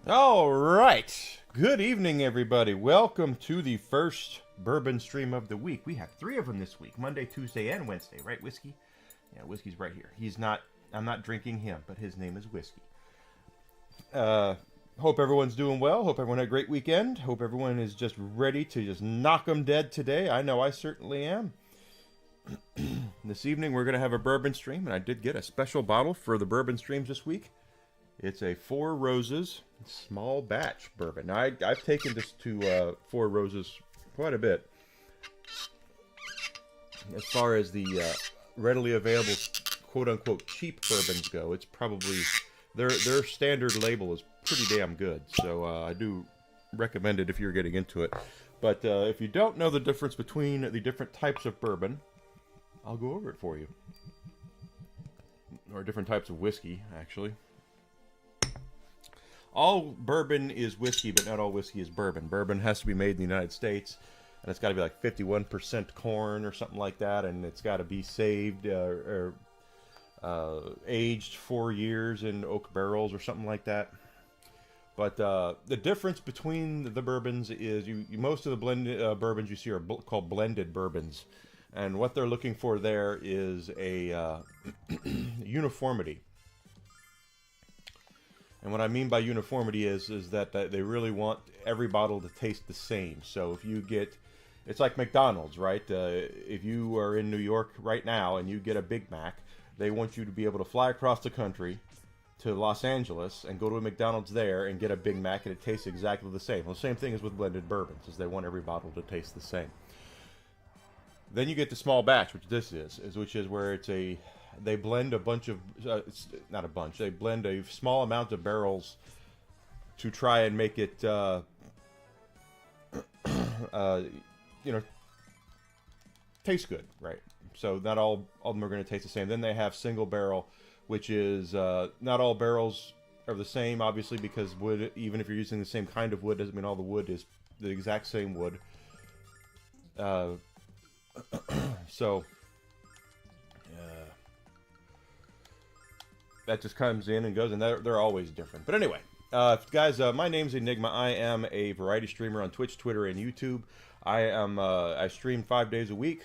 All right. Good evening, everybody. Welcome to the first bourbon stream of the week. We have three of them this week: Monday, Tuesday, and Wednesday. Right, Whiskey? Yeah, Whiskey's right here. He's not. I'm not drinking him, but his name is Whiskey. Hope everyone's doing well. Hope everyone had a great weekend. Hope everyone is just ready to just knock them dead today. I know I certainly am. This evening we're going to have a bourbon stream, and I did get a special bottle for the bourbon streams this week. It's a Four Roses small batch bourbon. Now, I've taken this to Four Roses quite a bit. As far as the readily available quote-unquote cheap bourbons go, it's probably their standard label is pretty damn good. So I do recommend it if you're getting into it. But if you don't know the difference between the different types of bourbon, I'll go over it for you. Or different types of whiskey, actually. All bourbon is whiskey, but not all whiskey is bourbon. Bourbon has to be made in the United States, and it's got to be like 51% corn or something like that, and it's got to be saved or aged 4 years in oak barrels or something like that. But the difference between the bourbons is most of the blended bourbons you see are called blended bourbons, and what they're looking for there is a uniformity. And what I mean by uniformity is that they really want every bottle to taste the same. So if you get, it's like McDonald's, right? If you are in New York right now and you get a Big Mac, they want you to be able to fly across the country to Los Angeles and go to a McDonald's there and get a Big Mac, and it tastes exactly the same. Well, the same thing is with blended bourbons, is they want every bottle to taste the same. Then you get the small batch, which this which is where they blend a bunch of, it's not a bunch, they blend a small amount of barrels to try and make it, taste good, right? So not all of them are going to taste the same. Then they have single barrel, which is, not all barrels are the same, obviously, because wood, even if you're using the same kind of wood, doesn't mean all the wood is the exact same wood. So that just comes in and goes, and they're always different. But anyway, guys, my name's Enigma. I am a variety streamer on Twitch, Twitter, and YouTube. I stream 5 days a week.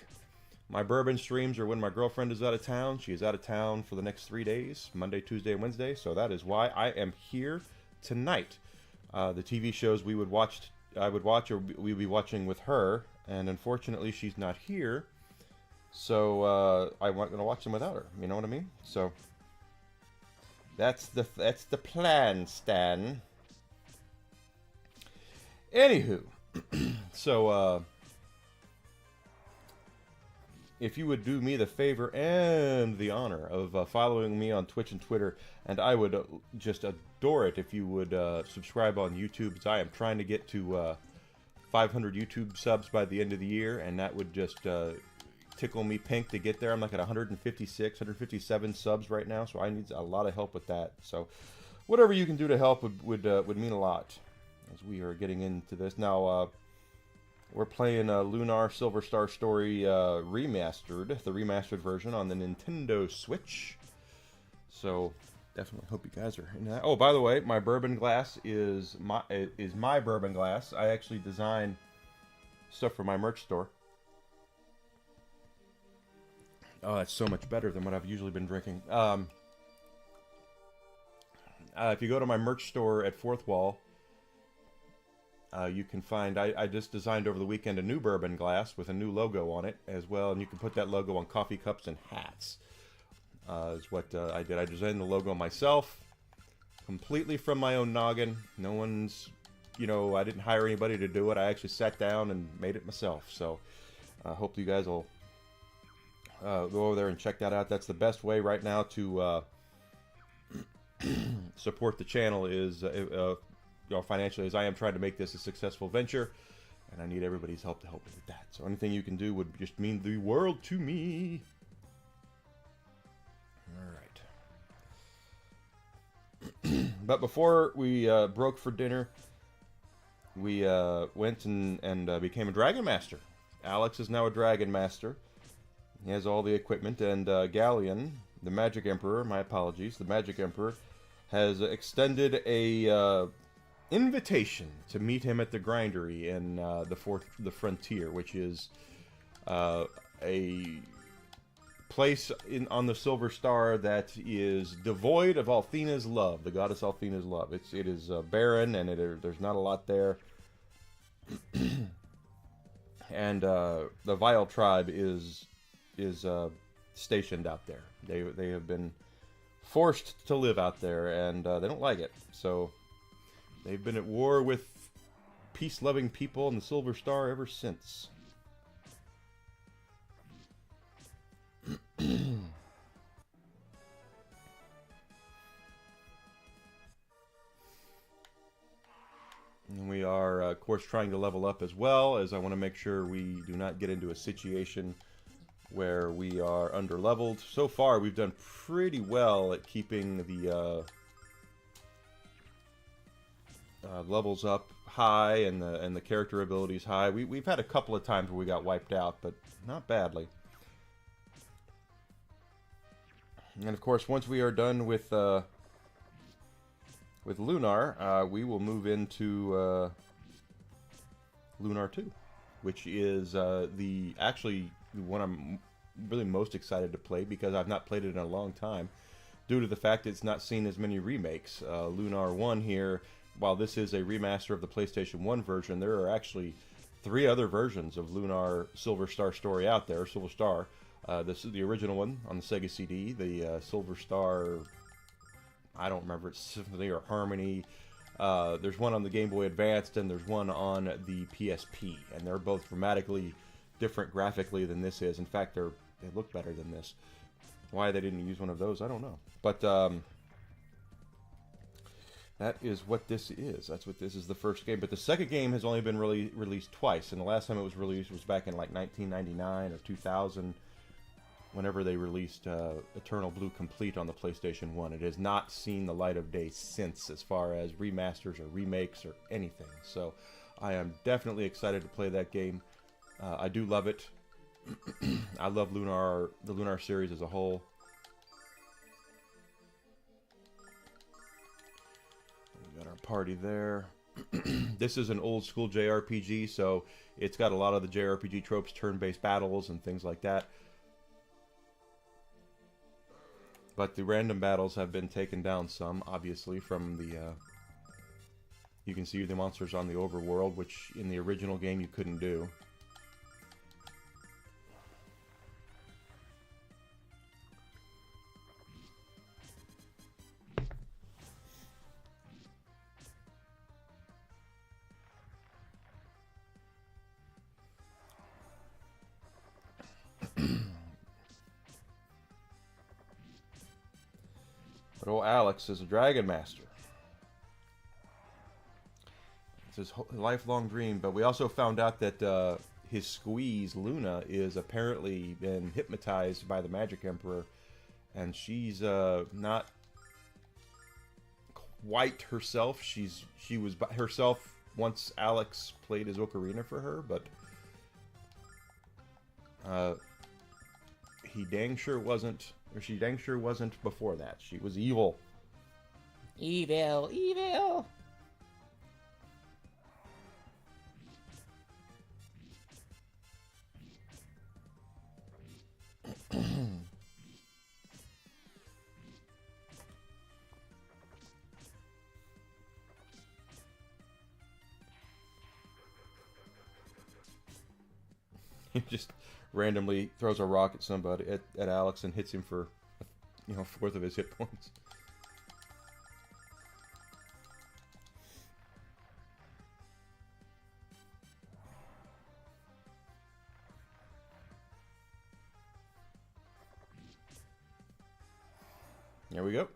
My bourbon streams are when my girlfriend is out of town. She is out of town for the next 3 days, Monday, Tuesday, and Wednesday. So that is why I am here tonight. The TV shows I would watch, or we'd be watching with her, and unfortunately she's not here. So I'm not going to watch them without her. You know what I mean? So that's the plan, Stan. Anywho, so if you would do me the favor and the honor of following me on Twitch and Twitter, and I would just adore it if you would subscribe on YouTube, as I am trying to get to 500 YouTube subs by the end of the year, and that would just tickle me pink to get there. I'm like at 156, 157 subs right now, so I need a lot of help with that. So whatever you can do to help would mean a lot as we are getting into this. Now, we're playing Lunar Silver Star Story Remastered, the remastered version on the Nintendo Switch. So definitely hope you guys are into that. Oh, by the way, my bourbon glass is my bourbon glass. I actually design stuff for my merch store. Oh, that's so much better than what I've usually been drinking. If you go to my merch store at Fourth Wall, you can find, I just designed over the weekend a new bourbon glass with a new logo on it as well, and you can put that logo on coffee cups and hats. Is what I did. I designed the logo myself, completely from my own noggin. No one's, I didn't hire anybody to do it. I actually sat down and made it myself. So I hope you guys will go over there and check that out. That's the best way right now to support the channel is financially, as I am trying to make this a successful venture, and I need everybody's help to help me with that. So anything you can do would just mean the world to me. All right. But before we broke for dinner, we went and became a Dragon Master. Alex is now a Dragon Master. He has all the equipment, and Galleon, the Magic Emperor, my apologies, the Magic Emperor, has extended a invitation to meet him at the grindery in the Frontier, which is a place on the Silver Star that is devoid of Althena's love, the goddess Althena's love. It is barren, and there's not a lot there. And the Vile tribe is stationed out there. They have been forced to live out there, and they don't like it. So they've been at war with peace-loving people in the Silver Star ever since. And we are, of course, trying to level up as well, as I want to make sure we do not get into a situation where we are under-leveled. So far, we've done pretty well at keeping the levels up high and the character abilities high. We've had a couple of times where we got wiped out, but not badly. And of course, once we are done with Lunar, we will move into Lunar 2, which is actually the one I'm really most excited to play, because I've not played it in a long time, due to the fact it's not seen as many remakes. Lunar 1 here, while this is a remaster of the PlayStation 1 version, there are actually 3 other versions of Lunar Silver Star Story out there. Silver Star. This is the original one on the Sega CD. The Silver Star, I don't remember, it's Symphony or Harmony. There's one on the Game Boy Advanced, and there's one on the PSP, and they're both dramatically different graphically than this is. In fact, they look better than this. Why they didn't use one of those, I don't know. But that is what this is. That's what this is, the first game. But the second game has only been released twice, and the last time it was released was back in like 1999 or 2000. Whenever they released Eternal Blue Complete on the PlayStation 1. It has not seen the light of day since, as far as remasters or remakes or anything. So I am definitely excited to play that game. I do love it. I love the Lunar series as a whole. We got our party there. This is an old school JRPG, so it's got a lot of the JRPG tropes, turn-based battles and things like that. But the random battles have been taken down some, obviously, from the... you can see the monsters on the overworld, which in the original game you couldn't do. But old Alex is a Dragon Master. It's his lifelong dream. But we also found out that his squeeze, Luna, is apparently been hypnotized by the Magic Emperor. And she's not quite herself. She was herself once Alex played his ocarina for her, but he dang sure wasn't, or she dang sure wasn't before that. She was evil. Evil, evil. He just randomly throws a rock at somebody, at Alex, and hits him for, a fourth of his hit points. There we go.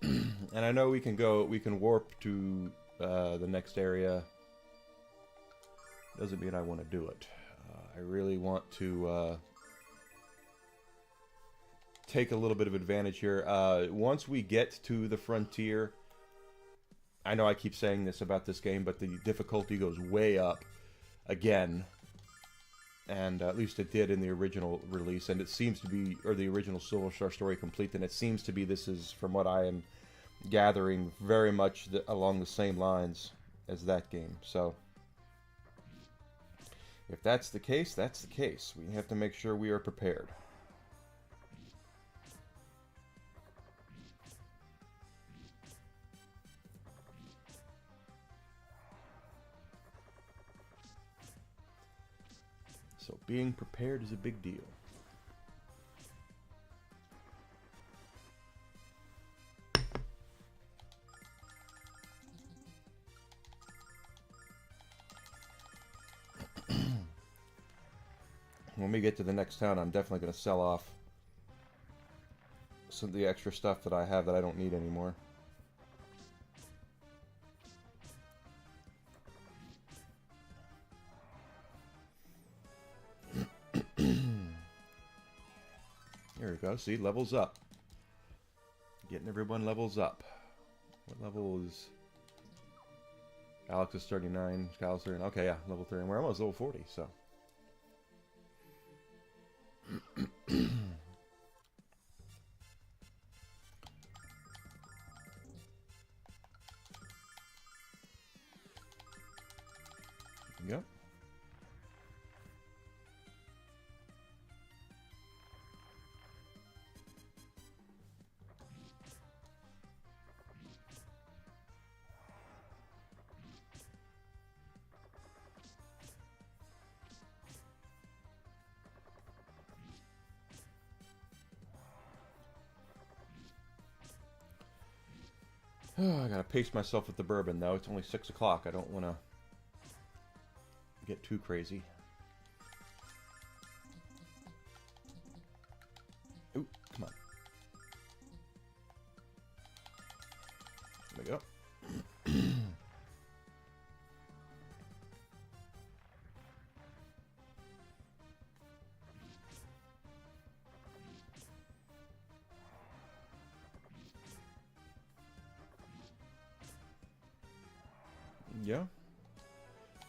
And I know we can warp to the next area. Doesn't mean I want to do it. I really want to take a little bit of advantage here. Once we get to the frontier, I know I keep saying this about this game, but the difficulty goes way up again. And at least it did in the original release, and it seems to be, or the original Silver Star Story Complete, and it seems to be, this is, from what I am gathering very much along the same lines as that game. So if that's the case, that's the case. We have to make sure we are prepared. So being prepared is a big deal. When we get to the next town, I'm definitely going to sell off some of the extra stuff that I have that I don't need anymore. There we go. See, levels up. Getting everyone levels up. What level is... Alex is 39, Skylar's 39. Okay, yeah, level 30. We're almost level 40, so... Yep. Oh, I gotta pace myself with the bourbon, though. It's only 6 o'clock. I don't want to get too crazy. Ooh, come on. There we go. Yeah.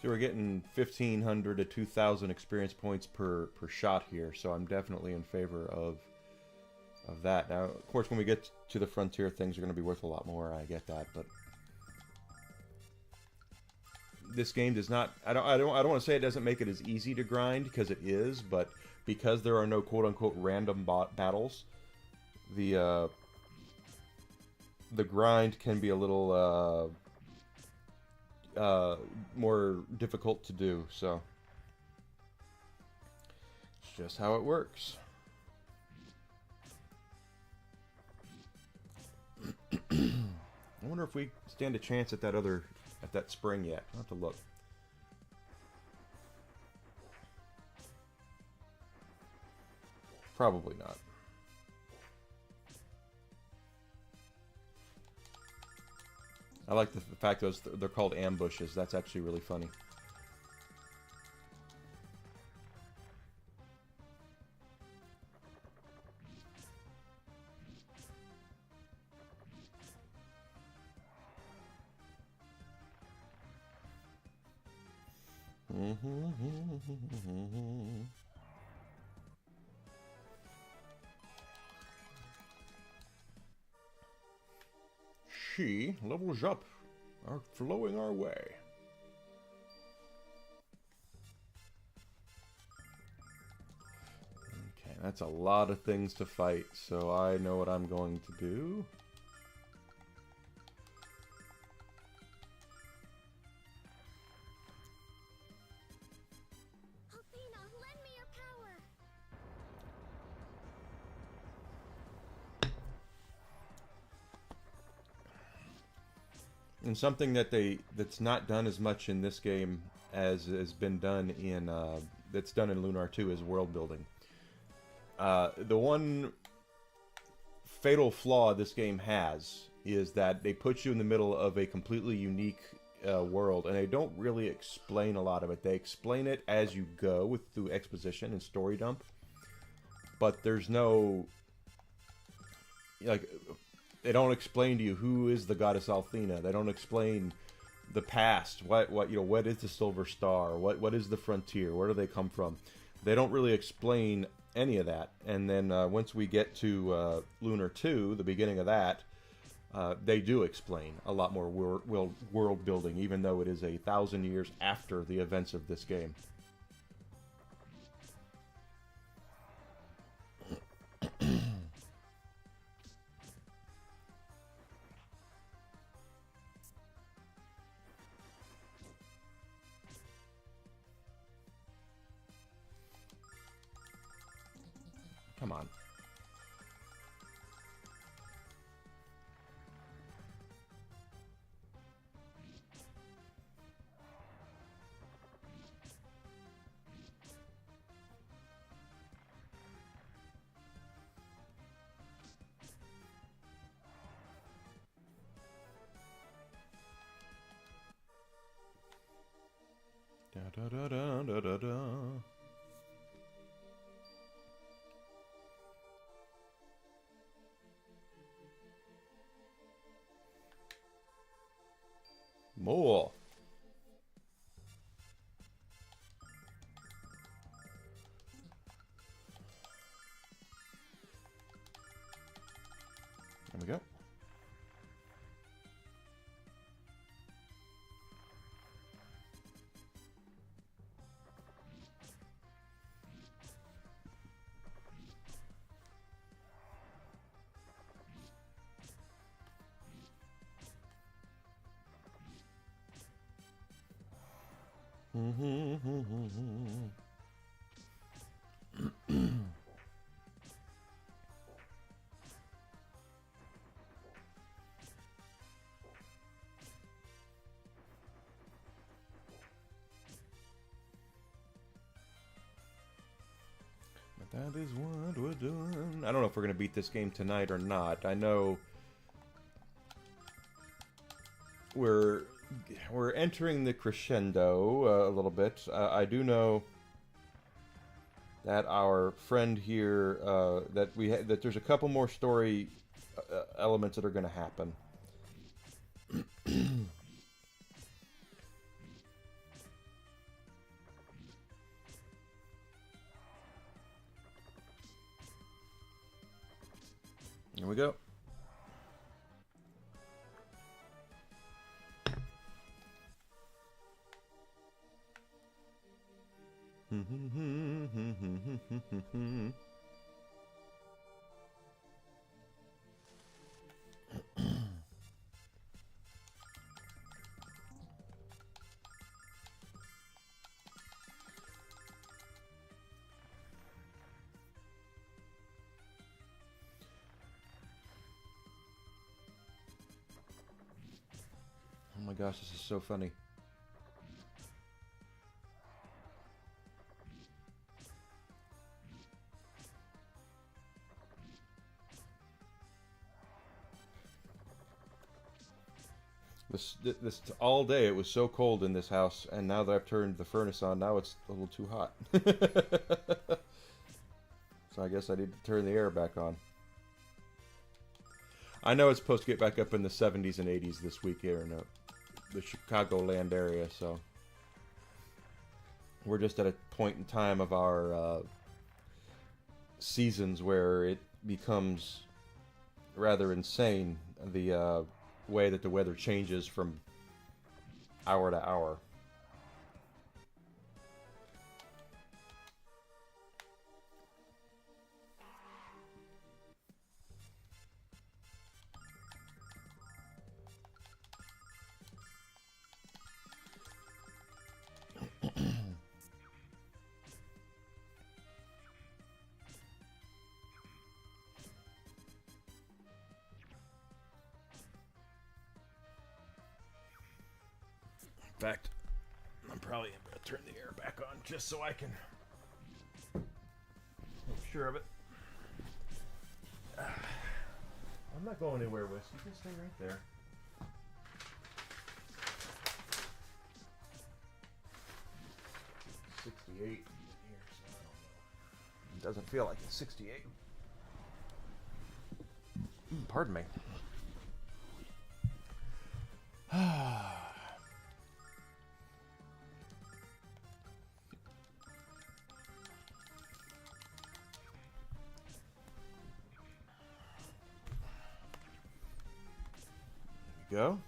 So we're getting 1,500 to 2,000 experience points per shot here, so I'm definitely in favor of that. Now, of course, when we get to the frontier, things are going to be worth a lot more. I get that, but this game does not. I don't want to say it doesn't make it as easy to grind, because it is, but because there are no quote unquote random battles, the grind can be a little more difficult to do, so it's just how it works. I wonder if we stand a chance at that spring yet. I'll have to look. Probably not. I like the fact that they're called ambushes. That's actually really funny. She levels up, are flowing our way. Okay, that's a lot of things to fight, so I know what I'm going to do. And something that's not done as much in this game as has been done in that's done in Lunar 2 is world building. The one fatal flaw this game has is that they put you in the middle of a completely unique world, and they don't really explain a lot of it. They explain it as you go through exposition and story dump, but there's no they don't explain to you who is the goddess Althena. They don't explain the past. What is the Silver Star? What is the frontier? Where do they come from? They don't really explain any of that. And then once we get to Lunar 2, the beginning of that, they do explain a lot more world building, even though it is 1,000 years after the events of this game. Come on. Da da da da da da da. More. There we go. That is what we're doing. I don't know if we're going to beat this game tonight or not. I know we're entering the crescendo a little bit. I do know that our friend here that there's a couple more story elements that are going to happen. Here we go. Oh my gosh, this is so funny. This all day it was so cold in this house, and now that I've turned the furnace on, now it's a little too hot. So I guess I need to turn the air back on. I know it's supposed to get back up in the 70s and 80s this week here in the Chicagoland area, so we're just at a point in time of our seasons where it becomes rather insane, the way that the weather changes from hour to hour. In fact, I'm probably going to turn the air back on just so I can make sure of it. I'm not going anywhere, Wes. You can stay right there. $68 here, so I don't know. It doesn't feel like it's 68. Pardon me. go.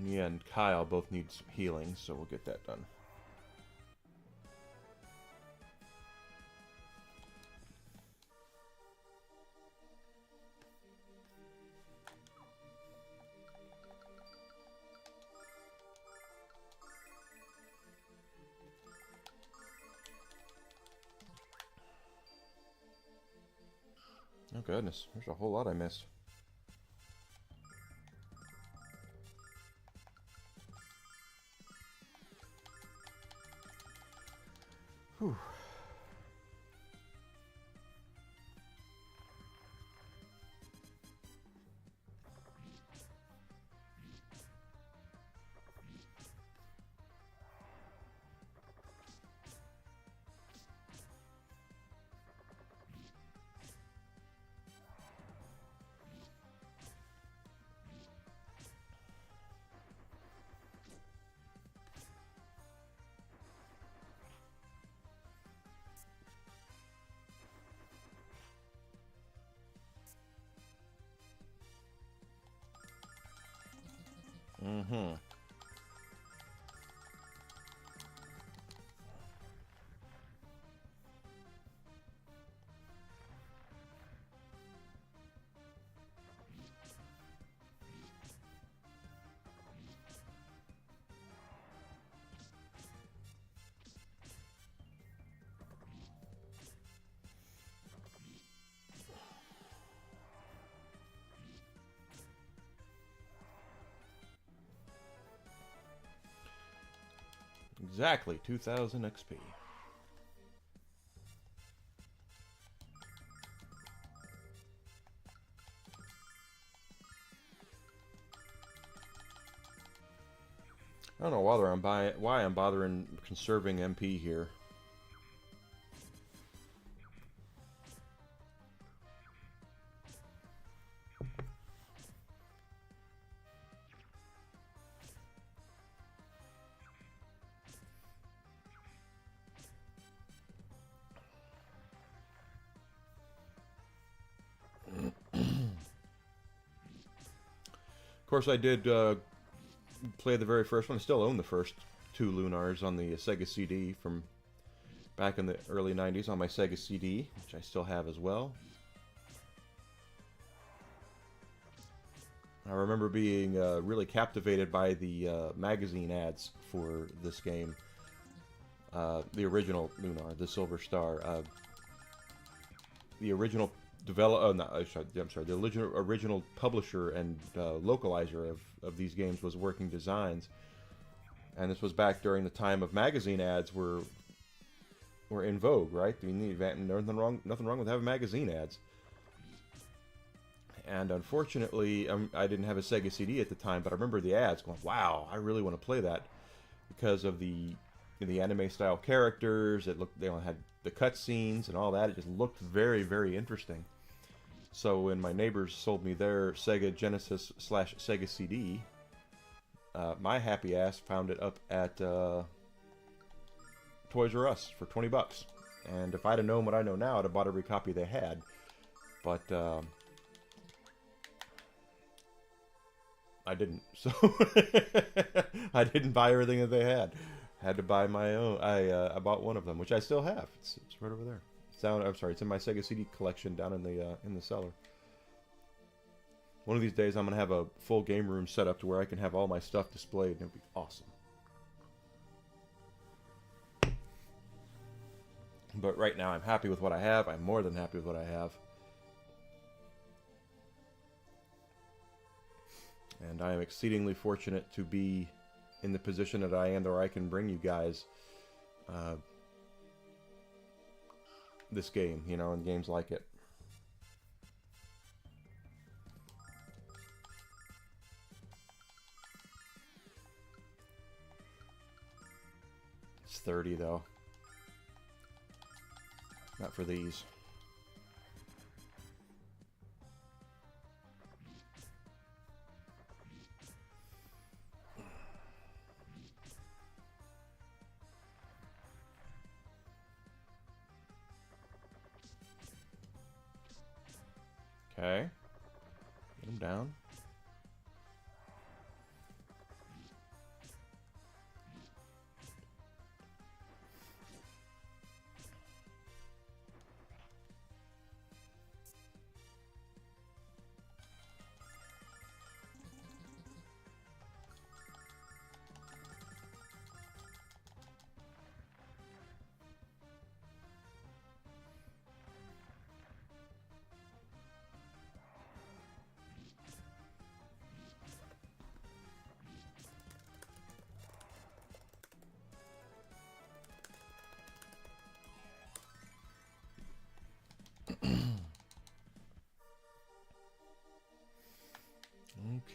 Mia and Kyle both need some healing, so we'll get that done. Oh goodness, there's a whole lot I missed. Whew. Mm-hmm. Exactly, 2,000 XP. I don't know why I'm bothering conserving MP here. Of course, I did play the very first one. I still own the first two Lunars on the Sega CD from back in the early 90s on my Sega CD, which I still have as well. I remember being really captivated by the magazine ads for this game. The original Lunar, the Silver Star. The original the original publisher and localizer of these games was Working Designs, and this was back during the time of magazine ads were in vogue, right? I mean, nothing wrong with having magazine ads. And unfortunately, I didn't have a Sega CD at the time, but I remember the ads going, "Wow, I really want to play that," because of the anime style characters. They had the cutscenes and all that. It just looked very, very interesting. So when my neighbors sold me their Sega Genesis / Sega CD, my happy ass found it up at Toys R Us for $20. And if I'd have known what I know now, I'd have bought every copy they had. But I didn't. So I didn't buy everything that they had. Had to buy my own. I bought one of them, which I still have. It's right over there. It's in my Sega CD collection down in the cellar. One of these days, I'm gonna have a full game room set up to where I can have all my stuff displayed, and it'll be awesome. But right now, I'm happy with what I have. I'm more than happy with what I have. And I am exceedingly fortunate to be in the position that I am, where I can bring you guys this game, and games like it. It's 30 though. Not for these. Okay. Get him down.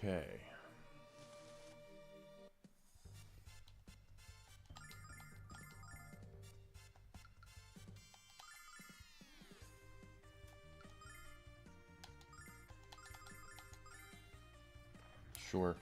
Okay. Sure.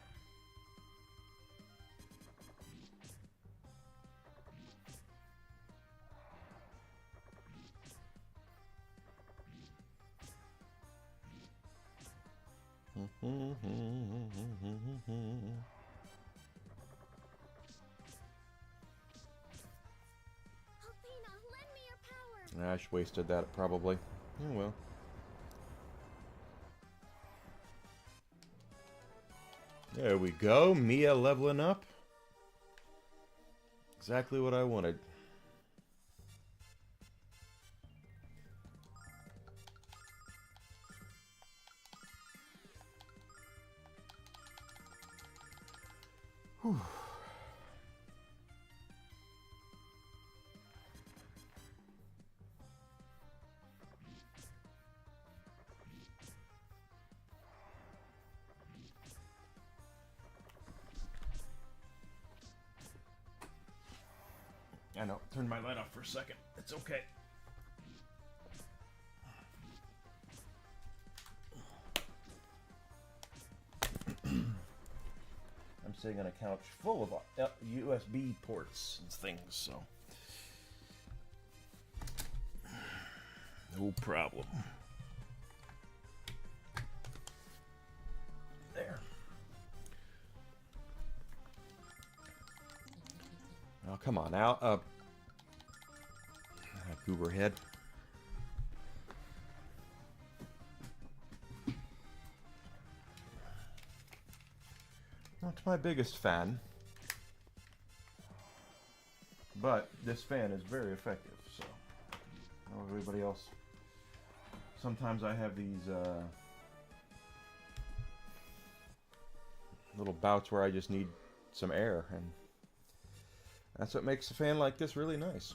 Ash wasted that probably. Oh well. There we go. Mia leveling up. Exactly what I wanted. Whew. I know. Turned my light off for a second. It's okay. I'm sitting on a couch full of USB ports and things, so no problem. There. Oh, come on now. Goober head. Not my biggest fan, but this fan is very effective, so I don't know everybody else. Sometimes I have these little bouts where I just need some air, and that's what makes a fan like this really nice.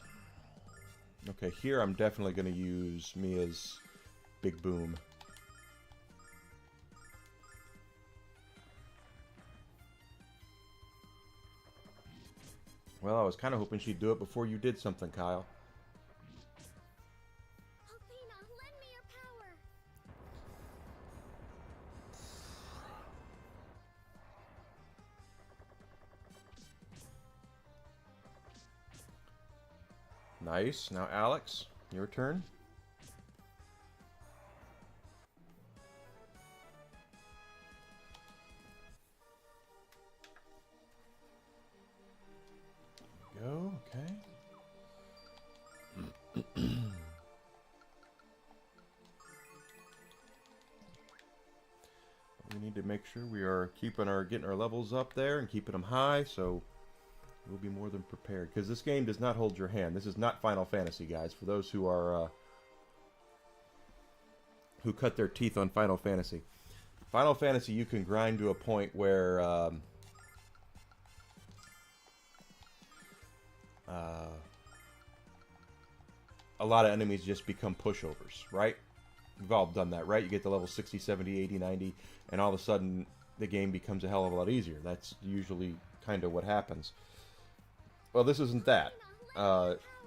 Okay, here I'm definitely going to use Mia's Big Boom. Well, I was kind of hoping she'd do it before you did something, Kyle. Althena, lend me your power. Nice. Now, Alex, your turn. Go. Okay. We need to make sure we are getting our levels up there and keeping them high, so we'll be more than prepared. Because this game does not hold your hand. This is not Final Fantasy, guys. For those who are who cut their teeth on Final Fantasy. Final Fantasy, you can grind to a point where a lot of enemies just become pushovers, right? We've all done that, right? You get to level 60, 70, 80, 90, and all of a sudden the game becomes a hell of a lot easier. That's usually kind of what happens. Well, this isn't that.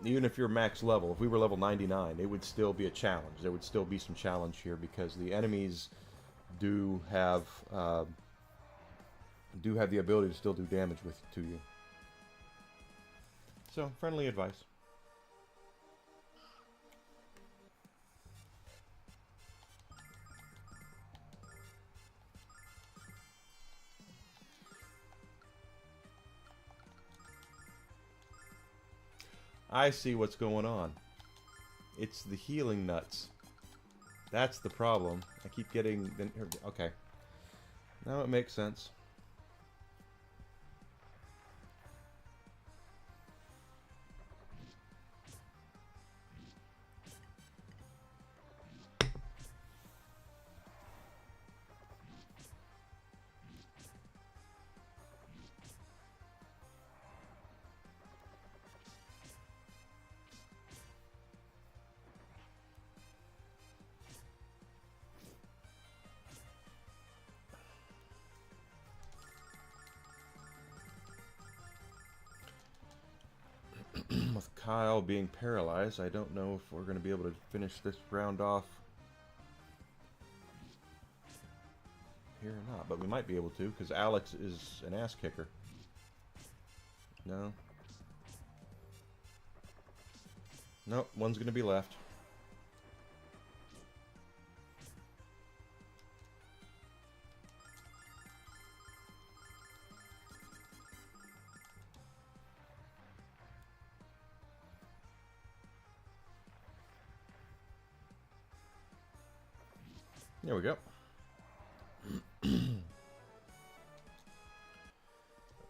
Even if you're max level, if we were level 99, it would still be a challenge. There would still be some challenge here because the enemies do have the ability to still do damage to you. So, friendly advice. I see what's going on. It's the healing nuts. That's the problem. I keep getting... Okay. Now it makes sense. With Kyle being paralyzed, I don't know if we're going to be able to finish this round off here or not, but we might be able to, because Alex is an ass kicker. No. Nope, one's going to be left. There we go.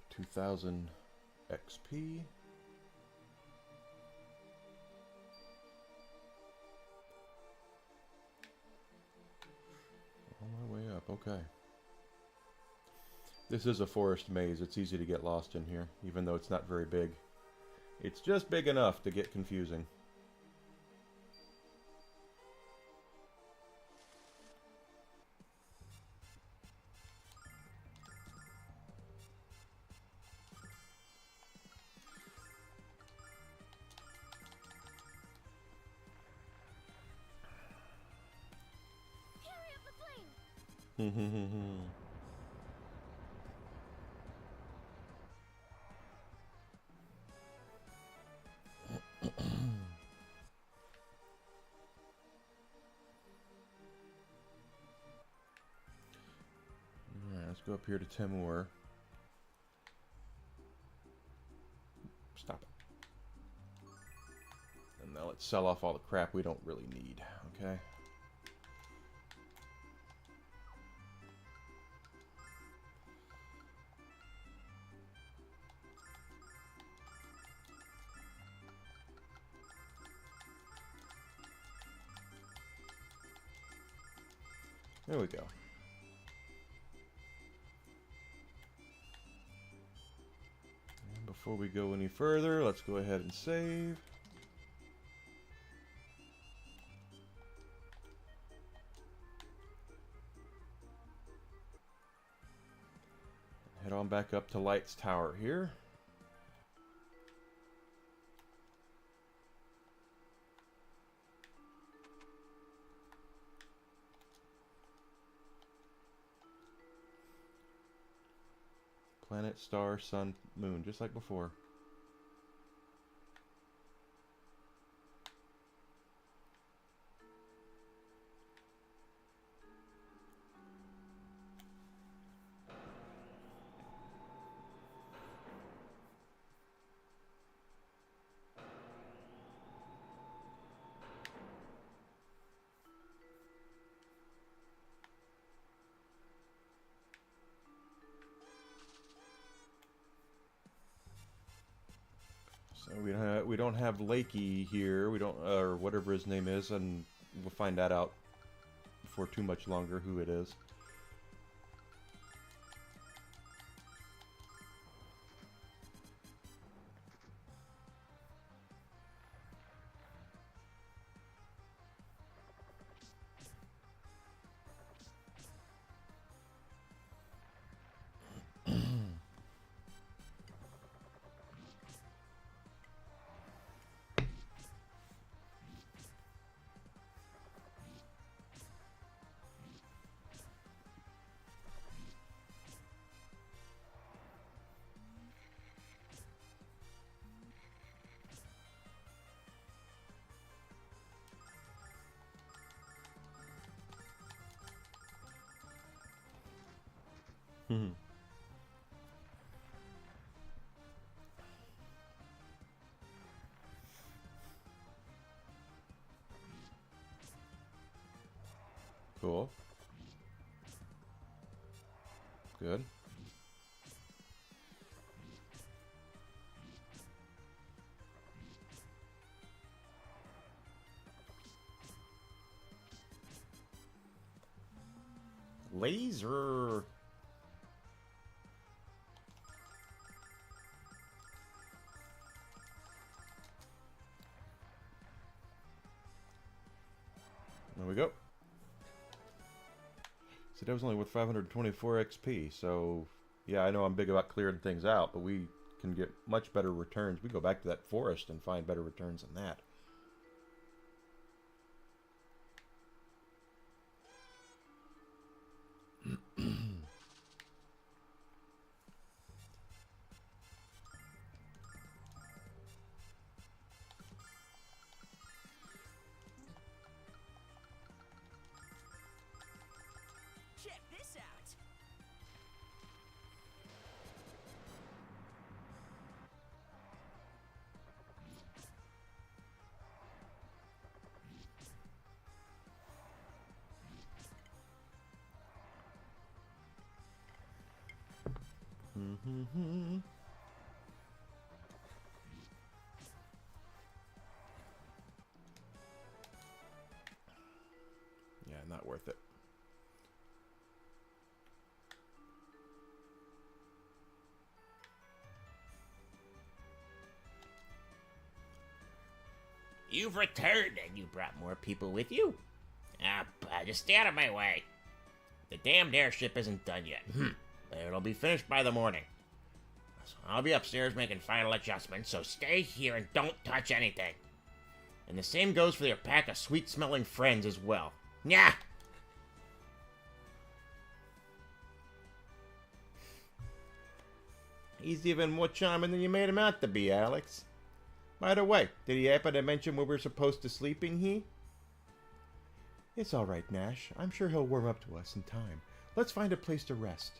2,000 XP. On my way up, okay. This is a forest maze. It's easy to get lost in here, even though it's not very big. It's just big enough to get confusing. Alright, let's go up here to Timur. Stop it. And now let's sell off all the crap we don't really need, okay? There we go. And before we go any further, let's go ahead and save. Head on back up to Light's Tower here. Planet, star, sun, moon, just like before. So we don't have Lakey here. We don't, or whatever his name is, and we'll find that out before too much longer who it is. Cool. Good. Laser. There we go. See, that was only with 524 XP, so yeah, I know I'm big about clearing things out, but we can get much better returns. We go back to that forest and find better returns than that. Check this out. Yeah, not worth it. You've returned and you brought more people with you? Just stay out of my way. The damned airship isn't done yet. But it'll be finished by the morning. So I'll be upstairs making final adjustments, so stay here and don't touch anything. And the same goes for your pack of sweet-smelling friends as well. Nyah! He's even more charming than you made him out to be, Alex. By the way, did he happen to mention where we're supposed to sleep in here? It's all right, Nash. I'm sure he'll warm up to us in time. Let's find a place to rest.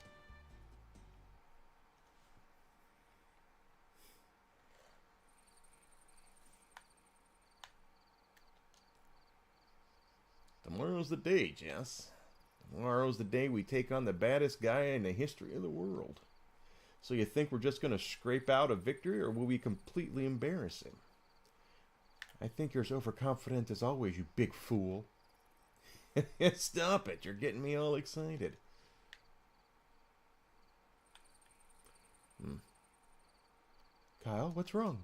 Tomorrow's the day, Jess. Tomorrow's the day we take on the baddest guy in the history of the world. So you think we're just going to scrape out a victory, or will we completely embarrass him? I think you're as overconfident as always, you big fool. Stop it, you're getting me all excited. Kyle, what's wrong?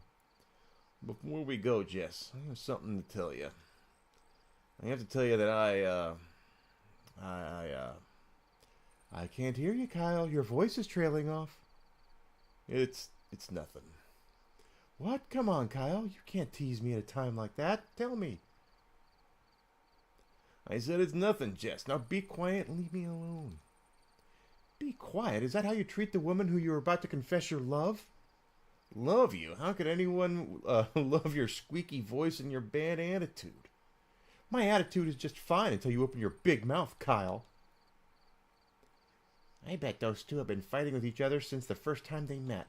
Before we go, Jess, I have something to tell you. I have to tell you that I can't hear you, Kyle. Your voice is trailing off. It's nothing. What? Come on, Kyle. You can't tease me at a time like that. Tell me. I said it's nothing, Jess. Now be quiet and leave me alone. Be quiet? Is that how you treat the woman who you were about to confess your love? Love you? How could anyone love your squeaky voice and your bad attitude? My attitude is just fine until you open your big mouth, Kyle. I bet those two have been fighting with each other since the first time they met.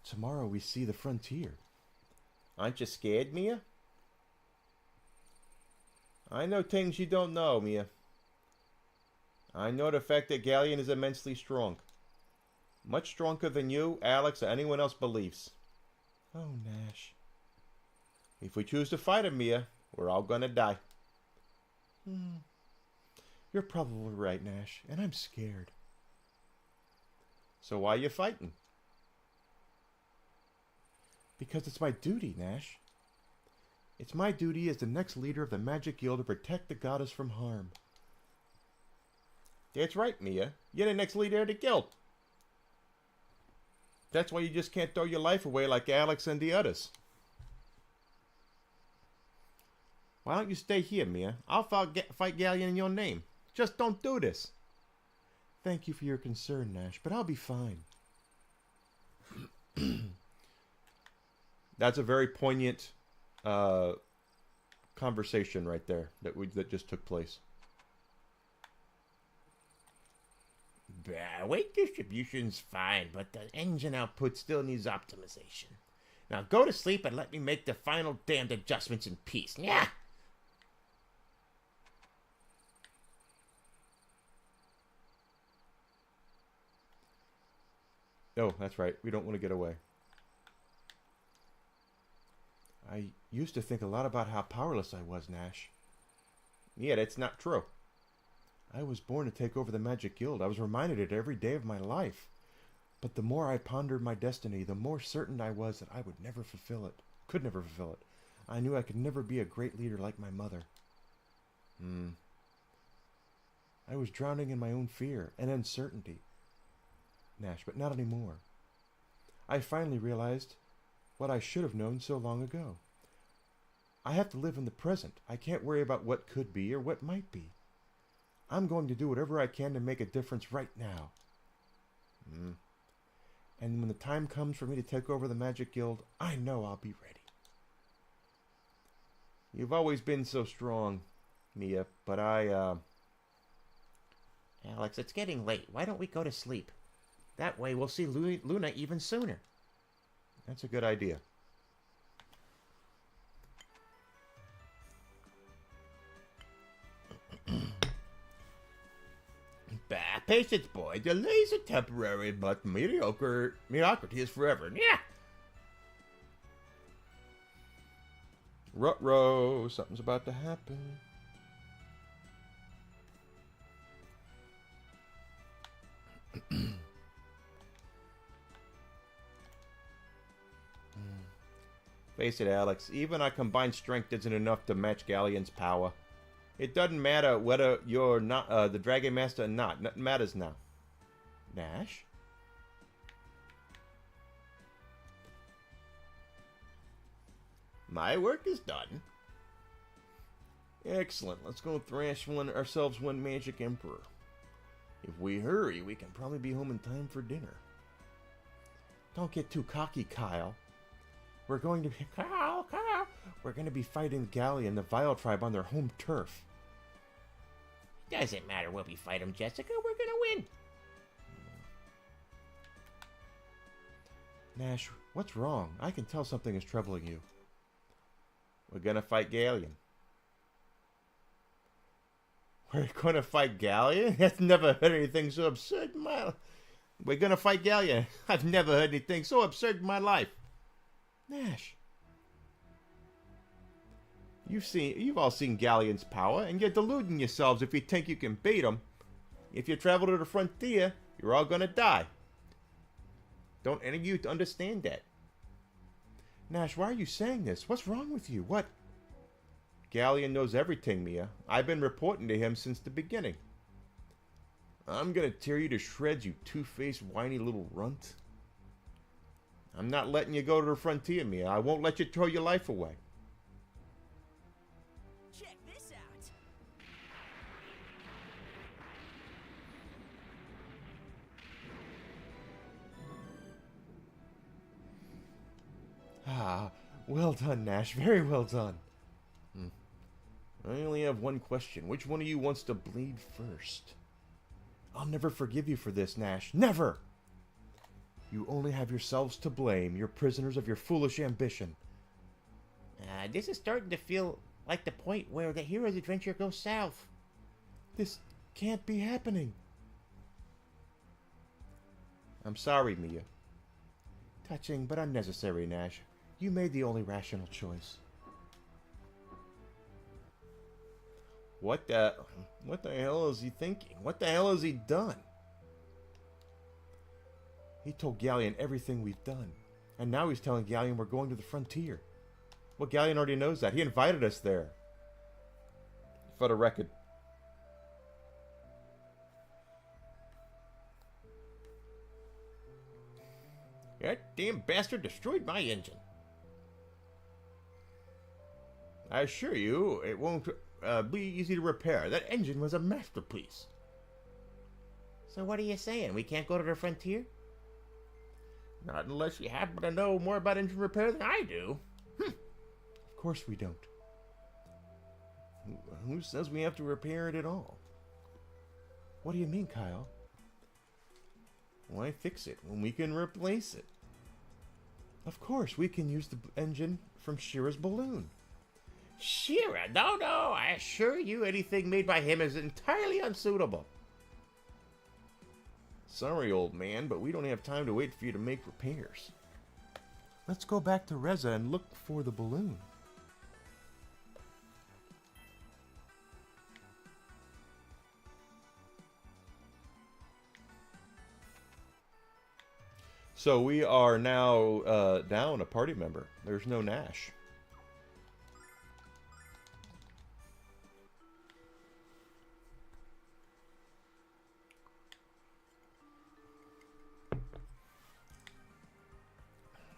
Tomorrow we see the frontier. Aren't you scared, Mia? I know things you don't know, Mia. I know the fact that Galleon is immensely strong. Much stronger than you, Alex, or anyone else believes. Oh, Nash. If we choose to fight him, Mia, we're all gonna die. You're probably right, Nash, and I'm scared. So why are you fighting? Because it's my duty, Nash. It's my duty as the next leader of the Magic Guild to protect the goddess from harm. That's right, Mia. You're the next leader of the guild. That's why you just can't throw your life away like Alex and the others. Why don't you stay here, Mia? I'll fight Galleon in your name. Just don't do this. Thank you for your concern, Nash, but I'll be fine. That's a very poignant conversation right there that just took place. Weight distribution's fine, but the engine output still needs optimization. Now go to sleep and let me make the final damned adjustments in peace. Yeah. Oh, that's right. We don't want to get away. I used to think a lot about how powerless I was, Nash. Yeah, that's not true. I was born to take over the Magic Guild. I was reminded it every day of my life. But the more I pondered my destiny, the more certain I was that I would never fulfill it. Could never fulfill it. I knew I could never be a great leader like my mother. I was drowning in my own fear and uncertainty, Nash, but not anymore. I finally realized what I should have known so long ago. I have to live in the present. I can't worry about what could be or what might be. I'm going to do whatever I can to make a difference right now. And when the time comes for me to take over the Magic Guild, I know I'll be ready. You've always been so strong, Mia, but Alex, it's getting late. Why don't we go to sleep? That way we'll see Luna even sooner. That's a good idea. Patience, boy. Delays are temporary, but mediocrity is forever. Yeah. Ruh-roh, something's about to happen. Face it, Alex, even our combined strength isn't enough to match Galleon's power. It doesn't matter whether you're not the Dragon Master or not. Nothing matters now. Nash? My work is done. Excellent. Let's go thrash ourselves one Magic Emperor. If we hurry, we can probably be home in time for dinner. Don't get too cocky, Kyle. We're going to be... Kyle! We're going to be fighting Galleon, the Vile Tribe, on their home turf. Doesn't matter what we fight them, Jessica. We're gonna win. Nash, what's wrong? I can tell something is troubling you. We're gonna fight Galleon. We're gonna fight Galleon? I've never heard anything so absurd in my life. We're gonna fight Galleon. I've never heard anything so absurd in my life. Nash. You've all seen Galleon's power, and you're deluding yourselves if you think you can beat him. If you travel to the frontier, you're all gonna die. Don't any of you understand that? Nash, why are you saying this? What's wrong with you? What? Galleon knows everything, Mia. I've been reporting to him since the beginning. I'm gonna tear you to shreds, you two-faced, whiny little runt. I'm not letting you go to the frontier, Mia. I won't let you throw your life away. Check this out. Ah, well done, Nash. Very well done. I only have one question. Which one of you wants to bleed first? I'll never forgive you for this, Nash. Never! You only have yourselves to blame. You're prisoners of your foolish ambition. This is starting to feel like the point where the hero's adventure goes south. This can't be happening. I'm sorry, Mia. Touching but unnecessary, Nash. You made the only rational choice. What the hell is he thinking? What the hell has he done? He told Galleon everything we've done. And now he's telling Galleon we're going to the frontier. Well, Galleon already knows that. He invited us there. For the record. That damn bastard destroyed my engine. I assure you, it won't be easy to repair. That engine was a masterpiece. So what are you saying? We can't go to the frontier? Not unless you happen to know more about engine repair than I do. Of course we don't. Who says we have to repair it at all? What do you mean, Kyle? Why fix it when we can replace it? Of course, we can use the engine from Shira's balloon. Shira? No, no. I assure you anything made by him is entirely unsuitable. Sorry, old man, but we don't have time to wait for you to make repairs. Let's go back to Reza and look for the balloon. So we are now down a party member. There's no Nash.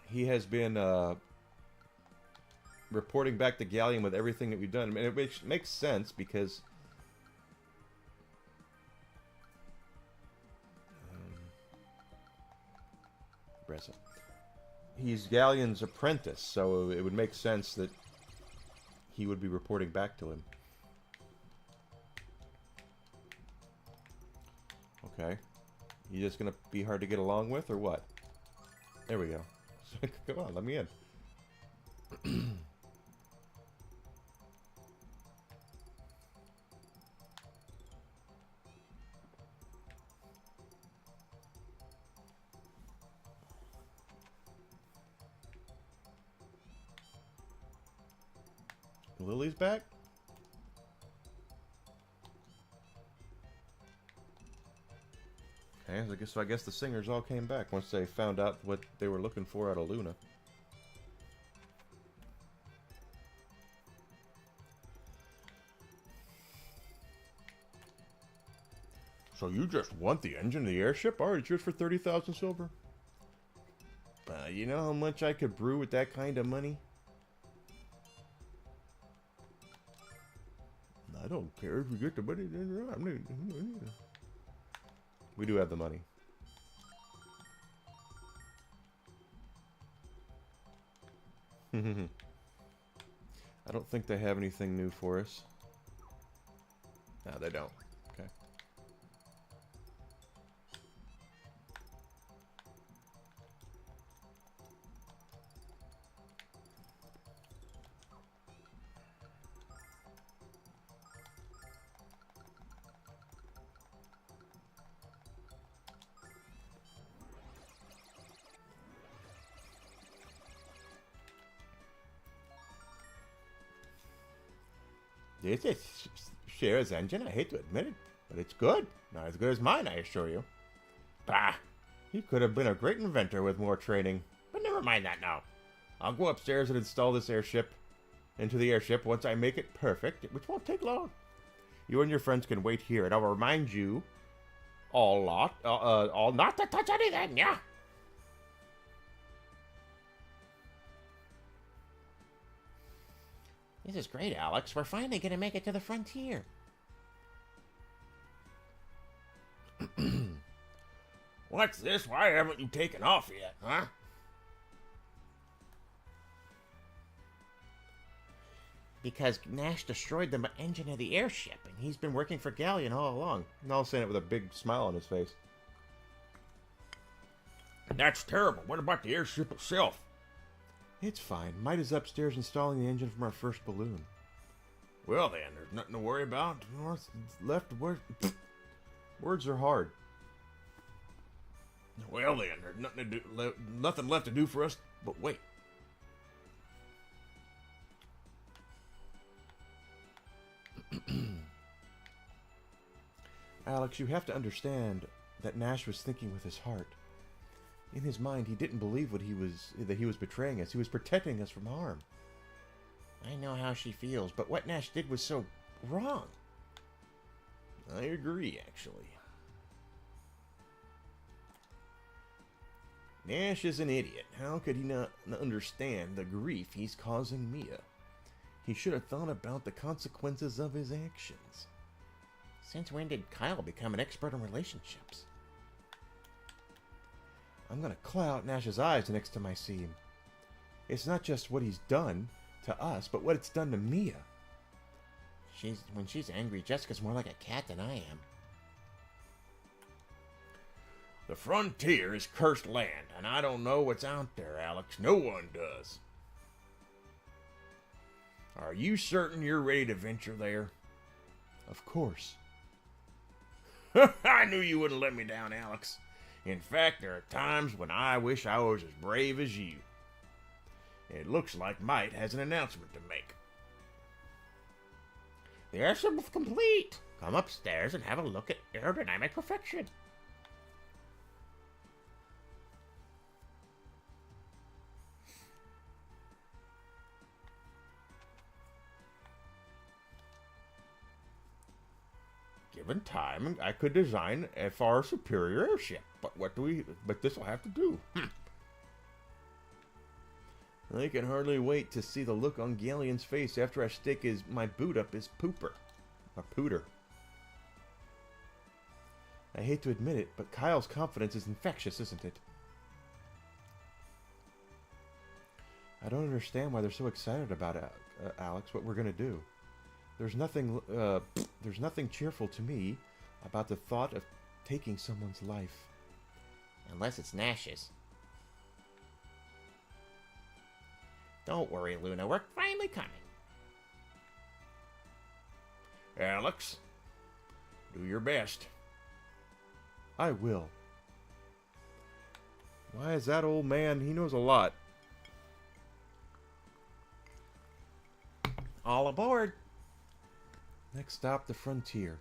He has been reporting back to Galleon with everything that we've done. I mean, it makes sense because he's Galleon's apprentice, so it would make sense that he would be reporting back to him. Okay. You just gonna be hard to get along with, or what? There we go. Come on, let me in. Lily's back? Okay, so I guess the singers all came back once they found out what they were looking for out of Luna. So you just want the engine of the airship? Alright, it's yours for 30,000 silver. You know how much I could brew with that kind of money? I don't care if you get the money. We do have the money. I don't think they have anything new for us. No, they don't. Okay. This is Shira's engine. I hate to admit it, but it's good. Not as good as mine, I assure you. Bah! He could have been a great inventor with more training. But never mind that now. I'll go upstairs and install this airship into the airship once I make it perfect, which won't take long. You and your friends can wait here, and I'll remind you all not to touch anything, yeah? This is great, Alex. We're finally gonna make it to the frontier. What's this? Why haven't you taken off yet, huh? Because Nash destroyed the engine of the airship, and he's been working for Galleon all along. And all saying it with a big smile on his face. That's terrible. What about the airship itself? It's fine. Might is upstairs installing the engine from our first balloon. Well then, there's nothing to worry about. North, left, word. Words are hard. Well then, there's nothing left to do for us but wait. Alex, you have to understand that Nash was thinking with his heart. In his mind, he didn't believe that he was betraying us. He was protecting us from harm. I know how she feels, but what Nash did was so wrong. I agree, actually. Nash is an idiot. How could he not understand the grief he's causing Mia? He should have thought about the consequences of his actions. Since when did Kyle become an expert in relationships? I'm gonna claw out Nash's eyes the next time I see him. It's not just what he's done to us, but what it's done to Mia. When she's angry, Jessica's more like a cat than I am. The frontier is cursed land, and I don't know what's out there, Alex. No one does. Are you certain you're ready to venture there? Of course. I knew you wouldn't let me down, Alex. In fact, there are times when I wish I was as brave as you. It looks like Might has an announcement to make. The airship is complete. Come upstairs and have a look at aerodynamic perfection. Given time, I could design a far superior airship. But this will have to do. I can hardly wait to see the look on Galleon's face after I stick my boot up his pooper. Or pooter. I hate to admit it, but Kyle's confidence is infectious, isn't it? I don't understand why they're so excited about it, Alex, what we're gonna do. There's nothing cheerful to me about the thought of taking someone's life. Unless it's Nash's. Don't worry, Luna. We're finally coming. Alex, do your best. I will. Why is that old man? He knows a lot. All aboard. Next stop, the frontier.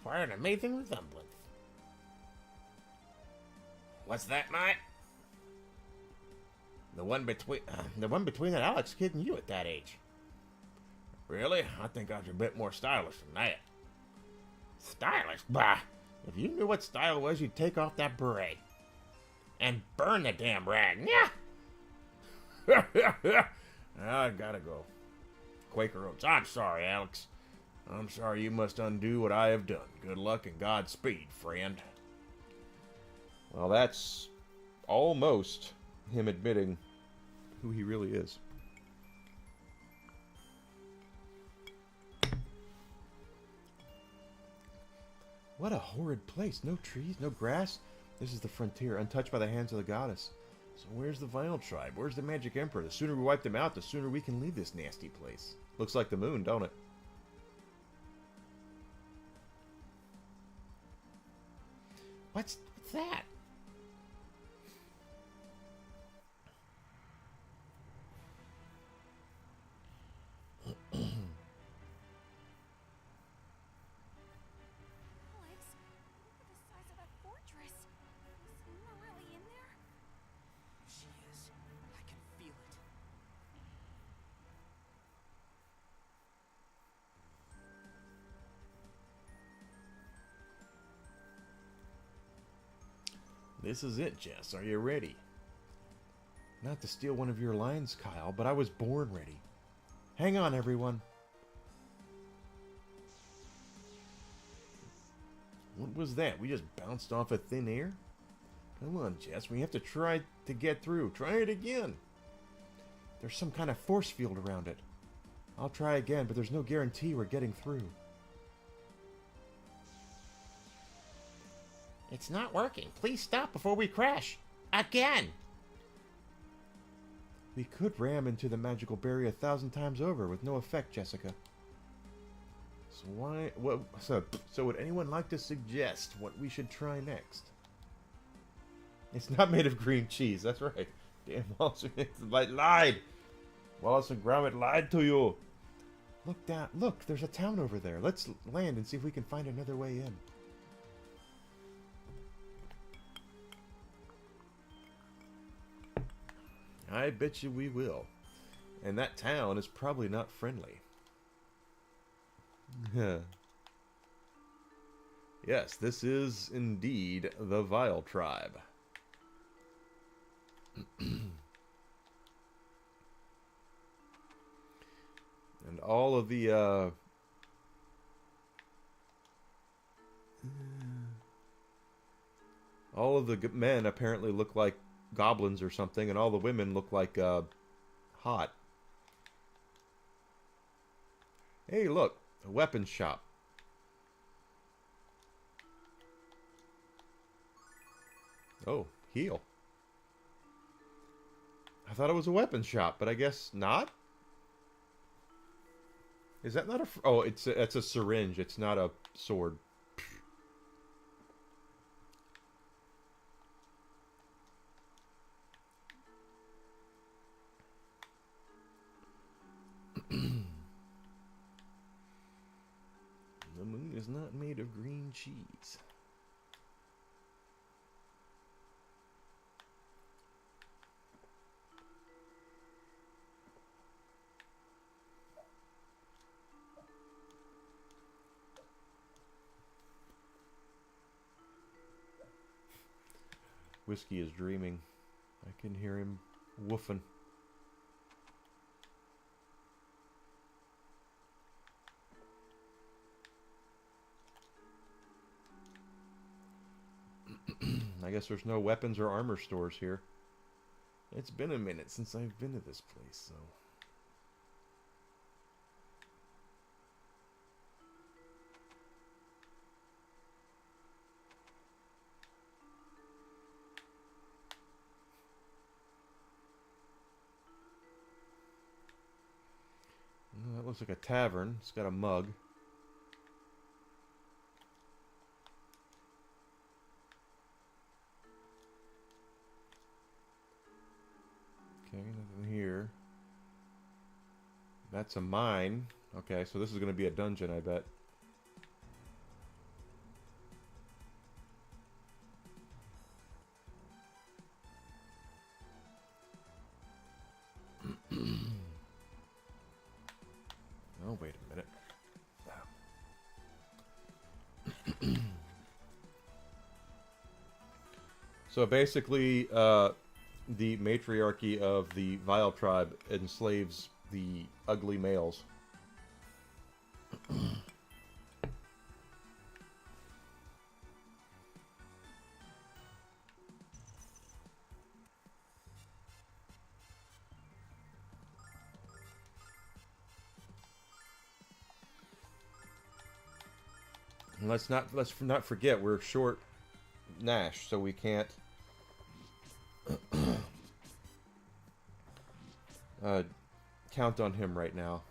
Quite an amazing resemblance. What's that, Might? The one between that Alex kid and you at that age. Really? I think I was a bit more stylish than that. Stylish? Bah! If you knew what style was, you'd take off that beret. And burn the damn rag. Yeah! I gotta go. Quaker Oats. I'm sorry, Alex. I'm sorry you must undo what I have done. Good luck and Godspeed, friend. Well, that's almost him admitting who he really is. What a horrid place. No trees, no grass. This is the frontier, untouched by the hands of the goddess. So where's the Vinyl Tribe? Where's the Magic Emperor? The sooner we wipe them out, the sooner we can leave this nasty place. Looks like the moon, don't it? What's that? Alex, look at the size of that fortress. Is Luna really in there? She is. I can feel it. This is it, Jess. Are you ready? Not to steal one of your lines, Kyle, but I was born ready. Hang on, everyone. What was that? We just bounced off of thin air? Come on, Jess. We have to try to get through. Try it again. There's some kind of force field around it. I'll try again, but there's no guarantee we're getting through. It's not working. Please stop before we crash. Again! We could ram into the magical barrier 1,000 times over with no effect, Jessica. So would anyone like to suggest what we should try next? It's not made of green cheese, that's right. Damn, Wallace lied. Wallace and Gromit lied to you. Look down. Look, there's a town over there. Let's land and see if we can find another way in. I bet you we will. And that town is probably not friendly. Yes, this is indeed the Vile Tribe. And all of the men apparently look like goblins or something, and all the women look like hot. Hey, look, a weapons shop. Oh, heal. I thought it was a weapons shop, but I guess not. Is that not a... Oh, it's a syringe. It's not a sword. The moon is not made of green cheese. Whiskey is dreaming. I can hear him woofing. I guess there's no weapons or armor stores here. It's been a minute since I've been to this place, so... That looks like a tavern. It's got a mug. Okay, nothing here. That's a mine. Okay, so this is going to be a dungeon, I bet. Oh, wait a minute. So basically, the matriarchy of the Vile Tribe enslaves the ugly males. And let's not forget we're short Nash, so we can't count on him right now.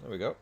There we go.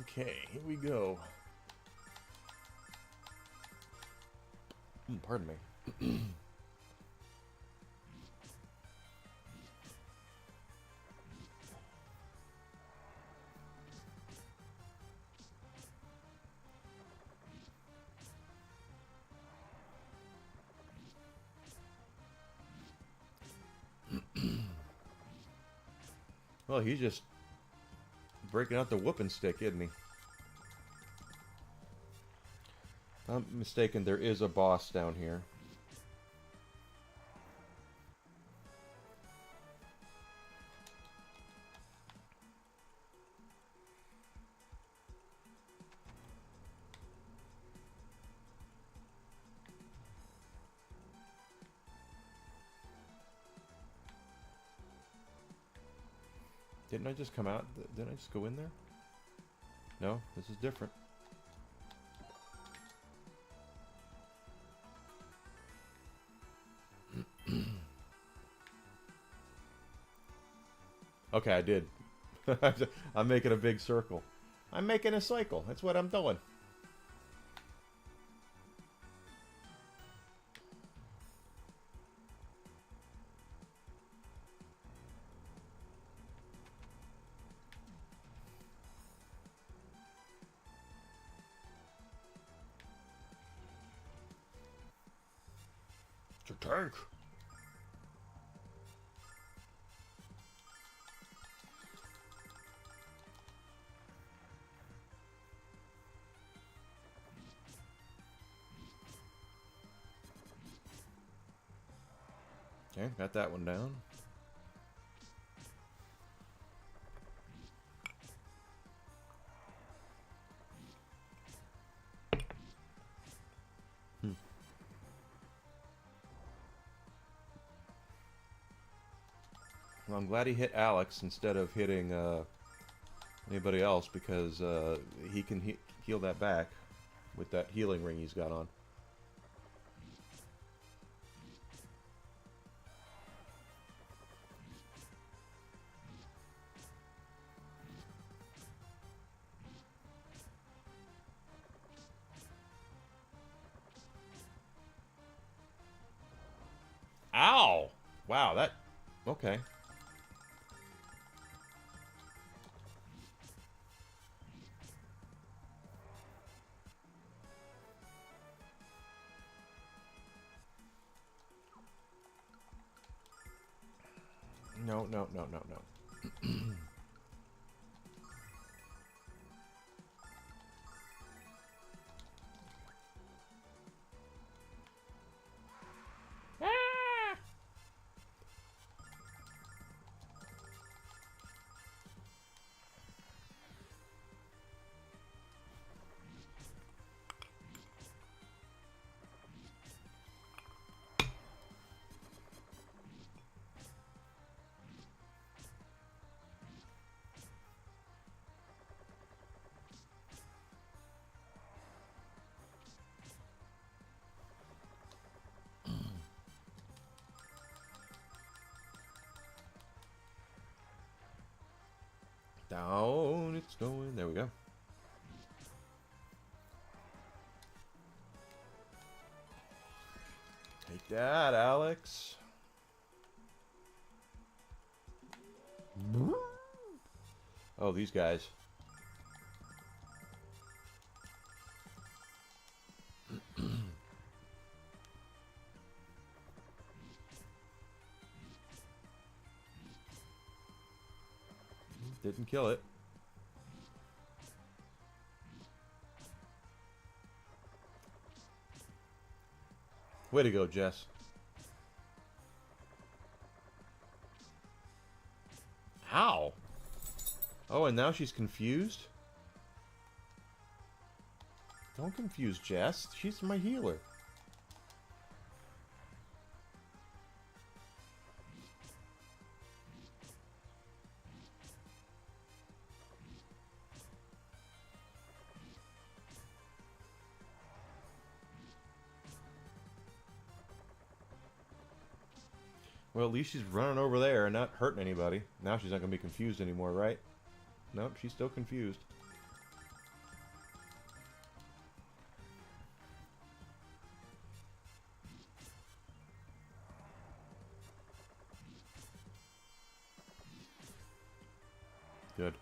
Okay, here we go. Pardon me. Well, he's just breaking out the whooping stick, isn't he? If I'm mistaken, there is a boss down here. Didn't I just come out? Didn't I just go in there? No, this is different. Okay, I did. I'm making a big circle. I'm making a cycle. That's what I'm doing. To take. Okay, got that one down. Well, I'm glad he hit Alex instead of hitting anybody else, because he can heal that back with that healing ring he's got on. Ow! Wow, that... Okay. No, no, no, no, no. Down it's going. There we go. Take that, Alex. Oh, these guys. Didn't kill it. Way to go, Jess. Ow! Oh, and now she's confused? Don't confuse Jess. She's my healer. Well, at least she's running over there and not hurting anybody. Now she's not going to be confused anymore, right? Nope, she's still confused. Good.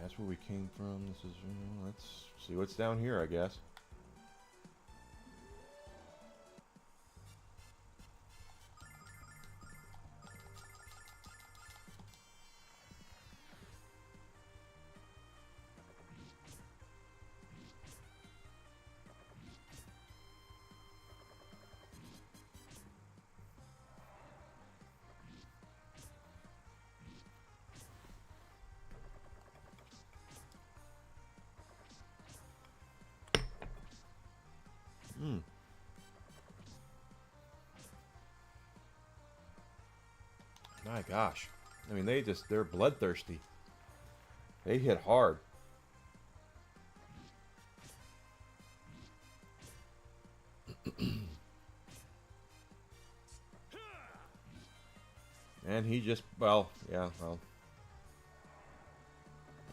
That's where we came from. This is, let's see what's down here, I guess. Hmm. My gosh. I mean, they're bloodthirsty. They hit hard. And he just, well, yeah, well.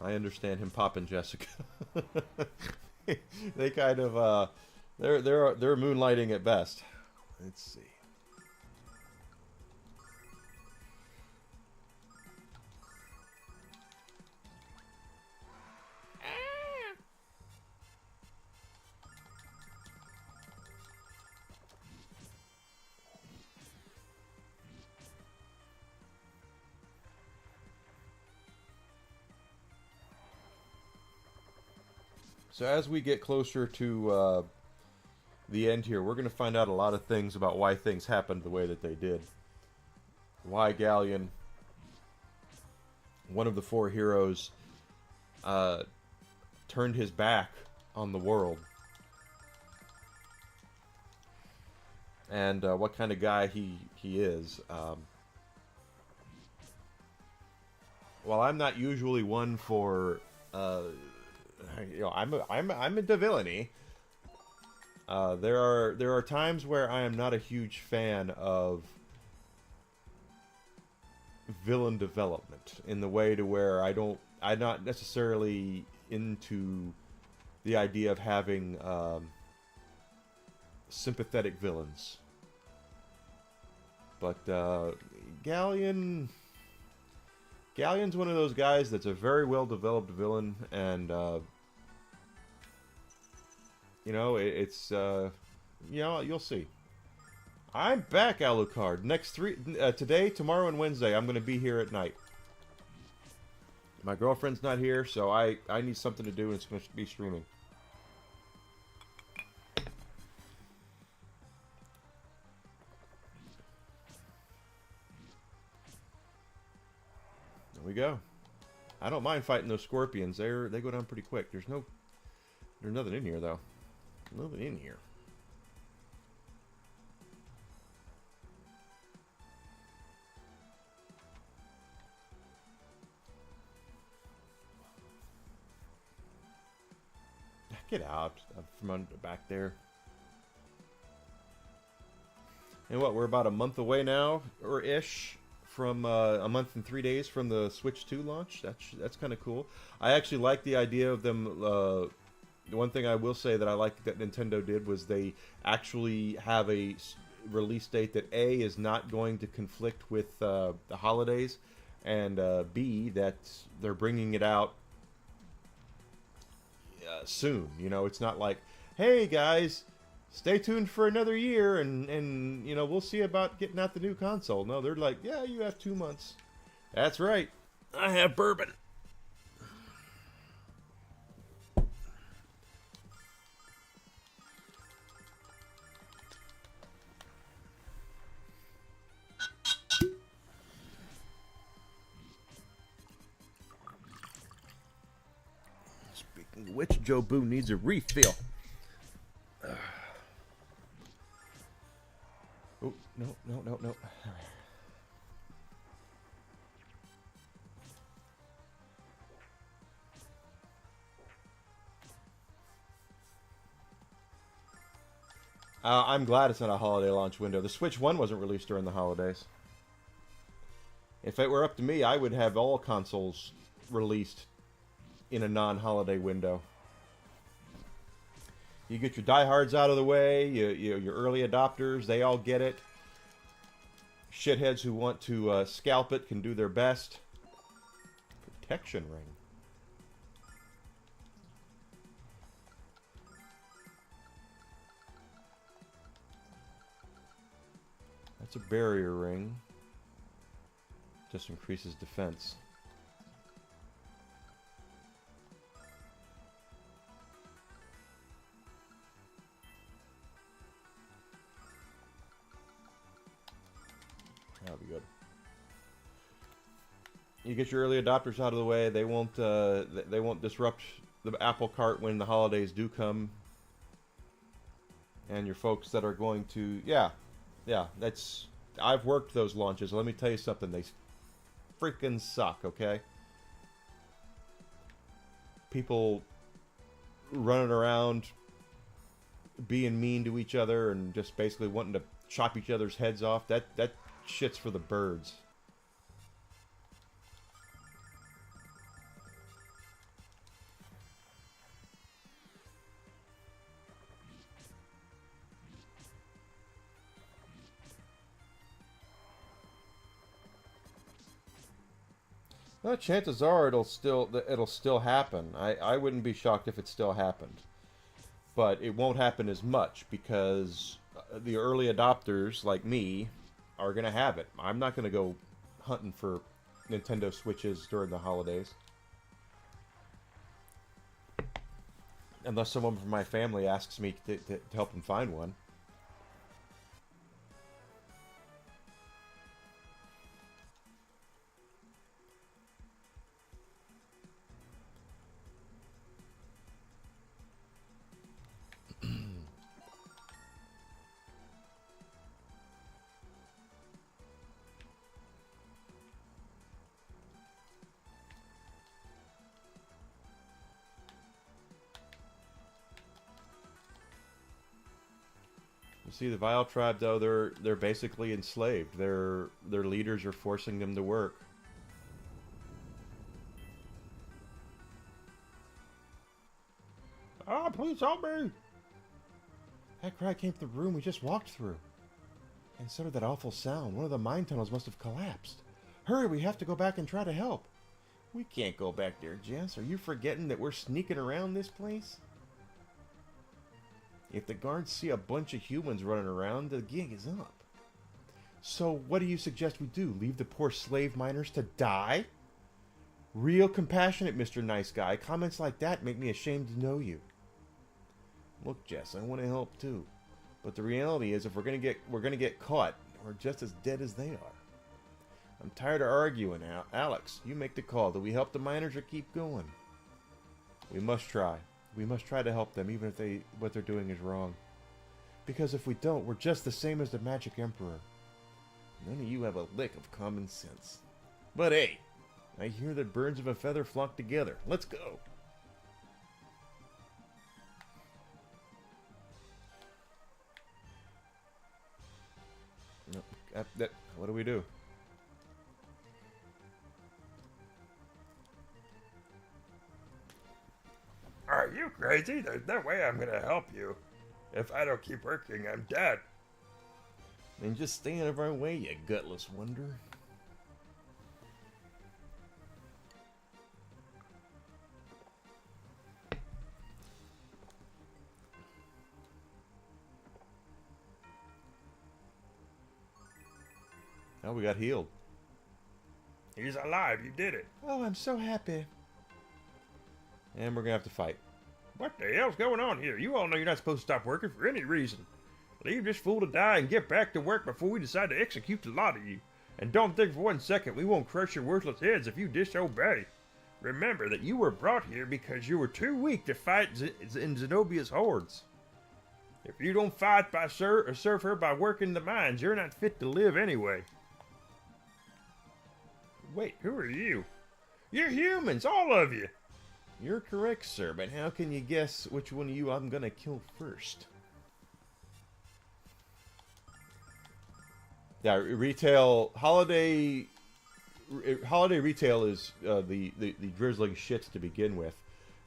I understand him popping Jessica. They kind of, they're moonlighting at best. Let's see. So as we get closer to the end here, we're going to find out a lot of things about why things happened the way that they did. Why Galleon, one of the four heroes, turned his back on the world. And what kind of guy he is. While I'm not usually one for... I'm into villainy. There are times where I am not a huge fan of villain development in the way to where I'm not necessarily into the idea of having sympathetic villains. But Galleon's one of those guys that's a very well developed villain, and it's you'll see. I'm back, Alucard. Today, tomorrow, and Wednesday, I'm going to be here at night. My girlfriend's not here, so I need something to do, and it's going to be streaming. There we go. I don't mind fighting those scorpions. They go down pretty quick. There's nothing in here, though. Nothing in here. Get out from under back there. And what, we're about a month away now, or ish, from a month and 3 days from the Switch 2 launch. That's kind of cool. I actually like the idea of them. The one thing I will say that I like that Nintendo did was they actually have a release date that A, is not going to conflict with the holidays, and B, that they're bringing it out soon. It's not like, hey guys, stay tuned for another year and we'll see about getting out the new console. No, they're like, yeah, you have 2 months. That's right. I have bourbon. Speaking of which, Joe Boo needs a refill. Oh, no. I'm glad it's not a holiday launch window. The Switch 1 wasn't released during the holidays. If it were up to me, I would have all consoles released in a non-holiday window. You get your diehards out of the way, your early adopters, they all get it. Shitheads who want to scalp it can do their best. Protection ring. That's a barrier ring. Just increases defense. That'll be good. You get your early adopters out of the way. They won't disrupt the apple cart when the holidays do come. and your folks that are going to, yeah, that's, I've worked those launches. Let me tell you something, they freaking suck, okay? People running around being mean to each other and just basically wanting to chop each other's heads off, that shit's for the birds. Well, chances are it'll still happen. I wouldn't be shocked if it still happened, but it won't happen as much because the early adopters like me are gonna have it. I'm not gonna go hunting for Nintendo Switches during the holidays unless someone from my family asks me to help them find one. See, the Vile Tribe, though, they're basically enslaved. Their leaders are forcing them to work. Ah, please help me! That cry came from the room we just walked through. And so did that awful sound. One of the mine tunnels must have collapsed. Hurry, we have to go back and try to help. We can't go back there, Jess. Are you forgetting that we're sneaking around this place? If the guards see a bunch of humans running around, the gig is up. So what do you suggest we do? Leave the poor slave miners to die? Real compassionate, Mr. Nice Guy. Comments like that make me ashamed to know you. Look, Jess, I want to help too. But the reality is if we're gonna get caught, we're just as dead as they are. I'm tired of arguing now. Alex, you make the call. Do we help the miners or keep going? We must try. We must try to help them, even if what they're doing is wrong. Because if we don't, we're just the same as the Magic Emperor. None of you have a lick of common sense. But hey, I hear that birds of a feather flock together. Let's go. What do we do? Are you crazy? There's no way I'm gonna help you. If I don't keep working, I'm dead. Then just stay out of our way, you gutless wonder. Oh, we got healed. He's alive. You did it. Oh, I'm so happy. And we're gonna have to fight. What the hell's going on here? You all know you're not supposed to stop working for any reason. Leave this fool to die and get back to work before we decide to execute the lot of you. And don't think for 1 second we won't crush your worthless heads if you disobey. Remember that you were brought here because you were too weak to fight in Zenobia's hordes. If you don't fight by serve her by working the mines, you're not fit to live anyway. Wait, who are you? You're humans, all of you! You're correct, sir, but how can you guess which one of you I'm gonna kill first? Yeah, holiday retail is the drizzling shits to begin with.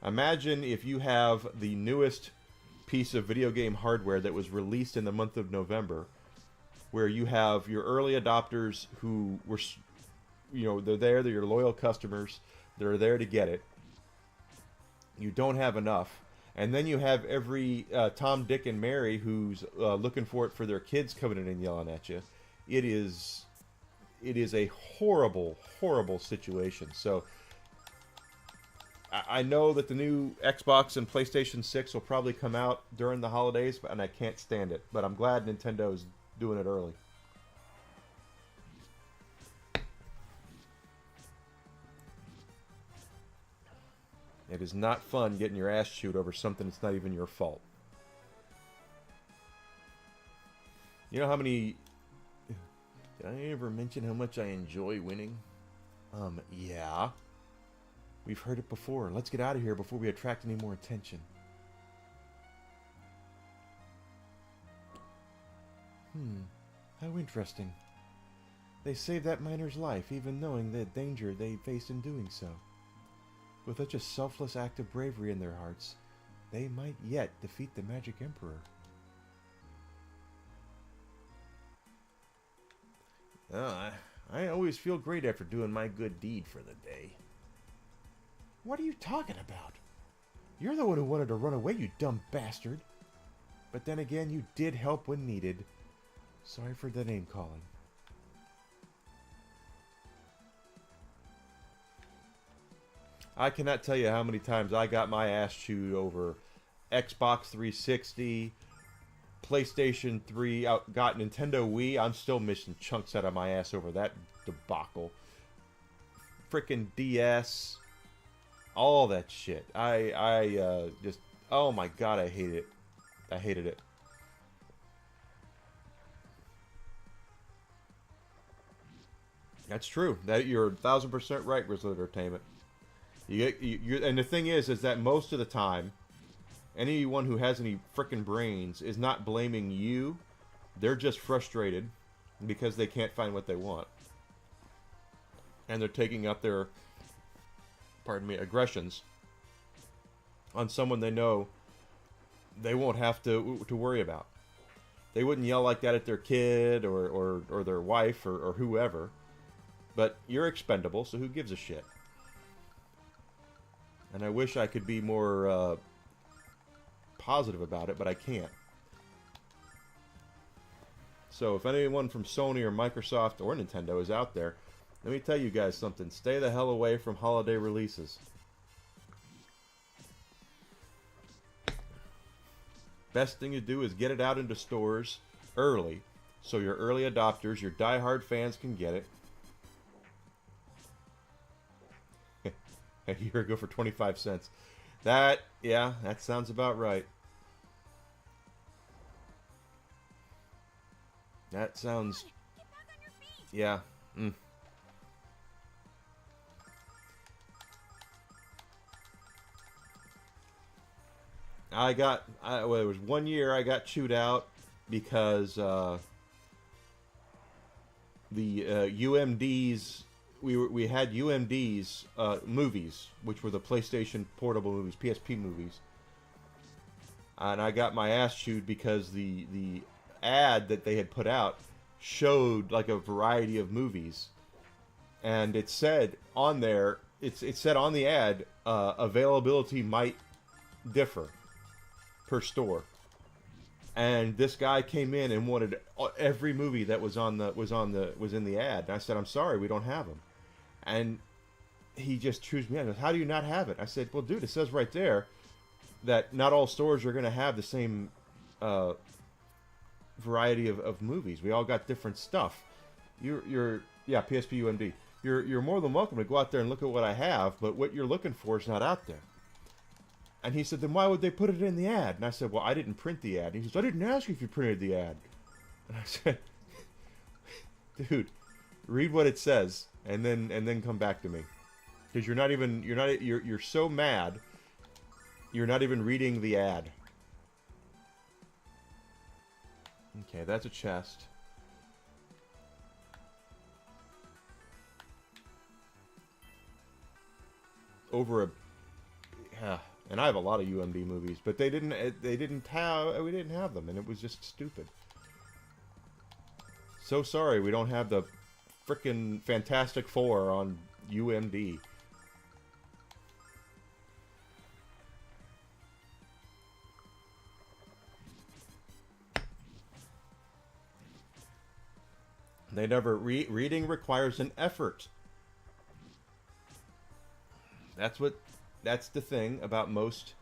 Imagine if you have the newest piece of video game hardware that was released in the month of November, where you have your early adopters who were, they're your loyal customers, they're there to get it. You don't have enough. And then you have every Tom, Dick, and Mary who's looking for it for their kids coming in and yelling at you. It is a horrible, horrible situation. So I know that the new Xbox and PlayStation 6 will probably come out during the holidays, and I can't stand it. But I'm glad Nintendo's doing it early. It is not fun getting your ass chewed over something that's not even your fault. You know how many... Did I ever mention how much I enjoy winning? Yeah. We've heard it before. Let's get out of here before we attract any more attention. How interesting. They saved that miner's life, even knowing the danger they faced in doing so. With such a selfless act of bravery in their hearts, they might yet defeat the Magic Emperor. I always feel great after doing my good deed for the day. What are you talking about? You're the one who wanted to run away, you dumb bastard. But then again, you did help when needed. Sorry for the name calling. I cannot tell you how many times I got my ass chewed over Xbox 360, PlayStation 3, got Nintendo Wii. I'm still missing chunks out of my ass over that debacle. Frickin' DS. All that shit. I just... Oh my god, I hate it. I hated it. That's true. That you're 1000% right, Grizzly Entertainment. And the thing is that most of the time, anyone who has any frickin' brains is not blaming you. They're just frustrated because they can't find what they want. And they're taking up their, pardon me, aggressions on someone they know they won't have to worry about. They wouldn't yell like that at their kid or their wife or whoever. But you're expendable, so who gives a shit? And I wish I could be more positive about it, but I can't. So if anyone from Sony or Microsoft or Nintendo is out there, let me tell you guys something. Stay the hell away from holiday releases. Best thing to do is get it out into stores early, so your early adopters, your diehard fans can get it. A year ago for 25 cents. That sounds about right. That sounds... Get back on your feet! Yeah. Well, it was 1 year I got chewed out because the UMDs... We had UMD's movies, which were the PlayStation portable movies, PSP movies, and I got my ass chewed because the ad that they had put out showed like a variety of movies, and it said on there, it said on the ad, availability might differ per store. And this guy came in and wanted every movie that was in the ad. And I said, I'm sorry, we don't have them. And he just chews me out. He goes, how do you not have it? I said, well, dude, it says right there that not all stores are going to have the same variety of movies. We all got different stuff. PSP UMD. You're more than welcome to go out there and look at what I have, but what you're looking for is not out there. And he said, then why would they put it in the ad? And I said, well, I didn't print the ad. And he says, I didn't ask you if you printed the ad. And I said, dude, read what it says and then come back to me. Because you're so mad, you're not even reading the ad. Okay, that's a chest. And I have a lot of UMD movies, but we didn't have them, and it was just stupid. So sorry, we don't have the frickin' Fantastic Four on UMD. They never reading requires an effort. That's the thing about most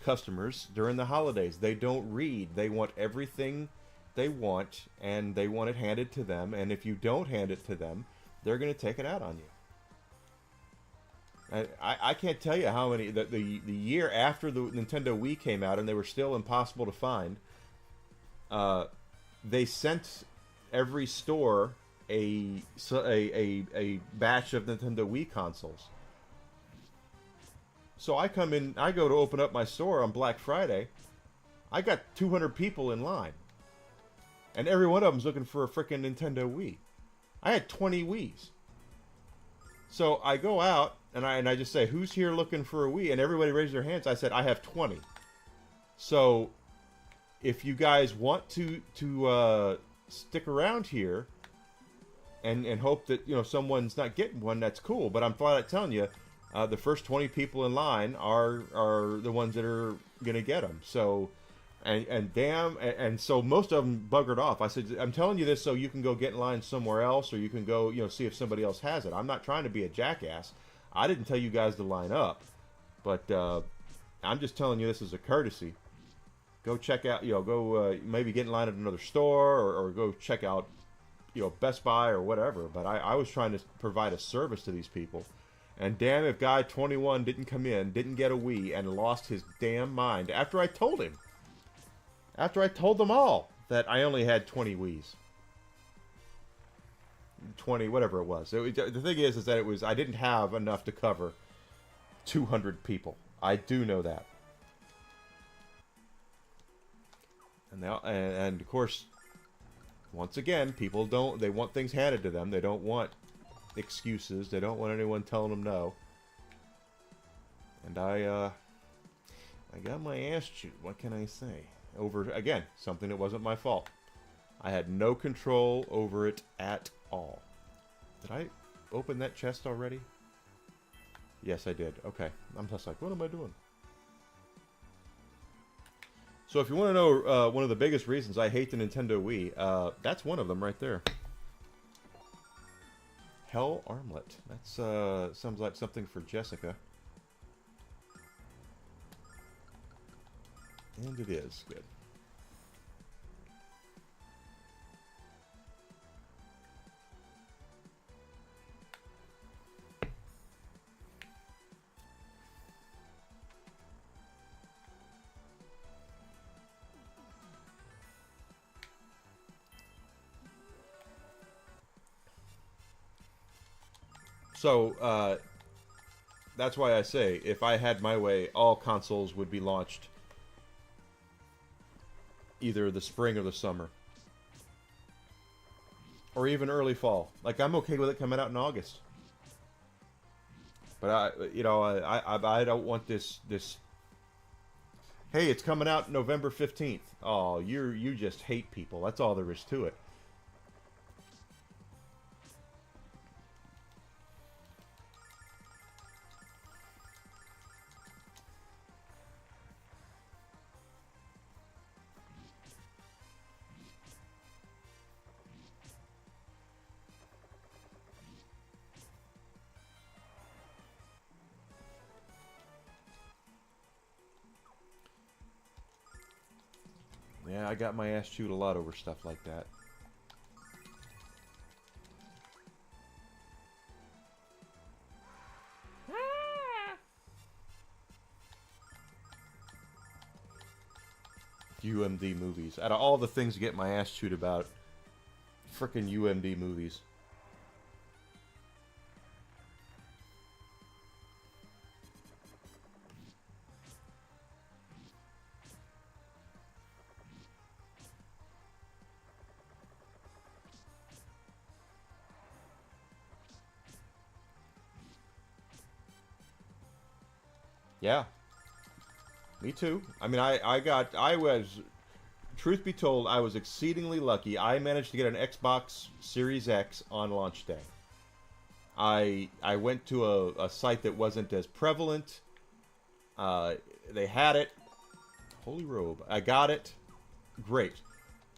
customers during the holidays. They don't read. They want everything they want, and they want it handed to them. And if you don't hand it to them, they're going to take it out on you. I can't tell you how many the year after the Nintendo Wii came out, and they were still impossible to find. they sent every store a batch of Nintendo Wii consoles. So I come in, I go to open up my store on Black Friday. I got 200 people in line. And every one of them's looking for a freaking Nintendo Wii. I had 20 Wiis. So I go out and I just say, who's here looking for a Wii? And everybody raises their hands. I said, I have 20. So if you guys want to stick around here and hope that, you know, someone's not getting one, that's cool. But I'm flat out telling you, the first 20 people in line are the ones that are gonna get them. So, and so most of them buggered off. I said, I'm telling you this so you can go get in line somewhere else, or you can go, you know, see if somebody else has it. I'm not trying to be a jackass. I didn't tell you guys to line up, but I'm just telling you this as a courtesy. Go check out, you know, go maybe get in line at another store, or go check out, you know, Best Buy or whatever. But I was trying to provide a service to these people. And damn if guy 21 didn't come in, didn't get a Wii, and lost his damn mind after I told him. After I told them all that I only had 20 Wiis. 20, whatever it was. The thing is that I didn't have enough to cover 200 people. I do know that. And of course, once again, people they want things handed to them. They don't want excuses. They don't want anyone telling them no. And I got my ass chewed. What can I say? Over, again, something that wasn't my fault. I had no control over it at all. Did I open that chest already? Yes, I did. Okay. I'm just like, what am I doing? So if you want to know one of the biggest reasons I hate the Nintendo Wii, that's one of them right there. Hell Armlet. That's sounds like something for Jessica. And it is. Good. So, that's why I say, if I had my way, all consoles would be launched either the spring or the summer. Or even early fall. Like, I'm okay with it coming out in August. But, I don't want this... Hey, it's coming out November 15th. Oh, you just hate people. That's all there is to it. Yeah, I got my ass chewed a lot over stuff like that. UMD movies. Out of all the things to get my ass chewed about, frickin' UMD movies. Yeah. Me too. I mean, I was, truth be told, I was exceedingly lucky. I managed to get an Xbox Series X on launch day. I went to a site that wasn't as prevalent. They had it. Holy robe. I got it. Great.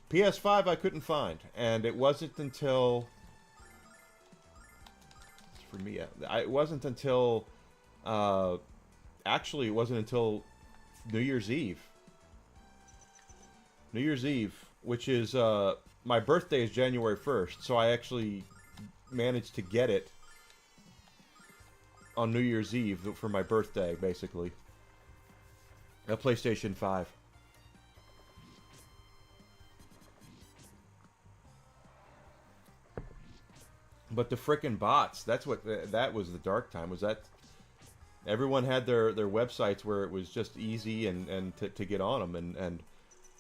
PS5 I couldn't find. And it wasn't until... For me, it wasn't until... Actually, it wasn't until New Year's Eve. New Year's Eve, which is, my birthday is January 1st, so I actually managed to get it on New Year's Eve for my birthday, basically. A PlayStation 5. But the frickin' bots, that's what, that was the dark time, was that everyone had their websites where it was just easy and to get on them and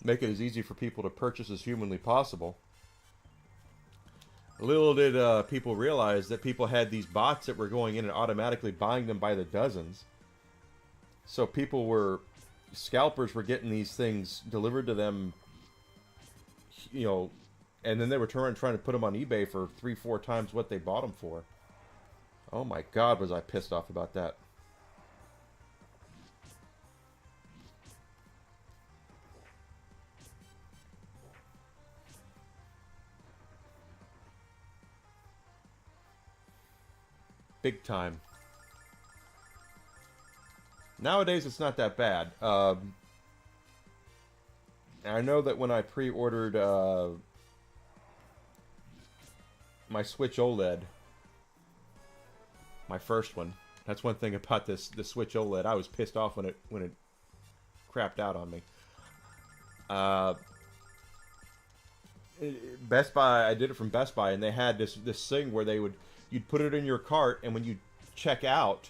make it as easy for people to purchase as humanly possible. Little did people realize that people had these bots that were going in and automatically buying them by the dozens. So people were, scalpers were getting these things delivered to them, you know, and then they were trying to put them on eBay for 3-4 times what they bought them for. Oh my God, was I pissed off about that. Big time. Nowadays, it's not that bad. I know that when I pre-ordered my Switch OLED, my first one. That's one thing about the Switch OLED. I was pissed off when it crapped out on me. Best Buy, I did it from Best Buy, and they had this thing where you'd put it in your cart, and when you check out,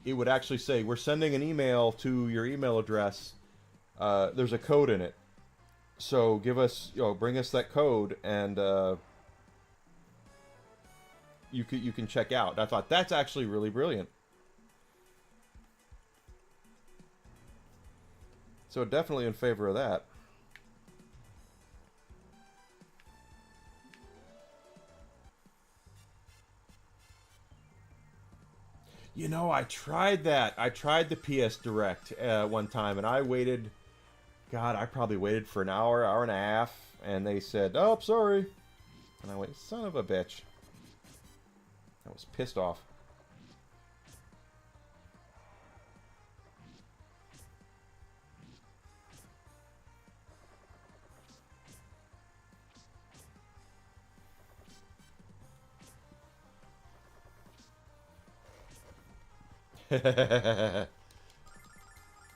it would actually say, "We're sending an email to your email address. There's a code in it, so bring us that code, and you can check out." I thought that's actually really brilliant. So definitely in favor of that. You know, I tried that. I tried the PS Direct one time, and I waited. God, I probably waited for an hour, hour and a half, and they said, "Oh, sorry." And I went, "Son of a bitch." I was pissed off.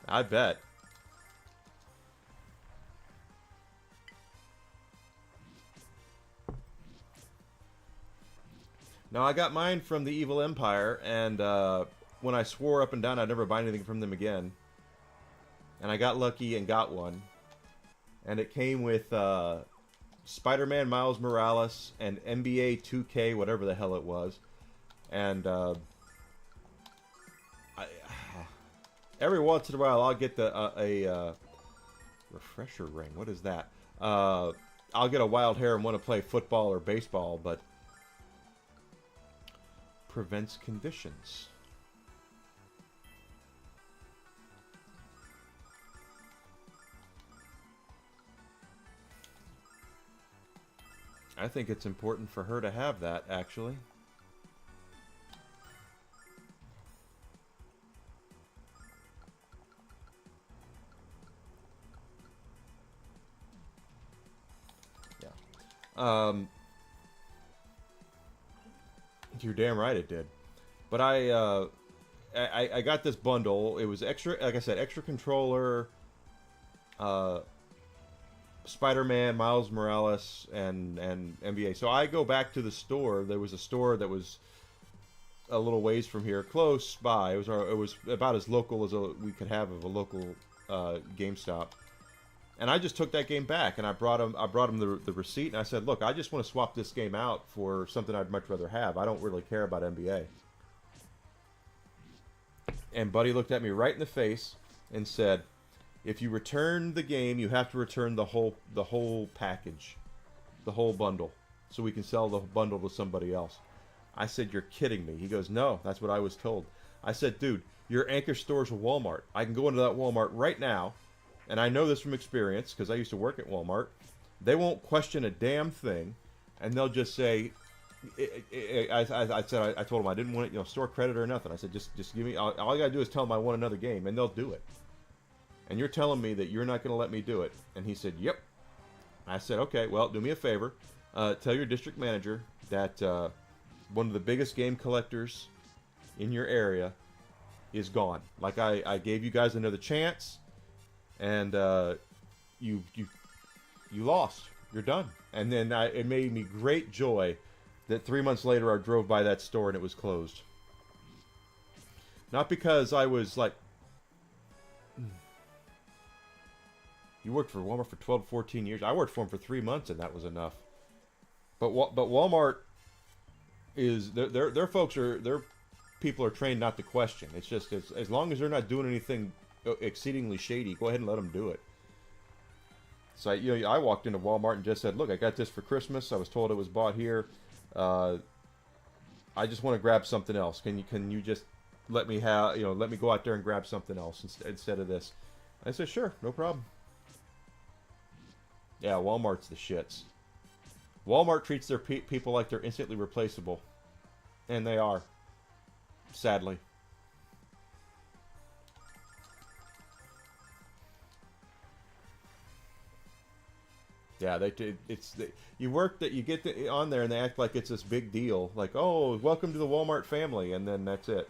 I bet. Now, I got mine from the Evil Empire, and when I swore up and down I'd never buy anything from them again, and I got lucky and got one, and it came with Spider-Man Miles Morales and NBA 2K, whatever the hell it was, and every once in a while I'll get a refresher ring. What is that? I'll get a wild hair and want to play football or baseball, but prevents conditions. I think it's important for her to have that, actually. Yeah. You're damn right it did. But I got this bundle. It was extra, like I said, extra controller, Spider-Man, Miles Morales, and NBA. So I go back to the store. There was a store that was a little ways from here, close by. It was about as local as we could have of a local GameStop. And I just took that game back, and I brought him the receipt, and I said, "Look, I just want to swap this game out for something I'd much rather have. I don't really care about NBA." And Buddy looked at me right in the face and said, "If you return the game, you have to return the whole package, the whole bundle, so we can sell the bundle to somebody else." I said, "You're kidding me." He goes, "No, that's what I was told." I said, "Dude, your anchor store's a Walmart. I can go into that Walmart right now. And I know this from experience, because I used to work at Walmart. They won't question a damn thing, and they'll just say, I told them I didn't want it, store credit or nothing. I said, just give me, all I gotta do is tell them I want another game, and they'll do it. And you're telling me that you're not gonna let me do it?" And he said, "Yep." I said, "Okay, well, do me a favor. Tell your district manager that one of the biggest game collectors in your area is gone. Like, I gave you guys another chance. And you lost. You're done." And then it made me great joy that 3 months later I drove by that store and it was closed. Not because I was like... You worked for Walmart for 12, 14 years. I worked for them for 3 months and that was enough. But Walmart is... Their folks are... Their people are trained not to question. It's just... as long as they're not doing anything exceedingly shady, go ahead and let them do it. So, I walked into Walmart and just said, look, I got this for Christmas. I was told it was bought here. I just want to grab something else. Can you just let me let me go out there and grab something else instead of this? I said, sure, no problem. Yeah, Walmart's the shits. Walmart treats their people like they're instantly replaceable. And they are. Sadly. Yeah, you work that you get on there and they act like it's this big deal, like, oh, welcome to the Walmart family, and then that's it.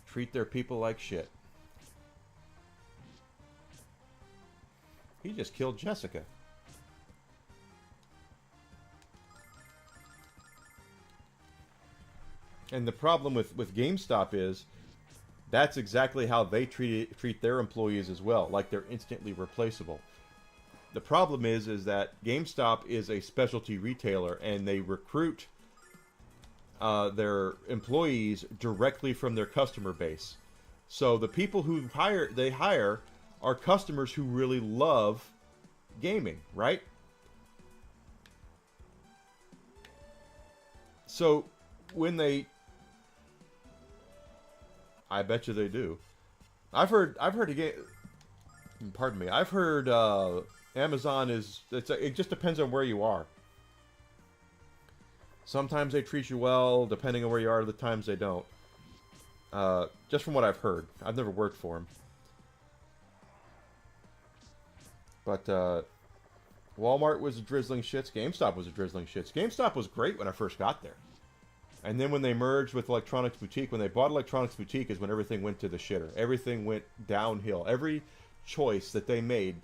Treat their people like shit. He just killed Jessica. And the problem with GameStop is that's exactly how they treat their employees as well, like they're instantly replaceable. The problem is that GameStop is a specialty retailer and they recruit their employees directly from their customer base. So the people who they hire are customers who really love gaming, right? So when I bet you they do. I've heard again. Pardon me. I've heard Amazon it just depends on where you are. Sometimes they treat you well, depending on where you are. Other times they don't. Just from what I've heard, I've never worked for them. But Walmart was a drizzling shits. GameStop was a drizzling shits. GameStop was great when I first got there. And then when they merged with Electronics Boutique, when they bought Electronics Boutique is when everything went to the shitter. Everything went downhill. Every choice that they made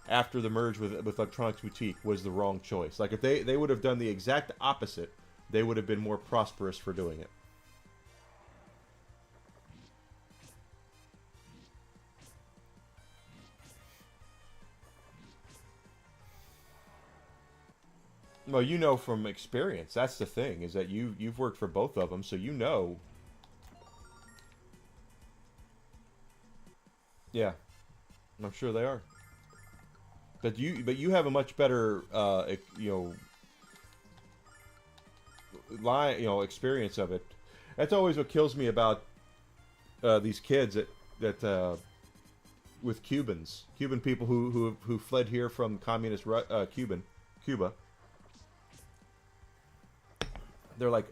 after the merge with Electronics Boutique was the wrong choice. Like if they would have done the exact opposite, they would have been more prosperous for doing it. Well, you know from experience. That's the thing, is that you've worked for both of them, so you know. Yeah, I'm sure they are. But you have a much better experience of it. That's always what kills me about these kids that with Cuban people who fled here from communist Cuba. They're like,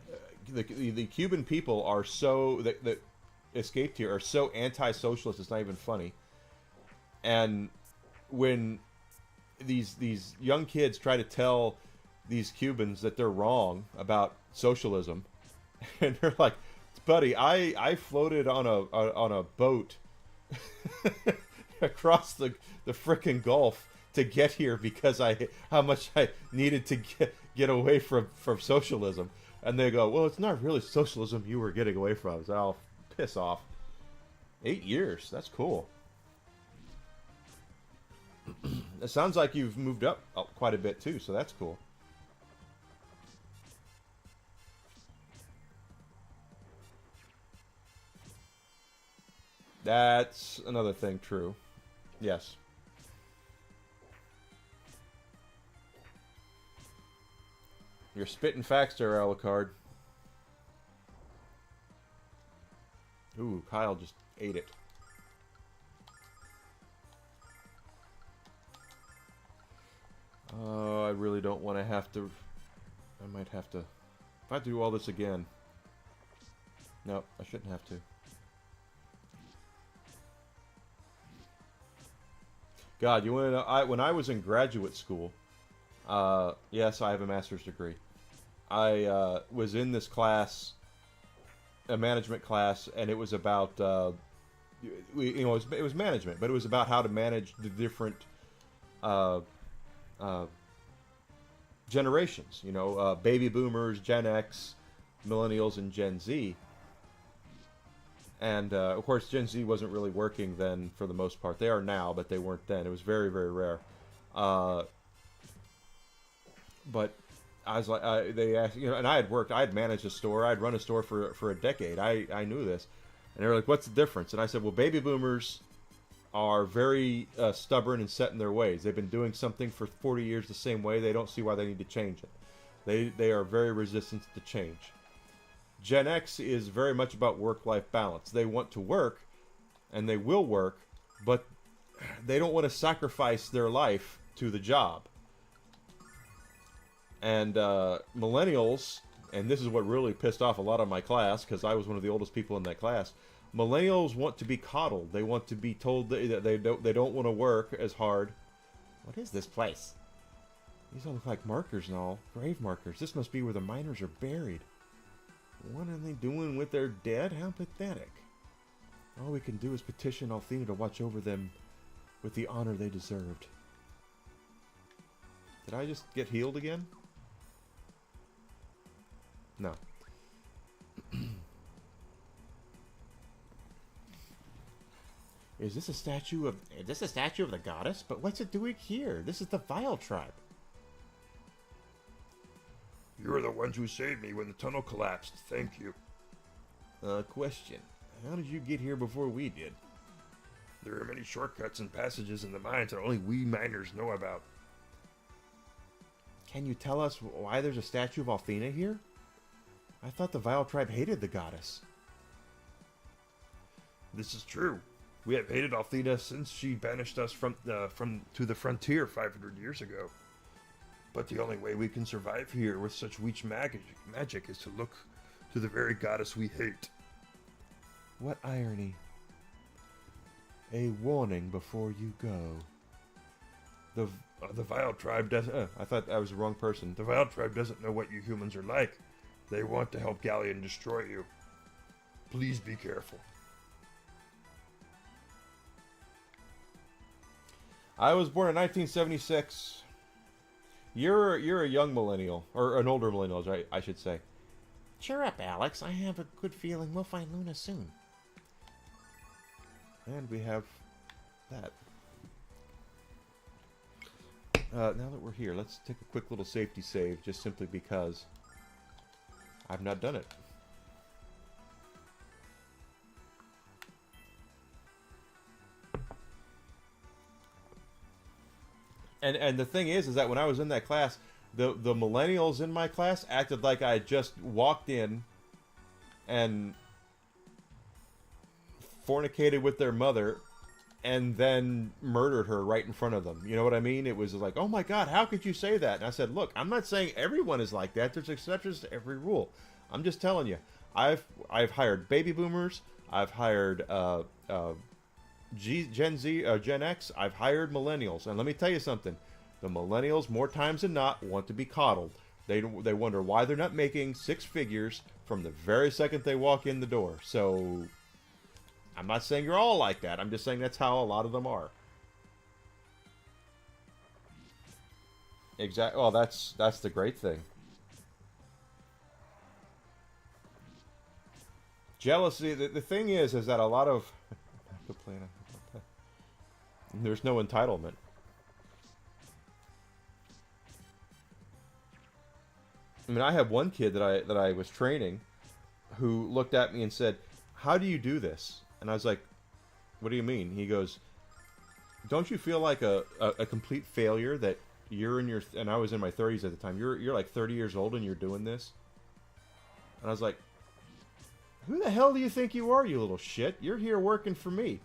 the Cuban people are so, that escaped here are so anti-socialist, it's not even funny. And when these young kids try to tell these Cubans that they're wrong about socialism, and they're like, buddy, I floated on a boat across the frickin' Gulf to get here because how much I needed to get away from socialism. And they go, well, it's not really socialism you were getting away from. So I'll piss off. 8 years. That's cool. It sounds like you've moved up quite a bit, too. So that's cool. That's another thing, true. Yes. You're spitting facts there, Alucard. Ooh, Kyle just ate it. Oh, I really don't want to have to... I might have to... If I have to do all this again... No, I shouldn't have to. God, you want to know... when I was in graduate school... yes, I have a master's degree. I was in this class, a management class, and it was about, it was management, but it was about how to manage the different generations. You know, baby boomers, Gen X, millennials, and Gen Z. And of course, Gen Z wasn't really working then for the most part. They are now, but they weren't then. It was very, very rare. But I was like, they asked, you know, and I had managed a store, I'd run a store for a decade. I knew this, and they were like, "What's the difference?" And I said, "Well, baby boomers are very stubborn and set in their ways. They've been doing something for 40 years the same way. They don't see why they need to change it. They are very resistant to change. Gen X is very much about work-life balance. They want to work, and they will work, but they don't want to sacrifice their life to the job." And millennials, and this is what really pissed off a lot of my class, because I was one of the oldest people in that class. Millennials want to be coddled. They want to be told that they don't want to work as hard. What is this place? These all look like markers and all. Grave markers. This must be where the miners are buried. What are they doing with their dead? How pathetic. All we can do is petition Althena to watch over them with the honor they deserved. Did I just get healed again? No. Is this a statue of the goddess? But what's it doing here? This is the Vile tribe. You're the ones who saved me when the tunnel collapsed. Thank you. Question. How did you get here before we did? There are many shortcuts and passages in the mines that only we miners know about. Can you tell us why there's a statue of Althena here? I thought the Vile tribe hated the goddess. This is true. We have hated Althena since she banished us from to the frontier 500 years ago. But the only way we can survive here with such weak magic is to look to the very goddess we hate. What irony. A warning before you go. The Vile tribe doesn't... I thought I was the wrong person. The Vile tribe doesn't know what you humans are like. They want to help Galleon destroy you. Please be careful. I was born in 1976. You're a young millennial, or an older millennial, right? I should say. Cheer up, Alex. I have a good feeling we'll find Luna soon. And we have that. Now that we're here, let's take a quick little safety save, just simply because I've not done it. And the thing is that when I was in that class, the millennials in my class acted like I had just walked in and fornicated with their mother and then murdered her right in front of them. You know what I mean? It was like, oh my God, how could you say that? And I said, look, I'm not saying everyone is like that. There's exceptions to every rule. I'm just telling you. I've hired baby boomers. I've hired Gen Z, Gen X. I've hired millennials. And let me tell you something. The millennials, more times than not, want to be coddled. They wonder why they're not making six figures from the very second they walk in the door. So I'm not saying you're all like that. I'm just saying that's how a lot of them are. Exactly. Well, that's the great thing. Jealousy. The thing is that a lot of there's no entitlement. I mean, I had one kid that I was training who looked at me and said, "How do you do this?" And I was like, "What do you mean?" He goes, "Don't you feel like a complete failure that you're in your..." And I was in my 30s at the time. You're like 30 years old and you're doing this? And I was like, "Who the hell do you think you are, you little shit? You're here working for me."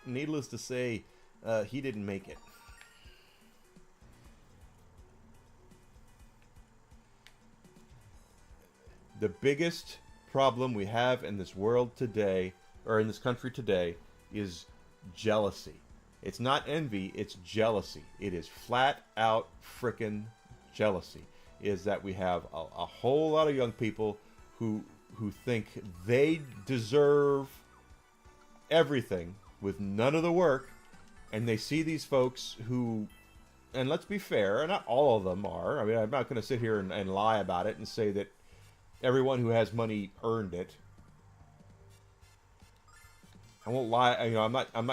Needless to say, he didn't make it. The biggest problem we have in this world today, or in this country today, is jealousy. It's not envy, it's jealousy. It is flat out frickin' jealousy. Is that we have a whole lot of young people who think they deserve everything with none of the work, and they see these folks who, and let's be fair, and not all of them are. I mean, I'm not going to sit here and lie about it and say that everyone who has money earned it. I won't lie. You know, I'm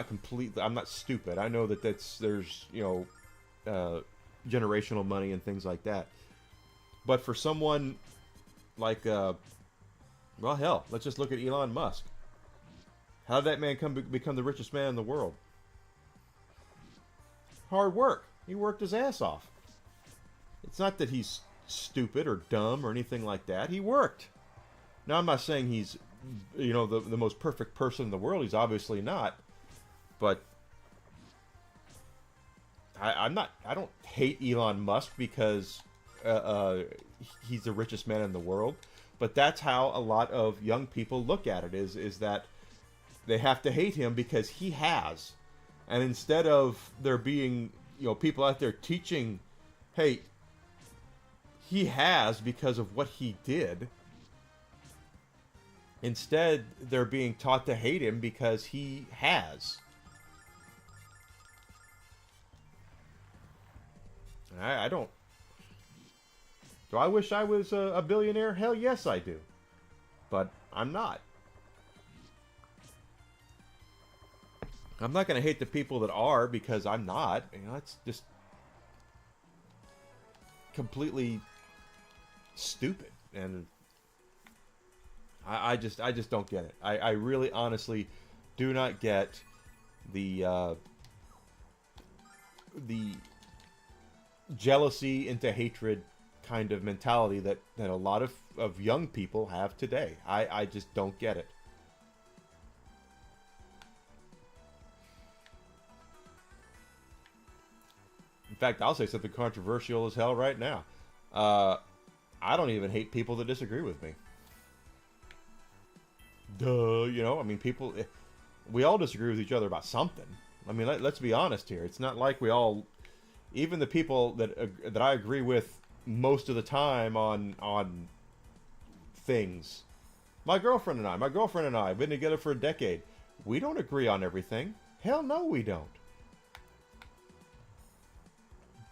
not stupid. I know that there's generational money and things like that. But for someone like, well, hell, let's just look at Elon Musk. How did that man become the richest man in the world? Hard work. He worked his ass off. It's not that he's stupid or dumb or anything like that. He worked. Now, I'm not saying he's, the most perfect person in the world. He's obviously not. But I don't hate Elon Musk because he's the richest man in the world. But that's how a lot of young people look at it, is that they have to hate him because he has. And instead of there being, people out there teaching, hey, he has because of what he did, instead they're being taught to hate him because he has. I don't. Do I wish I was a billionaire? Hell yes, I do. But I'm not. I'm not going to hate the people that are because I'm not. It's just completely stupid, and I just don't get it. I really, honestly, do not get the jealousy into hatred kind of mentality that a lot of young people have today. I just don't get it. In fact, I'll say something controversial as hell right now. I don't even hate people that disagree with me. Duh, I mean, we all disagree with each other about something. I mean, let's be honest here. It's not like we all, even the people that I agree with most of the time on things. My girlfriend and I have been together for a decade. We don't agree on everything. Hell no, we don't.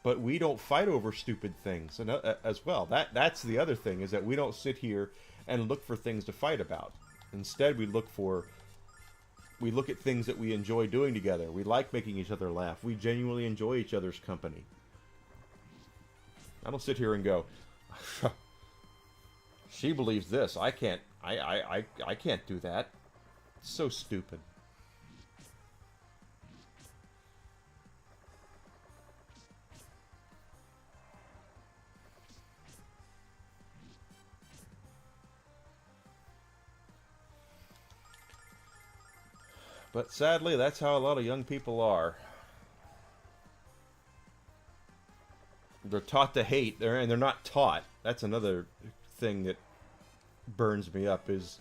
But we don't fight over stupid things as well. That's the other thing, is that we don't sit here and look for things to fight about. Instead, we look at things that we enjoy doing together. We like making each other laugh. We genuinely enjoy each other's company. I don't sit here and go, she believes this. I can't do that. It's so stupid. But sadly, that's how a lot of young people are. They're taught to hate, and they're not taught. That's another thing that burns me up, is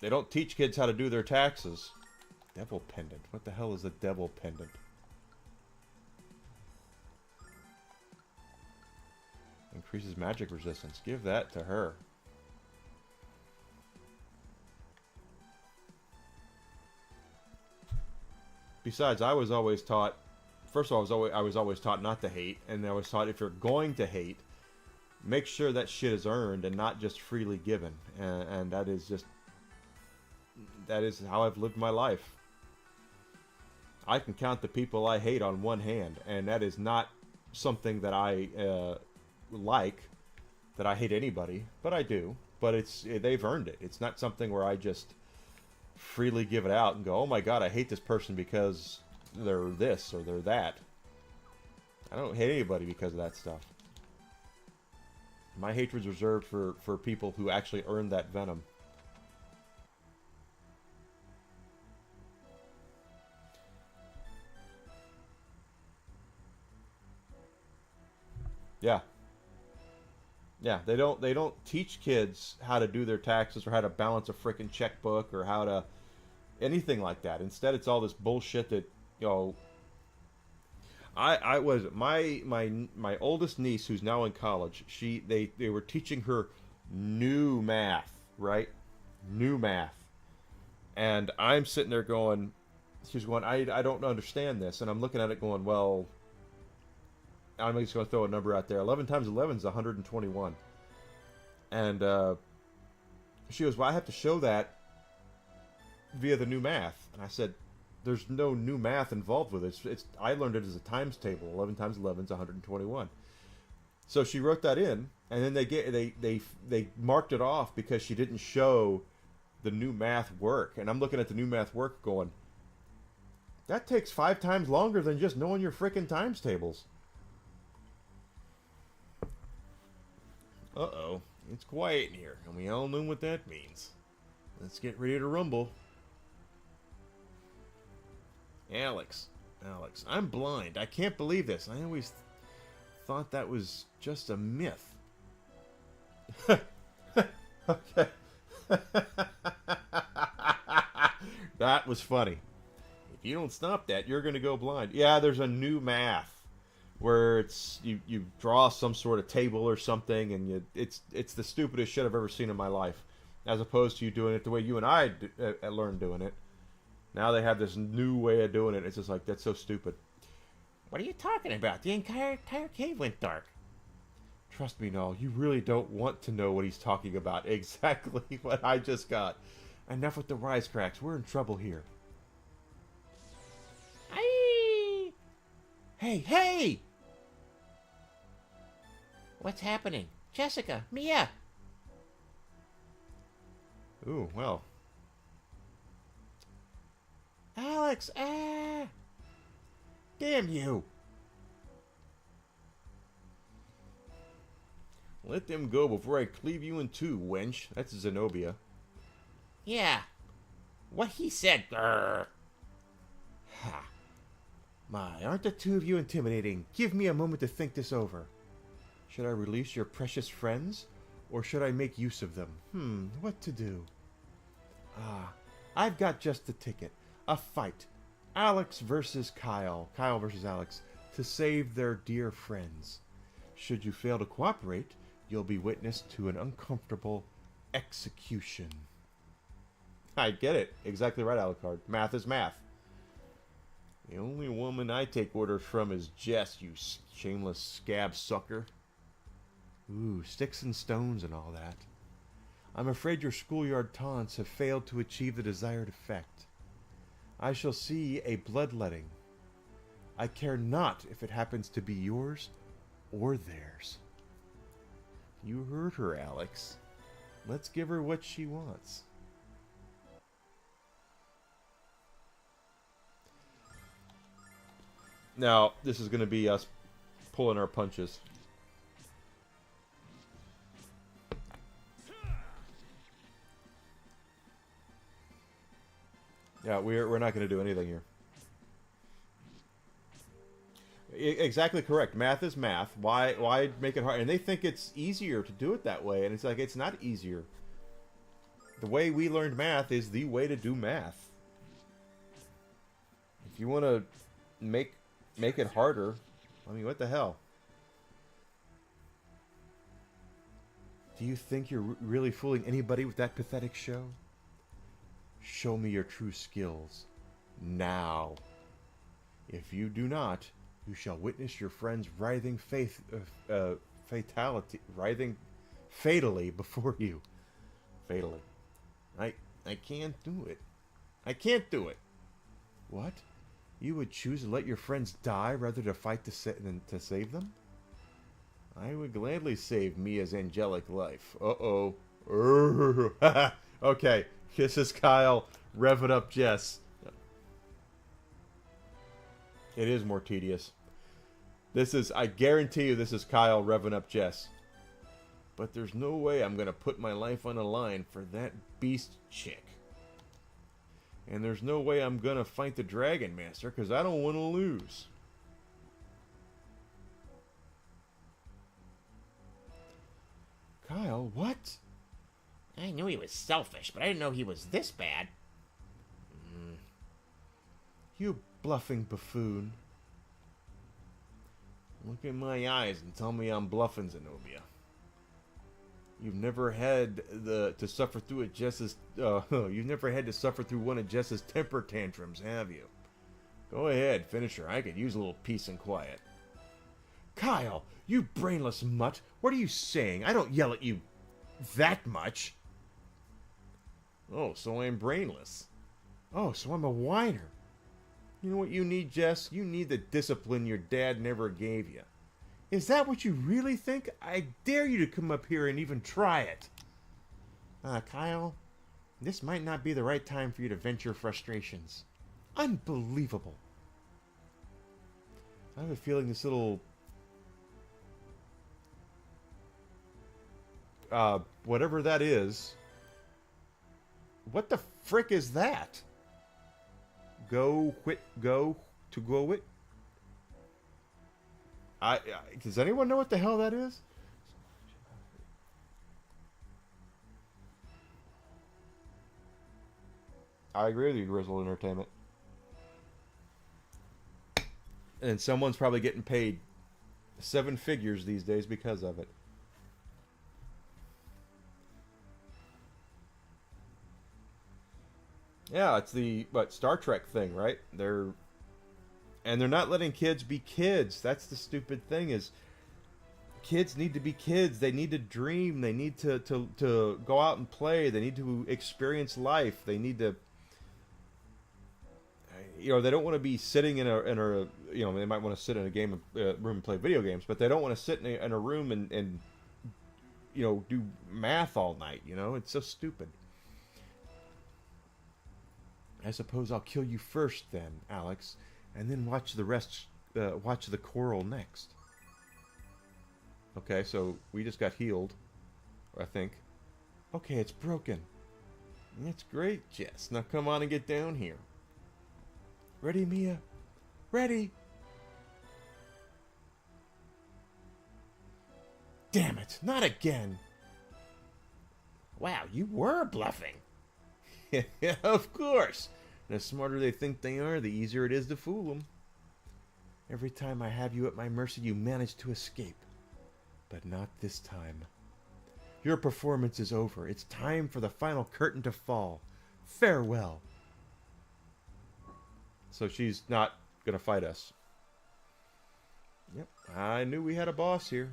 they don't teach kids how to do their taxes. Devil pendant. What the hell is a devil pendant? Increases magic resistance. Give that to her. Besides, I was always taught. First of all, I was always taught not to hate, and I was taught if you're going to hate, make sure that shit is earned and not just freely given. And that is how I've lived my life. I can count the people I hate on one hand, and that is not something that I that I hate anybody, but I do. But they've earned it. It's not something where I just freely give it out and go, oh my god, I hate this person because they're this or they're that. I don't hate anybody because of that stuff. My hatred's reserved for people who actually earn that venom. Yeah. Yeah, they don't teach kids how to do their taxes or how to balance a frickin' checkbook or how to anything like that. Instead, it's all this bullshit that, I was my oldest niece, who's now in college. They were teaching her new math, right? New math. And I'm sitting there going, She's going, I don't understand this. And I'm looking at it going, well, I'm just going to throw a number out there. 11 times 11 is 121. And she goes, well, I have to show that via the new math. And I said, there's no new math involved with it. It's I learned it as a times table. 11 times 11 is 121. So she wrote that in, and then they marked it off because she didn't show the new math work. And I'm looking at the new math work going, that takes 5 times longer than just knowing your frickin' times tables. Uh-oh. It's quiet in here, and we all know what that means. Let's get ready to rumble. Alex, I'm blind. I can't believe this. I always thought that was just a myth. Okay. That was funny. If you don't stop that, you're going to go blind. Yeah, there's a new math where it's you draw some sort of table or something, and it's the stupidest shit I've ever seen in my life. As opposed to you doing it the way you and I learned doing it. Now they have this new way of doing it. It's just like, that's so stupid. What are you talking about? The entire cave went dark. Trust me, Noel, you really don't want to know what he's talking about. Exactly what I just got. Enough with the wisecracks. We're in trouble here. Aye. Hey! What's happening? Jessica, Mia. Ooh, well. Alex, Damn you! Let them go before I cleave you in two, wench. That's Zenobia. Yeah. What he said. Ha. My, aren't the two of you intimidating? Give me a moment to think this over. Should I release your precious friends? Or should I make use of them? What to do? I've got just the ticket. A fight. Alex versus Kyle. Kyle versus Alex. To save their dear friends. Should you fail to cooperate, you'll be witness to an uncomfortable execution. I get it. Exactly right, Alucard. Math is math. The only woman I take orders from is Jess, you shameless scab sucker. Ooh, sticks and stones and all that. I'm afraid your schoolyard taunts have failed to achieve the desired effect. I shall see a bloodletting. I care not if it happens to be yours or theirs. You heard her, Alex. Let's give her what she wants. Now, this is going to be us pulling our punches. Yeah, we're not going to do anything here. Exactly correct. Math is math. Why make it hard? And they think it's easier to do it that way, and it's like, it's not easier. The way we learned math is the way to do math. If you want to make it harder, I mean, what the hell? Do you think you're really fooling anybody with that pathetic show? Show me your true skills. Now. If you do not, you shall witness your friends writhing fatally before you. Fatally. I can't do it. I can't do it. What? You would choose to let your friends die rather to fight than to save them? I would gladly save Mia's angelic life. Uh-oh. Okay. Kisses Kyle. Rev it up, Jess. It is more tedious. I guarantee you this is Kyle revving up Jess. But there's no way I'm going to put my life on the line for that beast chick. And there's no way I'm going to fight the Dragon Master because I don't want to lose. Kyle, what? I knew he was selfish, but I didn't know he was this bad. You bluffing buffoon. Look in my eyes and tell me I'm bluffing, Zenobia. You've never had to suffer through it just as you've never had to suffer through one of Jess's temper tantrums, have you? Go ahead, finish her. I could use a little peace and quiet. Kyle, you brainless mutt! What are you saying? I don't yell at you that much. Oh, so I'm brainless. Oh, so I'm a whiner. You know what you need, Jess? You need the discipline your dad never gave you. Is that what you really think? I dare you to come up here and even try it. Kyle, this might not be the right time for you to vent your frustrations. Unbelievable. I have a feeling this little... whatever that is... What the frick is that? Go it? Does anyone know what the hell that is? I agree with you, Grizzle Entertainment. And someone's probably getting paid 7 figures these days because of it. Yeah, it's the Star Trek thing, right? They're not letting kids be kids. That's the stupid thing is kids need to be kids. They need to dream. They need to go out and play. They need to experience life. They need to they don't want to be sitting in a they might want to sit in a room and play video games, but they don't want to sit in a room and do math all night, It's so stupid. I suppose I'll kill you first then, Alex, and then watch the rest, watch the coral next. Okay, so we just got healed, I think. Okay, it's broken. That's great, Jess. Now come on and get down here. Ready, Mia? Ready? Damn it, not again. Wow, you were bluffing. Yeah, of course. And the smarter they think they are, the easier it is to fool them. Every time I have you at my mercy, you manage to escape. But not this time. Your performance is over. It's time for the final curtain to fall. Farewell. So she's not going to fight us. Yep, I knew we had a boss here.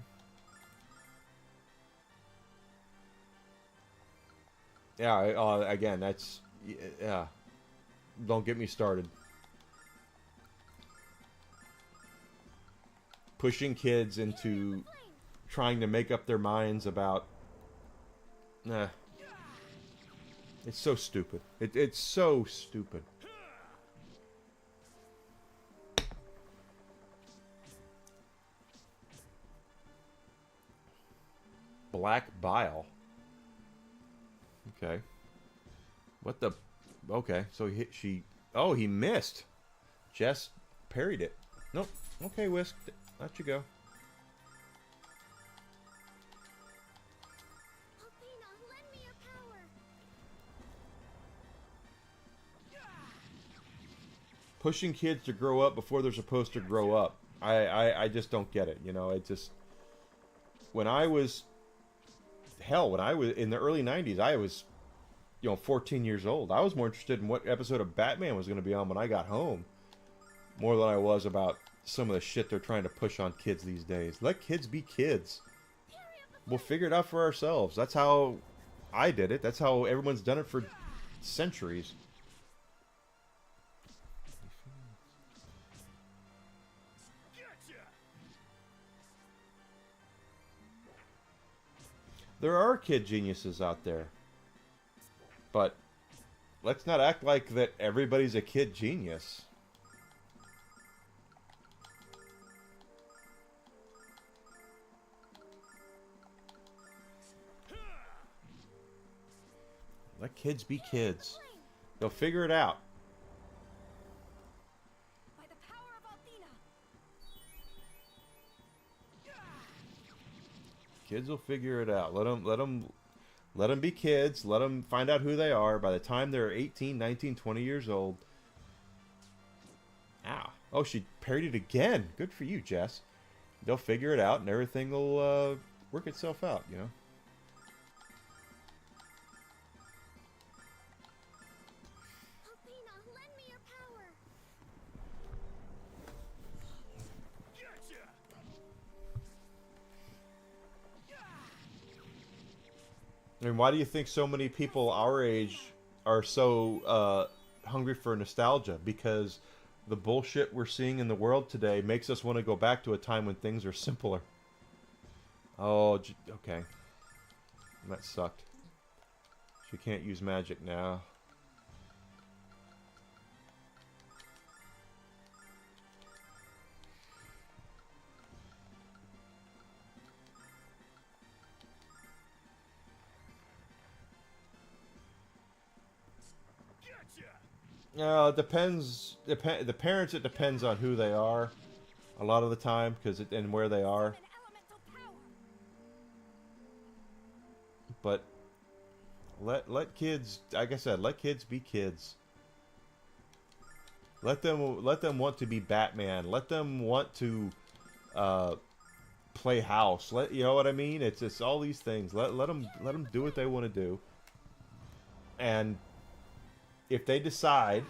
Yeah, again, that's... Yeah. Don't get me started. Pushing kids into trying to make up their minds about... It's so stupid. It's so stupid. Black bile. Okay. What the... Okay, so he missed. Jess parried it. Nope. Okay, Whisk. Let you go. Athena, lend me your power. Pushing kids to grow up before they're supposed to grow up. I just don't get it. It just... When I was... Hell, when I was in the early 90s, I was, 14 years old. I was more interested in what episode of Batman was going to be on when I got home. More than I was about some of the shit they're trying to push on kids these days. Let kids be kids. We'll figure it out for ourselves. That's how I did it. That's how everyone's done it for centuries. There are kid geniuses out there. But let's not act like that everybody's a kid genius. Let kids be kids. They'll figure it out. By the power of Athena. Kids will figure it out. Let them be kids. Let them find out who they are. By the time they're 18, 19, 20 years old. Ow. Oh, she parried it again. Good for you, Jess. They'll figure it out and everything will work itself out, And why do you think so many people our age are so hungry for nostalgia? Because the bullshit we're seeing in the world today makes us want to go back to a time when things are simpler. Oh, okay. That sucked. She can't use magic now. It depends. The parents, it depends on who they are. A lot of the time, and where they are. An elemental power. But let kids, like I said, let kids be kids. Let them want to be Batman. Let them want to play house. You know what I mean? It's all these things. Let them do what they want to do. And if they decide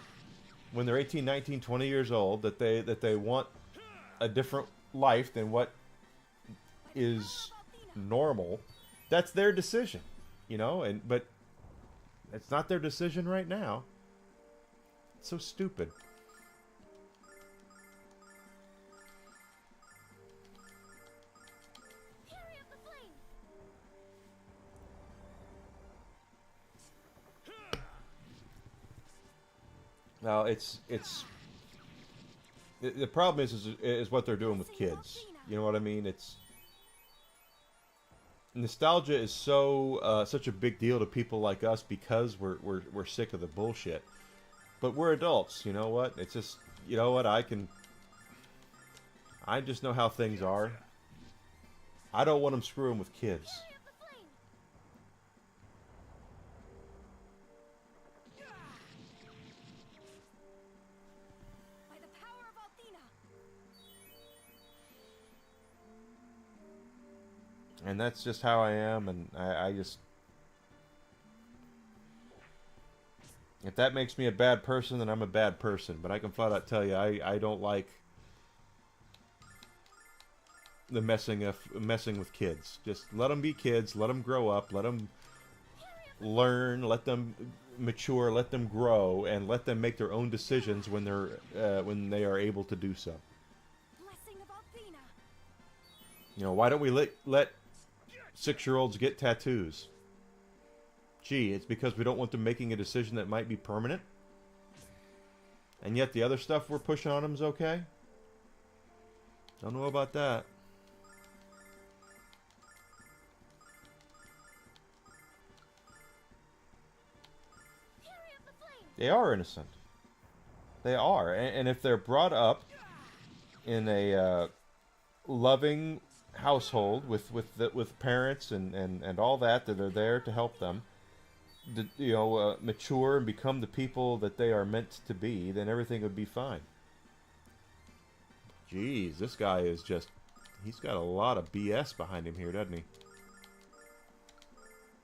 when they're 18, 19, 20 years old that they want a different life than what is normal, that's their decision, you know. But it's not their decision right now. It's so stupid. Fury of the flame. Now the problem is what they're doing with kids. You know what I mean? It's nostalgia is such a big deal to people like us because we're sick of the bullshit. But we're adults. You know what? It's just, you know what, I just know how things are. I don't want them screwing with kids. Fury of the flame. By the power of Althena. And that's just how I am, and I just... If that makes me a bad person, then I'm a bad person. But I can flat out tell you, I don't like the messing with kids. Just let them be kids, let them grow up, let them learn, let them mature, let them grow, and let them make their own decisions when they are able to do so. Blessing of Althena. You know, why don't we let 6-year-olds get tattoos? Gee, it's because we don't want them making a decision that might be permanent. And yet the other stuff we're pushing on them is okay? Don't know about that. Fury of the flame. They are innocent. They are. And if they're brought up in a loving household with parents and all that are there to help them, mature and become the people that they are meant to be, then everything would be fine. Jeez, this guy is just... He's got a lot of BS behind him here, doesn't he?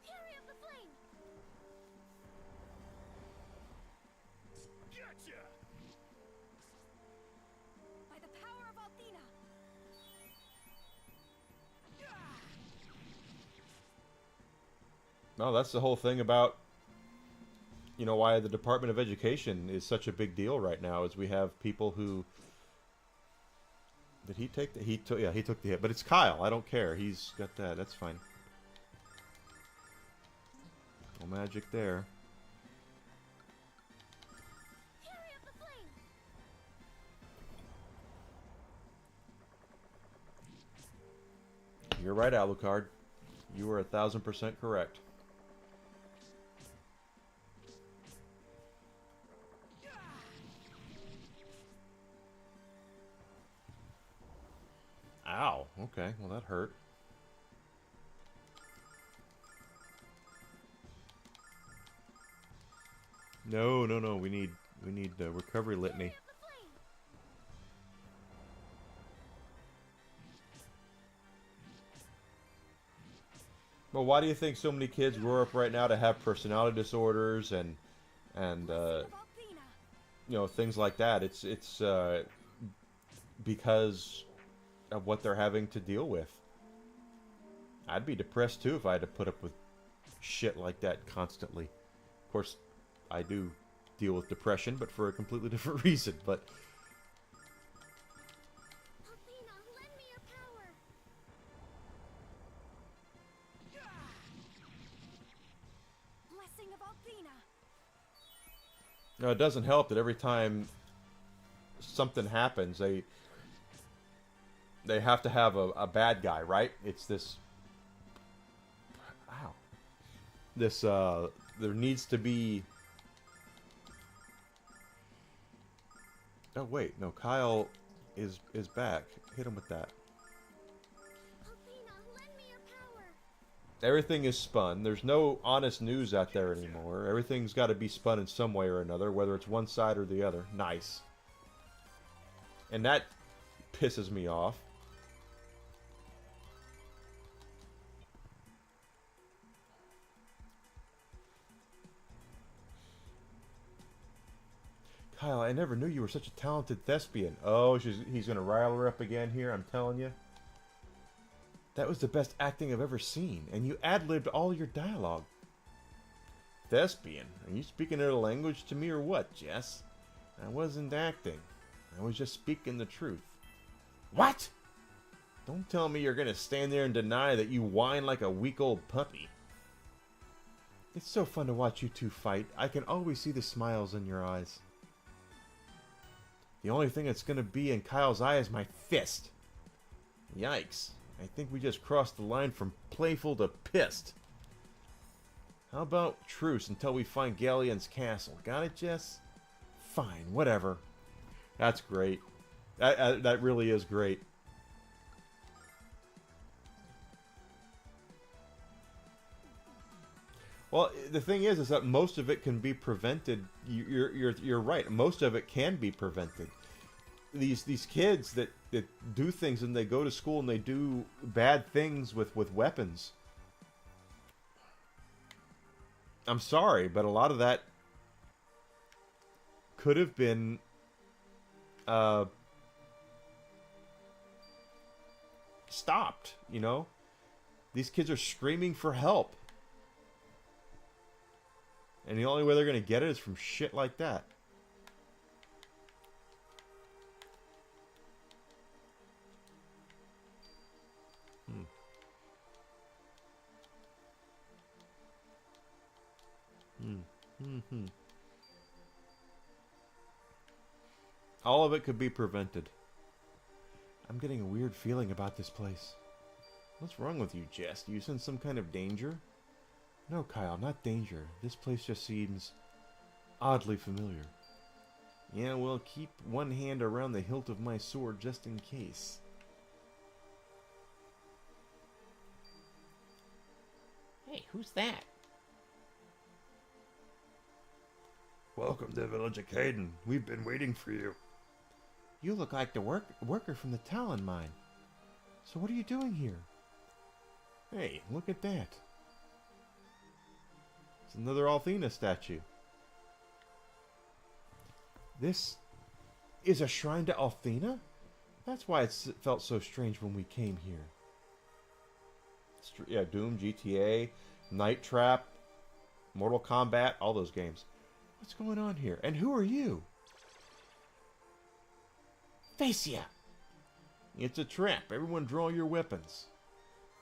Fury of the flame. By the power of Althena. No, that's the whole thing about, you know, why the Department of Education is such a big deal right now, is we have people who... Did he take the... He took the hit. But it's Kyle. I don't care. He's got that. That's fine. No magic there. Fury of the flame. You're right, Alucard. You were 1000% correct. Ow. Okay. Well, that hurt. No. We need recovery litany. Fury of the flame. Well, why do you think so many kids grow up right now to have personality disorders and Blessing of Althena. you know, things like that? It's because of what they're having to deal with. I'd be depressed too if I had to put up with shit like that constantly. Of course, I do deal with depression, but for a completely different reason. But Althena, lend me your power. Blessing of Althena. it doesn't help that every time something happens, they have to have a bad guy, right? It's this. Ow. This there needs to be. Oh wait, no, Kyle is back. Hit him with that. Althena, lend me your power. Everything is spun. There's no honest news out there anymore. Everything's got to be spun in some way or another, whether it's one side or the other. Nice. And that pisses me off. Kyle, I never knew you were such a talented thespian. Oh, he's going to rile her up again here, I'm telling you. That was the best acting I've ever seen, and you ad-libbed all your dialogue. Thespian? Are you speaking another language to me or what, Jess? I wasn't acting. I was just speaking the truth. What? Don't tell me you're going to stand there and deny that you whine like a weak old puppy. It's so fun to watch you two fight. I can always see the smiles in your eyes. The only thing that's going to be in Kyle's eye is my fist. Yikes. I think we just crossed the line from playful to pissed. How about truce until we find Galleon's castle? Got it, Jess? Fine, whatever. That's great. That really is great. Well, the thing is that most of it can be prevented. You're right. Most of it can be prevented. These kids that do things and they go to school and they do bad things with weapons. I'm sorry, but a lot of that could have been stopped. You know, these kids are screaming for help. And the only way they're going to get it is from shit like that. All of it could be prevented. I'm getting a weird feeling about this place. What's wrong with you, Jess? Do you sense some kind of danger? No, Kyle, not danger. This place just seems oddly familiar. Yeah, well, keep one hand around the hilt of my sword just in case. Hey, who's that? Welcome to the village of Caden. We've been waiting for you. You look like the worker from the Talon mine. So what are you doing here? Hey, look at that. It's another Althena statue. This is a shrine to Althena? That's why it felt so strange when we came here. Yeah, Doom, GTA, Night Trap, Mortal Kombat, all those games. What's going on here? And who are you? Facia! It's a trap. Everyone draw your weapons.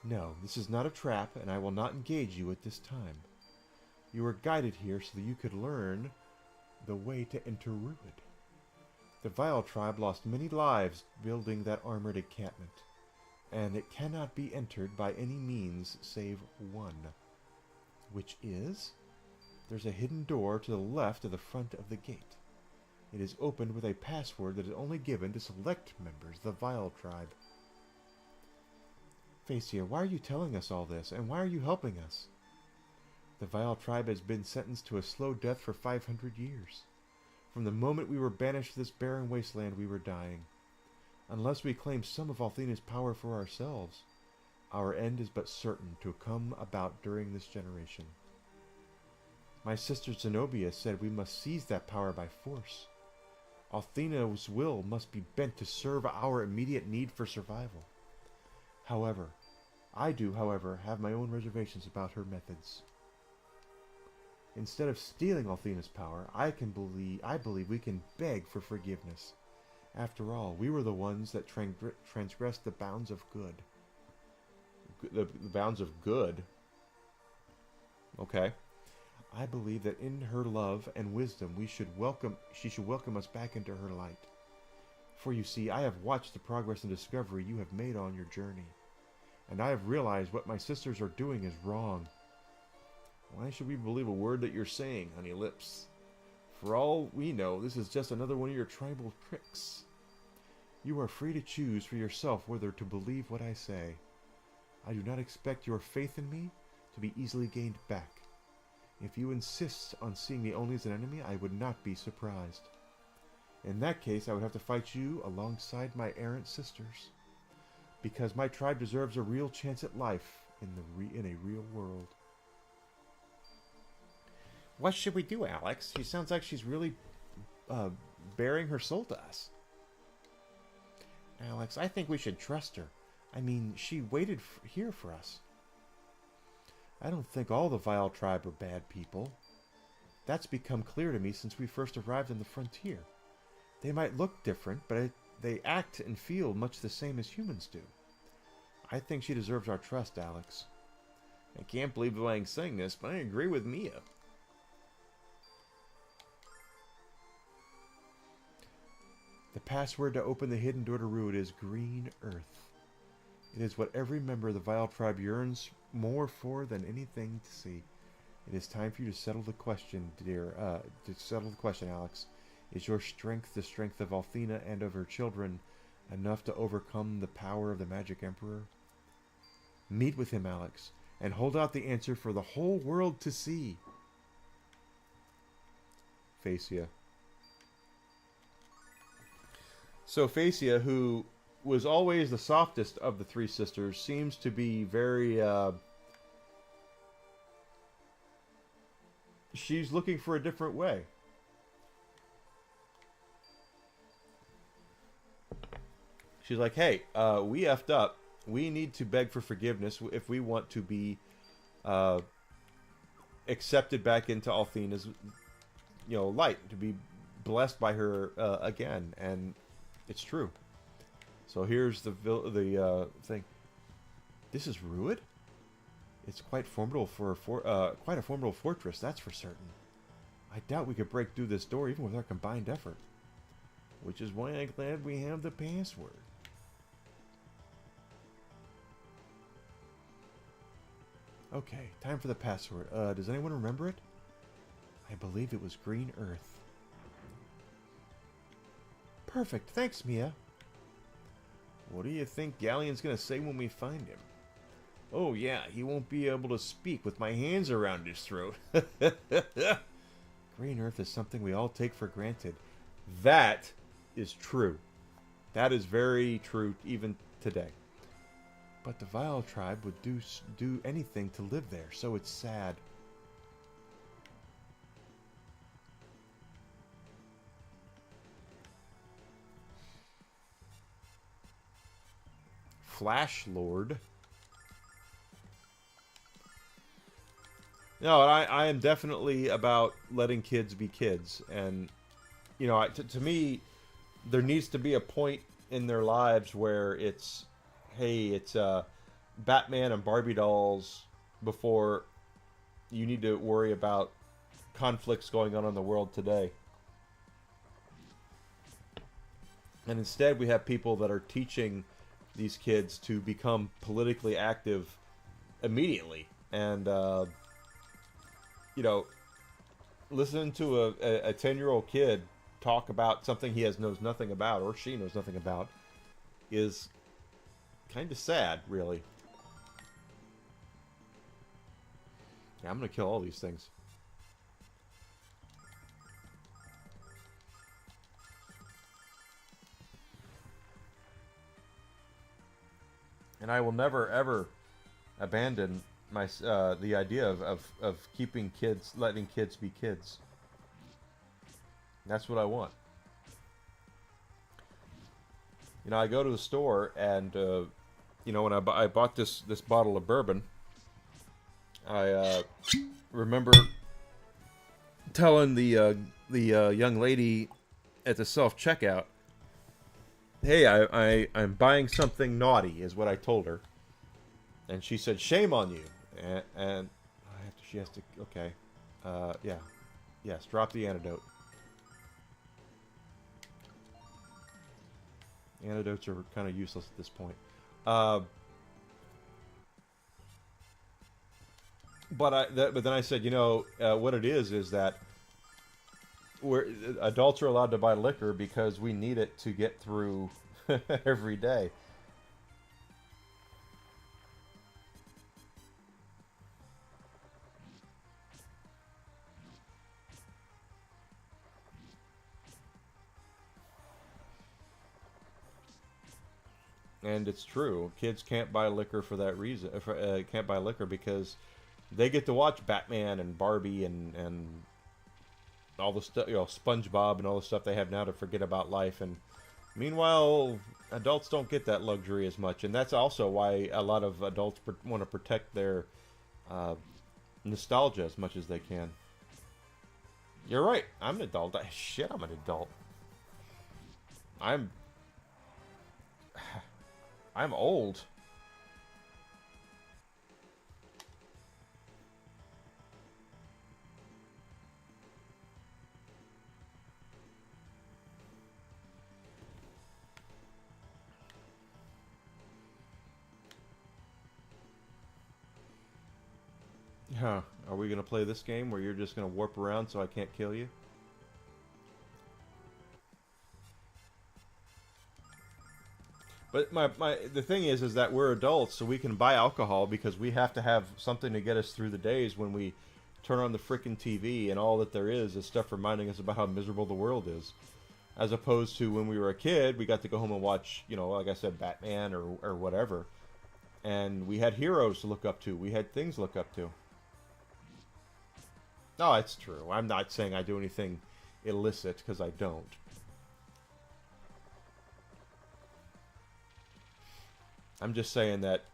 No, this is not a trap, and I will not engage you at this time. You were guided here so that you could learn the way to enter Ruin. The Vile tribe lost many lives building that armored encampment, and it cannot be entered by any means save one. Which is? There's a hidden door to the left of the front of the gate. It is opened with a password that is only given to select members of the Vile tribe. Facia, why are you telling us all this, and why are you helping us? The Vile tribe has been sentenced to a slow death for 500 years. From the moment we were banished to this barren wasteland, we were dying. Unless we claim some of Althena's power for ourselves, our end is but certain to come about during this generation. My sister Zenobia said we must seize that power by force. Althena's will must be bent to serve our immediate need for survival. I do, however, have my own reservations about her methods. Instead of stealing Althena's power, I believe we can beg for forgiveness. After all, we were the ones that transgressed the bounds of good. The bounds of good? Okay. I believe that in her love and wisdom she should welcome us back into her light. For you see, I have watched the progress and discovery you have made on your journey, and I have realized what my sisters are doing is wrong. Why should we believe a word that you're saying, honey lips? For all we know, this is just another one of your tribal tricks. You are free to choose for yourself whether to believe what I say. I do not expect your faith in me to be easily gained back. If you insist on seeing me only as an enemy, I would not be surprised. In that case, I would have to fight you alongside my errant sisters, because my tribe deserves a real chance at life in a real world. What should we do, Alex? She sounds like she's really bearing her soul to us. Alex, I think we should trust her. I mean, she waited here for us. I don't think all the Vile tribe are bad people. That's become clear to me since we first arrived on the frontier. They might look different, but they act and feel much the same as humans do. I think she deserves our trust, Alex. I can't believe I'm saying this, but I agree with Mia. The password to open the hidden door to Ruid is Green Earth. It is what every member of the Vile tribe yearns more for than anything to see. It is time for you to settle the question, Alex. Is your strength the strength of Althena and of her children enough to overcome the power of the Magic Emperor? Meet with him, Alex, and hold out the answer for the whole world to see. Phasia. So Phasia, who was always the softest of the three sisters, seems to be very... she's looking for a different way. She's like, hey, we effed up. We need to beg for forgiveness if we want to be accepted back into Althena's, light, to be blessed by her again. And it's true. So here's the thing. This is Ruid? It's quite formidable quite a formidable fortress, that's for certain. I doubt we could break through this door even with our combined effort. Which is why I'm glad we have the password. Okay, time for the password. Does anyone remember it? I believe it was Green Earth. Perfect, thanks, Mia. What do you think Galleon's gonna say when we find him? Oh yeah, he won't be able to speak with my hands around his throat. Green Earth is something we all take for granted. That is true. That is very true even today. But the Vile tribe would do anything to live there, so it's sad. Flash Lord. No, I am definitely about letting kids be kids. And, to me, there needs to be a point in their lives where it's, hey, it's Batman and Barbie dolls before you need to worry about conflicts going on in the world today. And instead we have people that are teaching these kids to become politically active immediately. And, listen to a 10-year-old kid talk about something he knows nothing about, or she knows nothing about, is kind of sad, really. Yeah, I'm going to kill all these things. And I will never, ever abandon the idea of keeping kids, letting kids be kids. That's what I want. I go to the store and, when I bought this bottle of bourbon, I remember telling the young lady at the self checkout, "Hey, I'm buying something naughty," is what I told her, and she said, "Shame on you." And she has to. Okay, yeah, yes. Drop the antidote. Antidotes are kind of useless at this point. But then I said, you know, what it is that adults are allowed to buy liquor because we need it to get through every day. And it's true. Kids can't buy liquor for that reason. Can't buy liquor because they get to watch Batman and Barbie and all the stuff, you know, SpongeBob and all the stuff they have now to forget about life. And meanwhile, adults don't get that luxury as much. And that's also why a lot of adults want to protect their nostalgia as much as they can. You're right. I'm an adult. Shit, I'm an adult. I'm old. Huh. Are we going to play this game where you're just going to warp around so I can't kill you? But the thing is that we're adults, so we can buy alcohol because we have to have something to get us through the days when we turn on the frickin' TV and all that there is stuff reminding us about how miserable the world is. As opposed to when we were a kid, we got to go home and watch, you know, like I said, Batman or whatever. And we had heroes to look up to. We had things to look up to. No, it's true. I'm not saying I do anything illicit, because I don't. I'm just saying that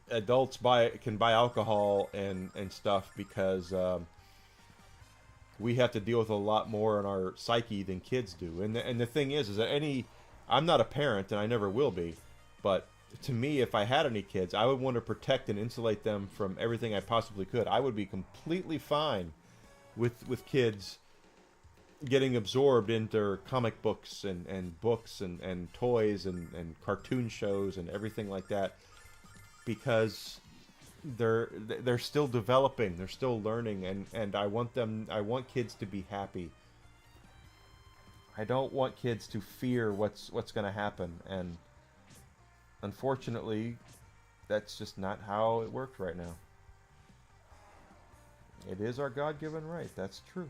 adults can buy alcohol and stuff because we have to deal with a lot more in our psyche than kids do. And the thing is that I'm not a parent and I never will be, but to me, if I had any kids, I would want to protect and insulate them from everything I possibly could. I would be completely fine with kids getting absorbed into comic books and books and toys and cartoon shows and everything like that, because they're still developing, they're still learning, and I want kids to be happy. I don't want kids to fear what's going to happen, and unfortunately that's just not how it works right now. It is our God-given right, that's true.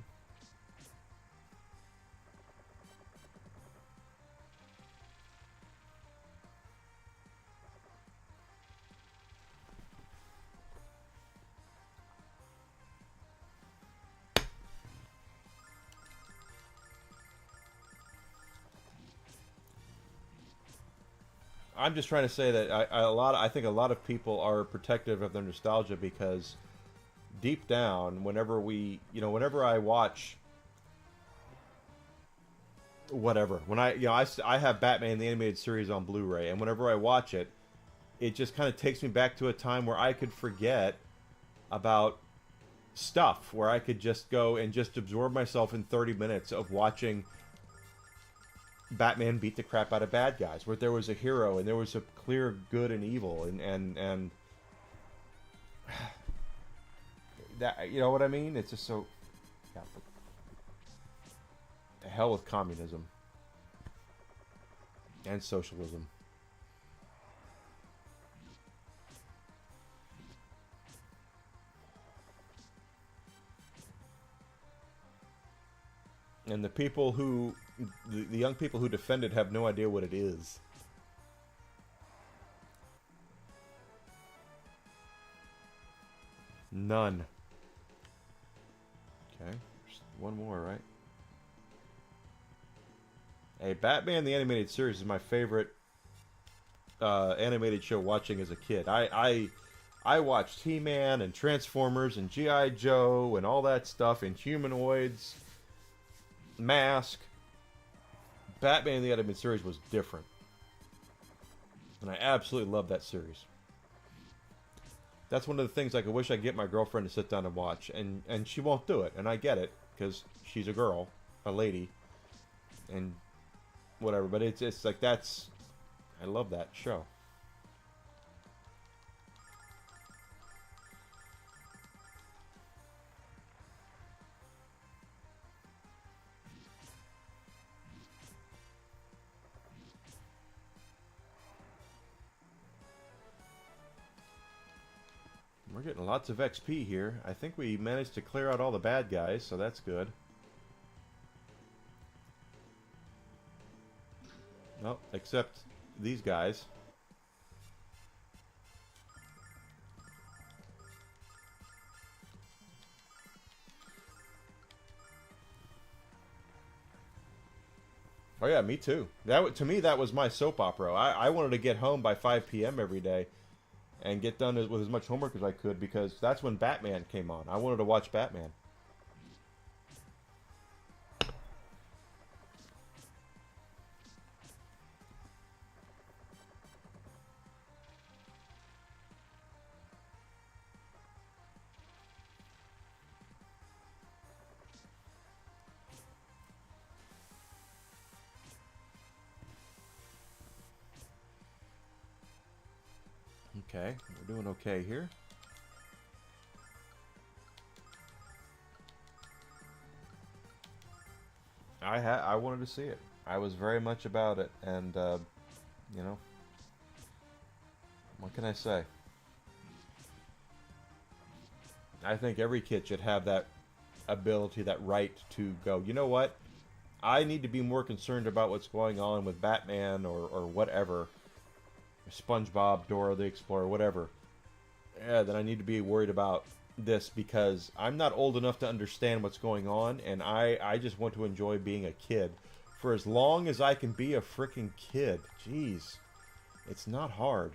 I'm just trying to say that I think a lot of people are protective of their nostalgia because deep down, whenever I watch whatever, I have Batman the Animated Series on Blu-ray, and whenever I watch it, it just kind of takes me back to a time where I could forget about stuff, where I could just go and just absorb myself in 30 minutes of watching Batman beat the crap out of bad guys, where there was a hero and there was a clear good and evil, and that, you know what I mean? It's just so, yeah, the hell with communism and socialism. And the people who, the young people who defend it have no idea what it is. None. Okay, just one more, right? Hey, Batman the Animated Series is my favorite animated show watching as a kid. I I watched He-Man and Transformers and G.I. Joe and all that stuff, and Humanoids, Mask. Batman the Animated Series was different. And I absolutely love that series. That's one of the things, like, I wish I could get my girlfriend to sit down and watch, and she won't do it, and I get it, because she's a girl, a lady, and whatever, but it's like, that's, I love that show. We're getting lots of XP here. I think we managed to clear out all the bad guys, so that's good. Well, except these guys. Oh yeah, me too. To me, that was my soap opera. I wanted to get home by 5 p.m. every day and get done with as much homework as I could, because that's when Batman came on. I wanted to watch Batman. Okay, we're doing okay here. I wanted to see it. I was very much about it, and you know, what can I say? I think every kid should have that ability, that right to go, you know what? I need to be more concerned about what's going on with Batman or whatever. SpongeBob, Dora the Explorer, whatever. Yeah, then I need to be worried about this, because I'm not old enough to understand what's going on, and I just want to enjoy being a kid for as long as I can be a freaking kid. Jeez. It's not hard.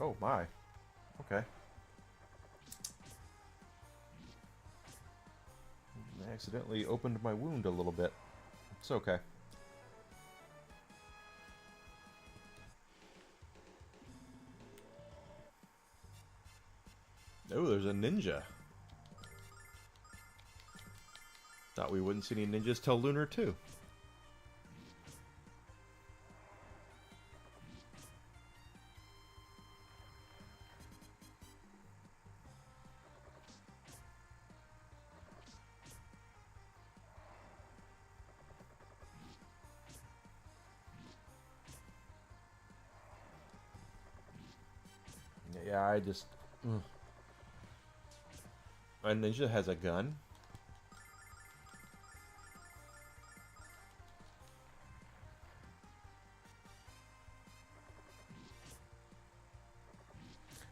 Oh my. Okay. I accidentally opened my wound a little bit. It's okay. Oh, there's a ninja. Thought we wouldn't see any ninjas till Lunar 2. Yeah, I just... A ninja has a gun?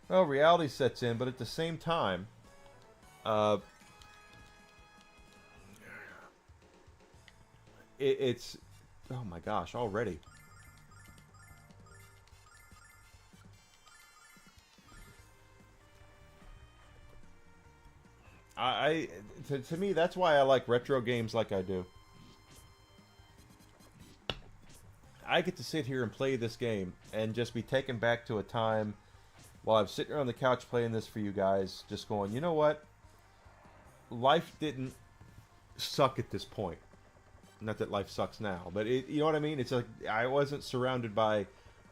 Well, reality sets in, but at the same time, it's... Oh my gosh, already. To me, that's why I like retro games like I do. I get to sit here and play this game and just be taken back to a time while I'm sitting on the couch playing this for you guys, just going, you know what? Life didn't suck at this point. Not that life sucks now, but you know what I mean? It's like I wasn't surrounded by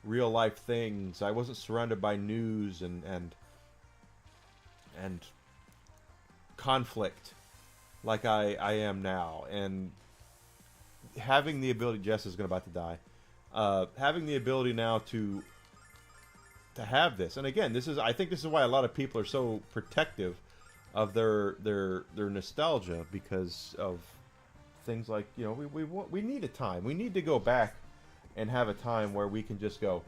real life things. I wasn't surrounded by news and conflict like I am now. And having the ability, Jess is about to die, having the ability now to have this, and again, I think this is why a lot of people are so protective of their nostalgia, because of things like, you know, we need a time, we need to go back and have a time where we can just go,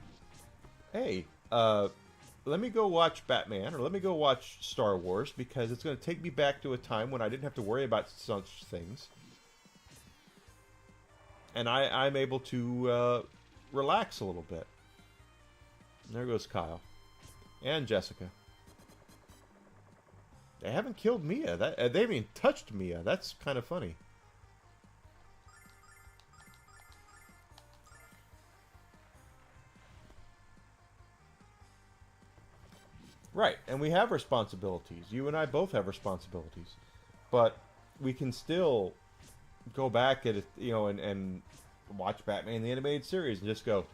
hey, let me go watch Batman, or let me go watch Star Wars, because it's going to take me back to a time when I didn't have to worry about such things. and I'm able to relax a little bit. And there goes Kyle. And Jessica. They haven't killed Mia. They haven't even touched Mia. That's kind of funny. Right, and we have responsibilities. You and I both have responsibilities. But we can still go back at it, you know, and watch Batman the Animated Series and just go,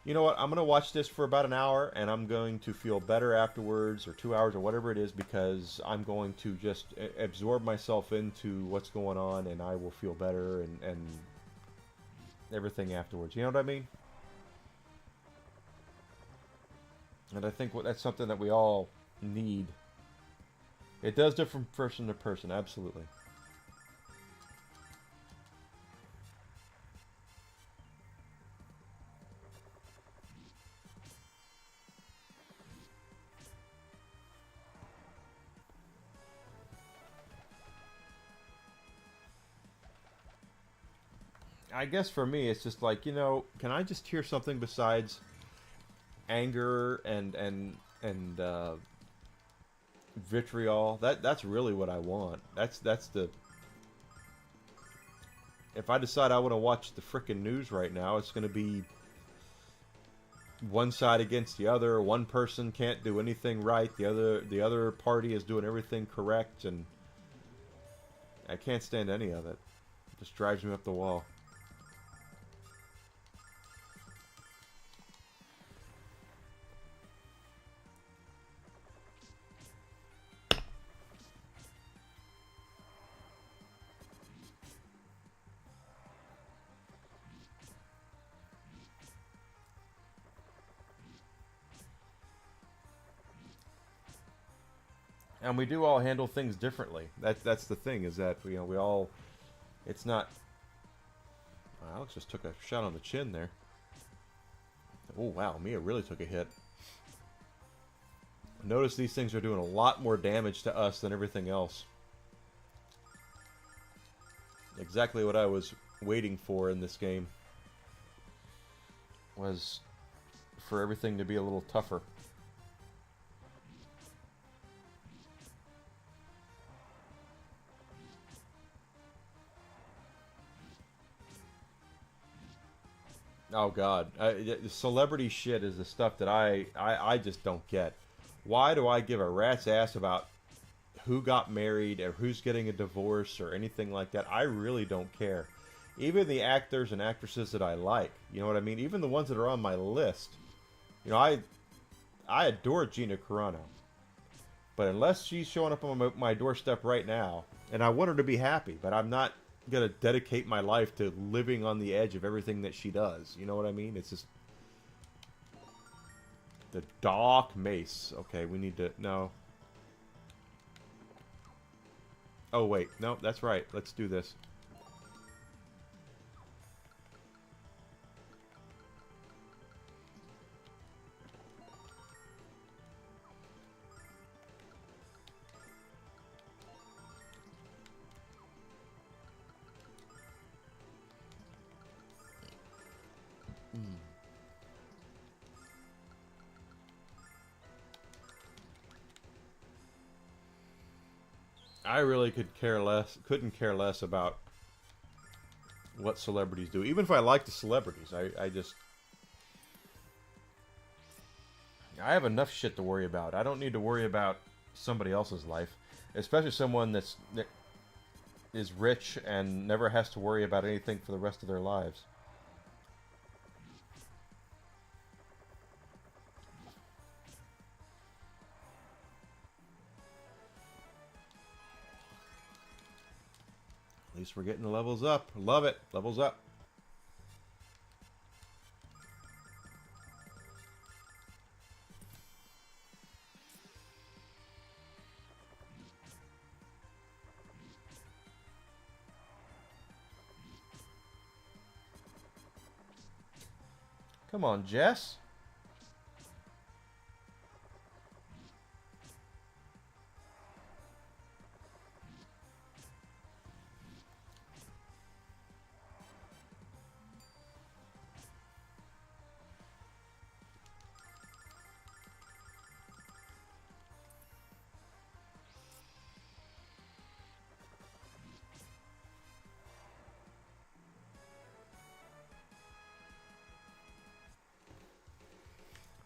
you know what, I'm going to watch this for about an hour and I'm going to feel better afterwards, or 2 hours or whatever it is, because I'm going to just absorb myself into what's going on and I will feel better and everything afterwards. You know what I mean? And I think that's something that we all need. It does differ from person to person, absolutely. I guess for me, it's just like, you know, can I just hear something besides anger and vitriol? That's really what I want. That's the. If I decide I want to watch the frickin' news right now, it's going to be one side against the other. One person can't do anything right. The other party is doing everything correct, and I can't stand any of it. It just drives me up the wall. And we do all handle things differently. That's the thing, is that, you know, we all, it's not. Alex just took a shot on the chin there. Oh wow, Mia really took a hit. Notice these things are doing a lot more damage to us than everything else. Exactly what I was waiting for in this game was for everything to be a little tougher. Oh God, celebrity shit is the stuff that I just don't get. Why do I give a rat's ass about who got married or who's getting a divorce or anything like that? I really don't care. Even the actors and actresses that I like, you know what I mean? Even the ones that are on my list. You know, I adore Gina Carano. But unless she's showing up on my doorstep right now, and I want her to be happy, but I'm not gonna dedicate my life to living on the edge of everything that she does. You know what I mean? It's just the dark mace. Okay, we need to no. Oh wait, no, that's right. Let's do this. I really couldn't care less about what celebrities do. Even if I like the celebrities, I have enough shit to worry about. I don't need to worry about somebody else's life, especially someone that is rich and never has to worry about anything for the rest of their lives. At least we're getting the levels up. Love it. Levels up. Come on, Jess.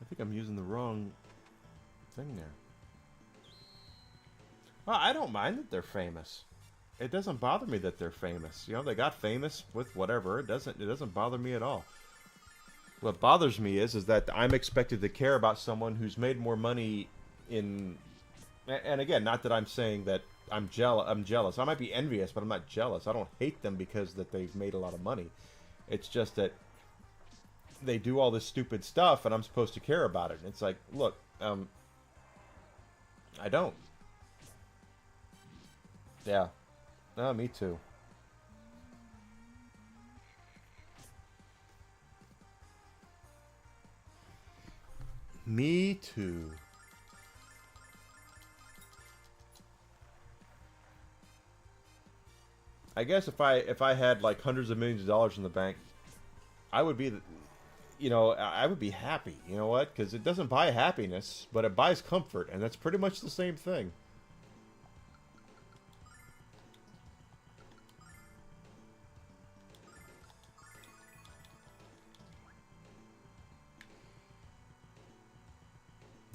I think I'm using the wrong thing there. Well, I don't mind that they're famous. It doesn't bother me that they're famous. You know, they got famous with whatever. It doesn't bother me at all. What bothers me is that I'm expected to care about someone who's made more money in... And again, not that I'm saying that I'm jealous. I might be envious, but I'm not jealous. I don't hate them because that they've made a lot of money. It's just that they do all this stupid stuff, and I'm supposed to care about it. And it's like, look, I don't. Yeah. No, me too. Me too. I guess if I had like hundreds of millions of dollars in the bank, I would be, you know, I would be happy. You know what? Because it doesn't buy happiness, but it buys comfort, and that's pretty much the same thing.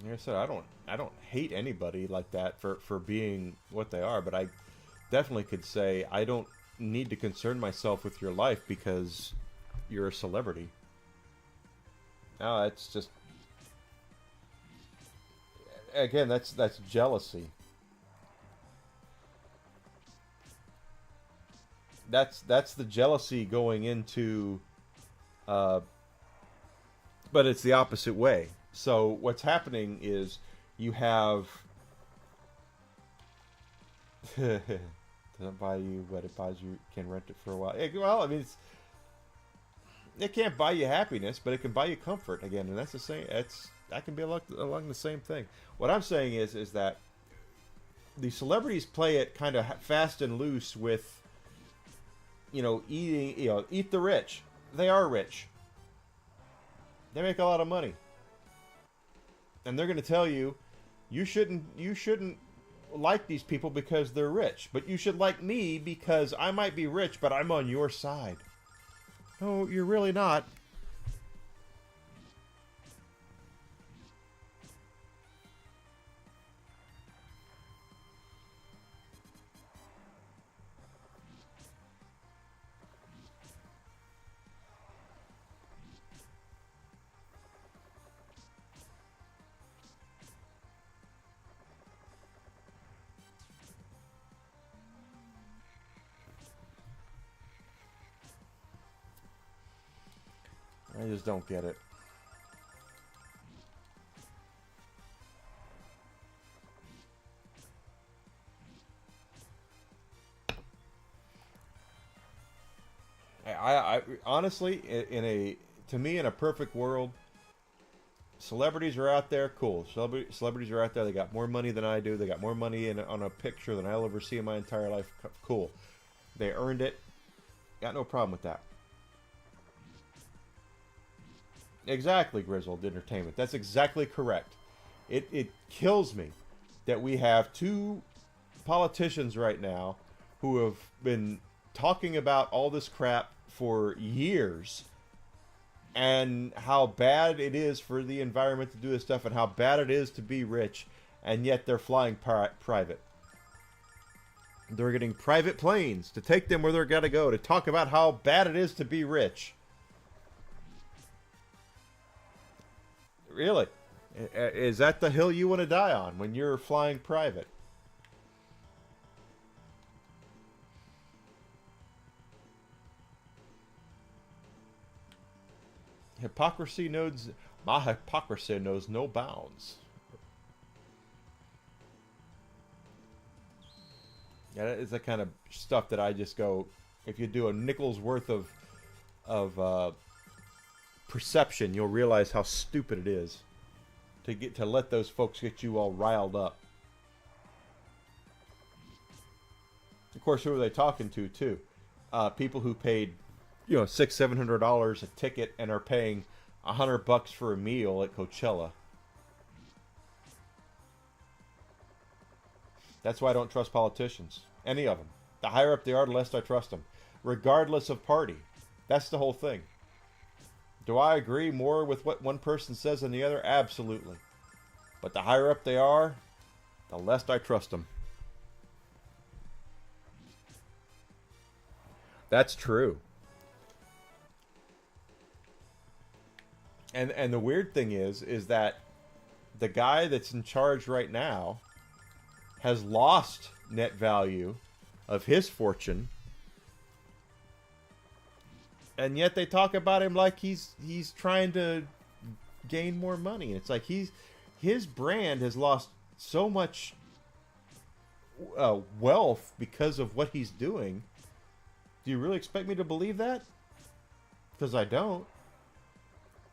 Like I said, I don't hate anybody like that for being what they are, but I definitely could say I don't need to concern myself with your life because you're a celebrity. No, it's just, again, that's jealousy. That's the jealousy going into, but it's the opposite way. So what's happening is you have doesn't buy you what it buys you, can rent it for a while. Well, I mean, it can't buy you happiness, but it can buy you comfort again, and that's the same. That can be along the same thing. What I'm saying is that the celebrities play it kind of fast and loose with, you know, eat the rich. They are rich. They make a lot of money. And they're going to tell you, you shouldn't like these people because they're rich, but you should like me because I might be rich, but I'm on your side. No, you're really not. I just don't get it. I honestly, to me, in a perfect world, celebrities are out there, cool. Celebrities are out there. They got more money than I do. They got more money on a picture than I'll ever see in my entire life. Cool. They earned it. Got no problem with that. Exactly, Grizzled Entertainment. That's exactly correct. It kills me that we have two politicians right now who have been talking about all this crap for years and how bad it is for the environment to do this stuff and how bad it is to be rich, and yet they're flying private. They're getting private planes to take them where they're got to go to talk about how bad it is to be rich. Really? Is that the hill you want to die on when you're flying private? My hypocrisy knows no bounds. Yeah, that is the kind of stuff that I just go, if you do a nickel's worth of perception, you'll realize how stupid it is to let those folks get you all riled up. Of course, who are they talking to too? People who paid, you know, $600-700 a ticket and are paying $100 for a meal at Coachella. That's why I don't trust politicians. Any of them. The higher up they are, the less I trust them. Regardless of party. That's the whole thing. Do I agree more with what one person says than the other? Absolutely. But the higher up they are, the less I trust them. That's true. And the weird thing is that the guy that's in charge right now has lost net value of his fortune, and yet they talk about him like he's trying to gain more money. It's like his brand has lost so much wealth because of what he's doing. Do you really expect me to believe that? Because I don't.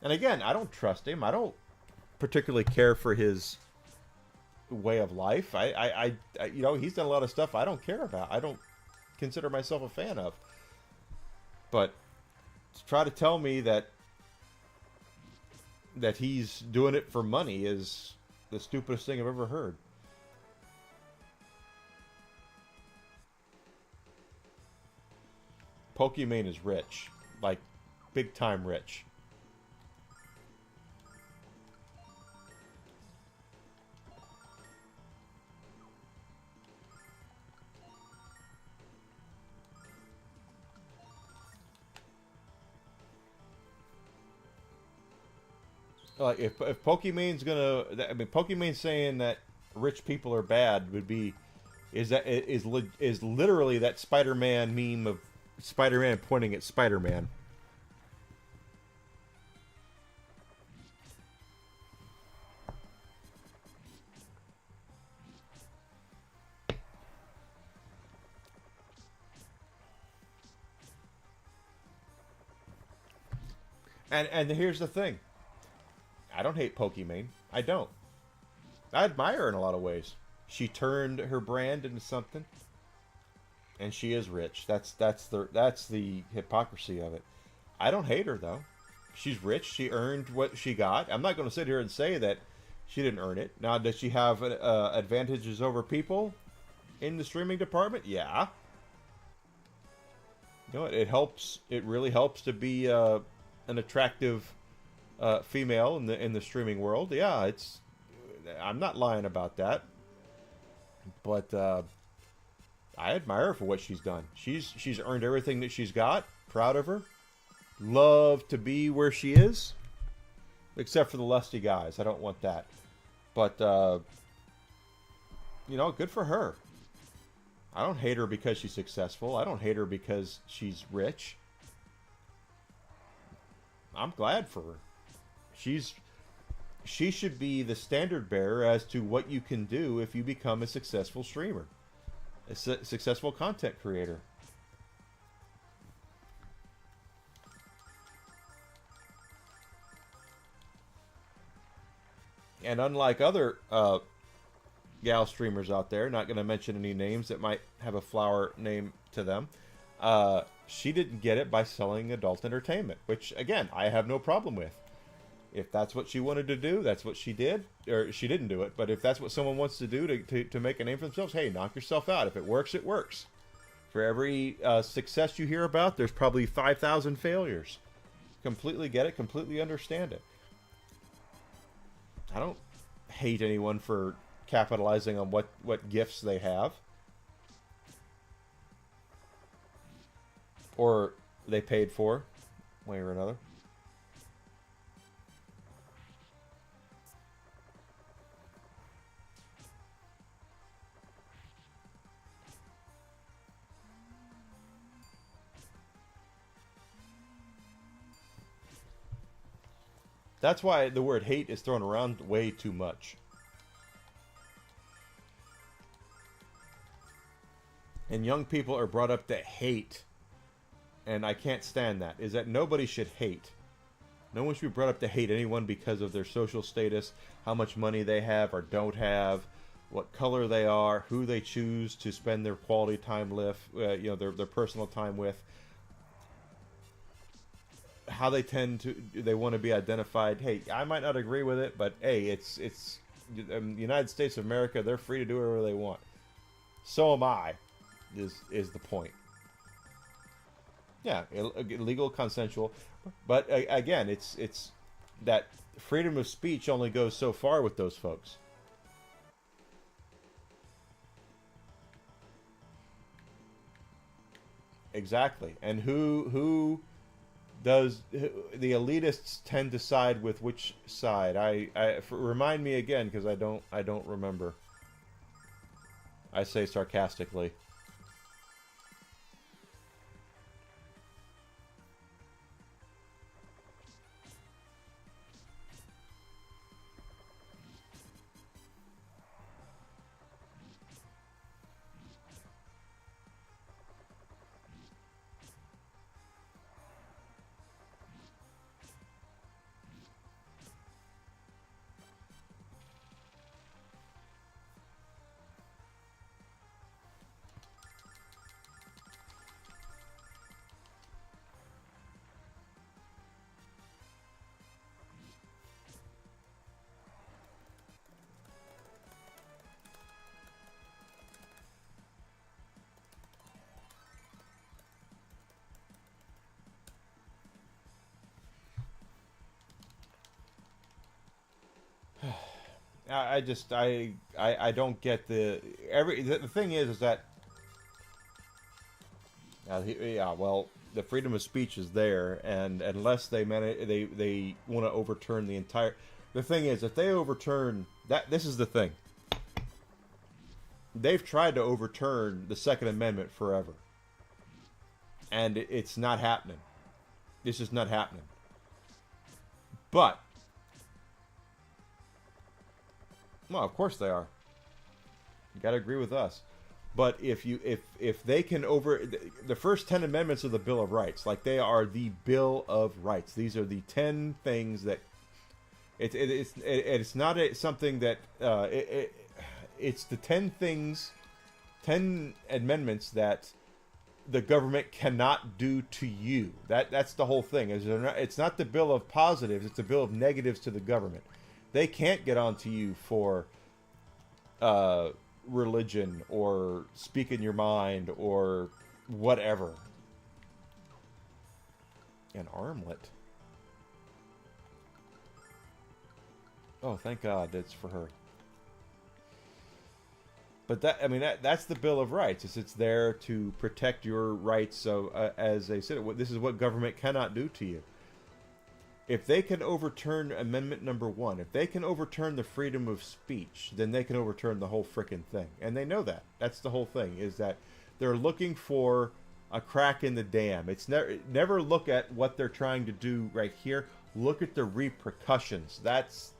And again, I don't trust him. I don't particularly care for his way of life. I you know, he's done a lot of stuff I don't care about. I don't consider myself a fan of. But to try to tell me that he's doing it for money is the stupidest thing I've ever heard. Pokimane is rich. Like, big time rich. Like, if Pokimane's gonna, I mean, Pokimane's saying that rich people are bad would be, is literally that Spider-Man meme of Spider-Man pointing at Spider-Man. And here's the thing. I don't hate Pokimane. I don't. I admire her in a lot of ways. She turned her brand into something, and she is rich. That's the hypocrisy of it. I don't hate her though. She's rich. She earned what she got. I'm not going to sit here and say that she didn't earn it. Now, does she have advantages over people in the streaming department? Yeah. You know, it helps. It really helps to be an attractive female in the streaming world. Yeah, it's. I'm not lying about that. But I admire her for what she's done. She's earned everything that she's got. Proud of her. Love to be where she is. Except for the lusty guys. I don't want that. But you know, good for her. I don't hate her because she's successful. I don't hate her because she's rich. I'm glad for her. She should be the standard bearer as to what you can do if you become a successful streamer. A successful content creator. And unlike other gal streamers out there, not going to mention any names that might have a flower name to them, she didn't get it by selling adult entertainment, which, again, I have no problem with. If that's what she wanted to do, that's what she did. Or she didn't do it, but if that's what someone wants to do to make a name for themselves, hey, knock yourself out. If it works, it works. For every success you hear about, there's probably 5,000 failures. Completely get it, completely understand it. I don't hate anyone for capitalizing on what gifts they have. Or they paid for, one way or another. That's why the word hate is thrown around way too much. And young people are brought up to hate. And I can't stand that. Is that nobody should hate. No one should be brought up to hate anyone because of their social status, how much money they have or don't have, what color they are, who they choose to spend their quality time with, their personal time with. How they they want to be identified. Hey, I might not agree with it, but hey, it's the United States of America. They're free to do whatever they want. So am I. Is the point. Yeah, illegal, consensual. But again, it's that freedom of speech only goes so far with those folks. Exactly. And who does the elitists tend to side with which side? Remind me again, because I don't remember. I say sarcastically. I don't get the thing is that well, the freedom of speech is there, and unless they want to overturn the entire, the thing is, if they overturn that, this is the thing, they've tried to overturn the Second Amendment forever, and it's not happening. This is not happening. But well, of course they are. You got to agree with us. But if they can the first 10 amendments of the Bill of Rights, like they are the Bill of Rights. These are the 10 things that it's not something that it's the 10 things, 10 amendments that the government cannot do to you. That's the whole thing. It's not the Bill of Positives. It's the Bill of Negatives to the government. They can't get onto you for religion or speaking your mind or whatever. An armlet. Oh, thank God, it's for her. But that's the Bill of Rights. It's there to protect your rights. So, as they said, this is what government cannot do to you. If they can overturn Amendment number 1, if they can overturn the freedom of speech, then they can overturn the whole frickin' thing. And they know that. That's the whole thing, is that they're looking for a crack in the dam. It's never look at what they're trying to do right here. Look at the repercussions. That's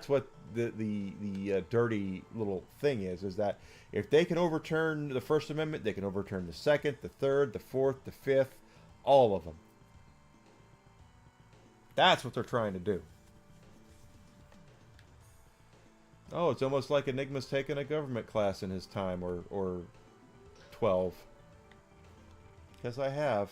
what the dirty little thing is that if they can overturn the First Amendment, they can overturn the Second, the Third, the Fourth, the Fifth, all of them. That's what they're trying to do. Oh, it's almost like Enigma's taken a government class in his time, or 12. Because I have.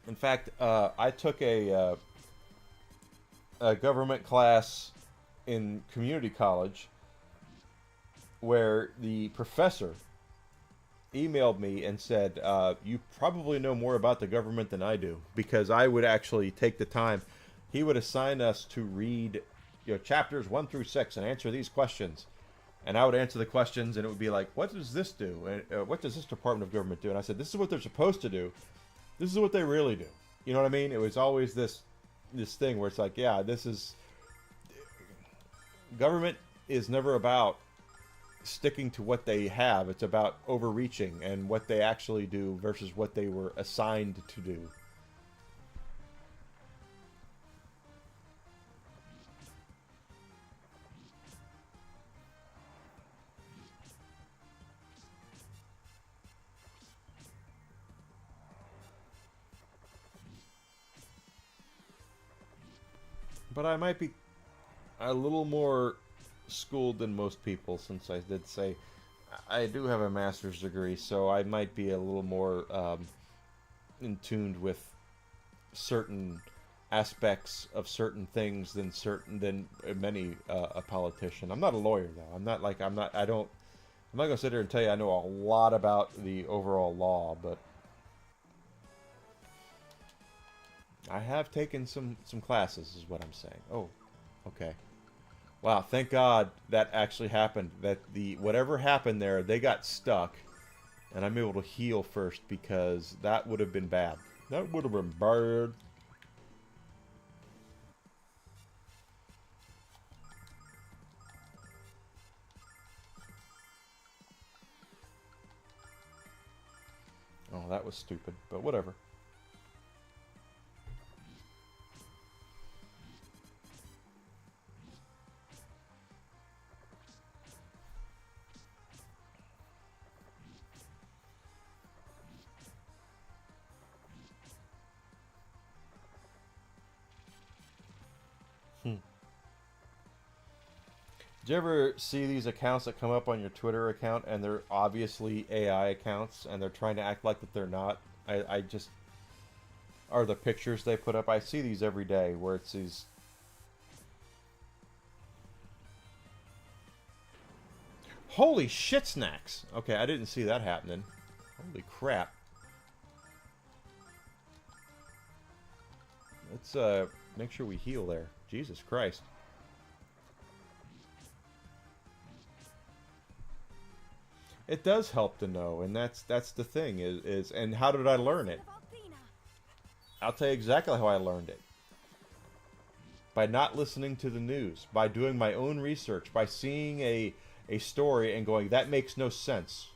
In fact, I took a government class in community college where the professor emailed me and said, you probably know more about the government than I do, because I would actually take the time. He would assign us to read chapters 1 through 6 and answer these questions. And I would answer the questions, and it would be like, what does this do? And what does this Department of Government do? And I said, this is what they're supposed to do. This is what they really do. You know what I mean? It was always this thing where it's like, yeah, this is... Government is never about sticking to what they have. It's about overreaching and what they actually do versus what they were assigned to do. But I might be a little more schooled than most people, since I did say I do have a master's degree, so I might be a little more in tuned with certain aspects of certain things than many a politician. I'm not a lawyer though. I'm not gonna sit here and tell you I know a lot about the overall law, but I have taken some classes, is what I'm saying. Oh, okay. Wow, thank God that actually happened. That whatever happened there, they got stuck, and I'm able to heal first because that would have been bad. That would have been bad. Oh, that was stupid, but whatever. Did you ever see these accounts that come up on your Twitter account and they're obviously AI accounts and they're trying to act like that they're not? I just... Are the pictures they put up? I see these every day where it's these... Holy shit snacks! Okay, I didn't see that happening. Holy crap. Let's make sure we heal there. Jesus Christ. It does help to know, and that's the thing, is and how did I learn it? I'll tell you exactly how I learned it. By not listening to the news, by doing my own research, by seeing a story and going, that makes no sense.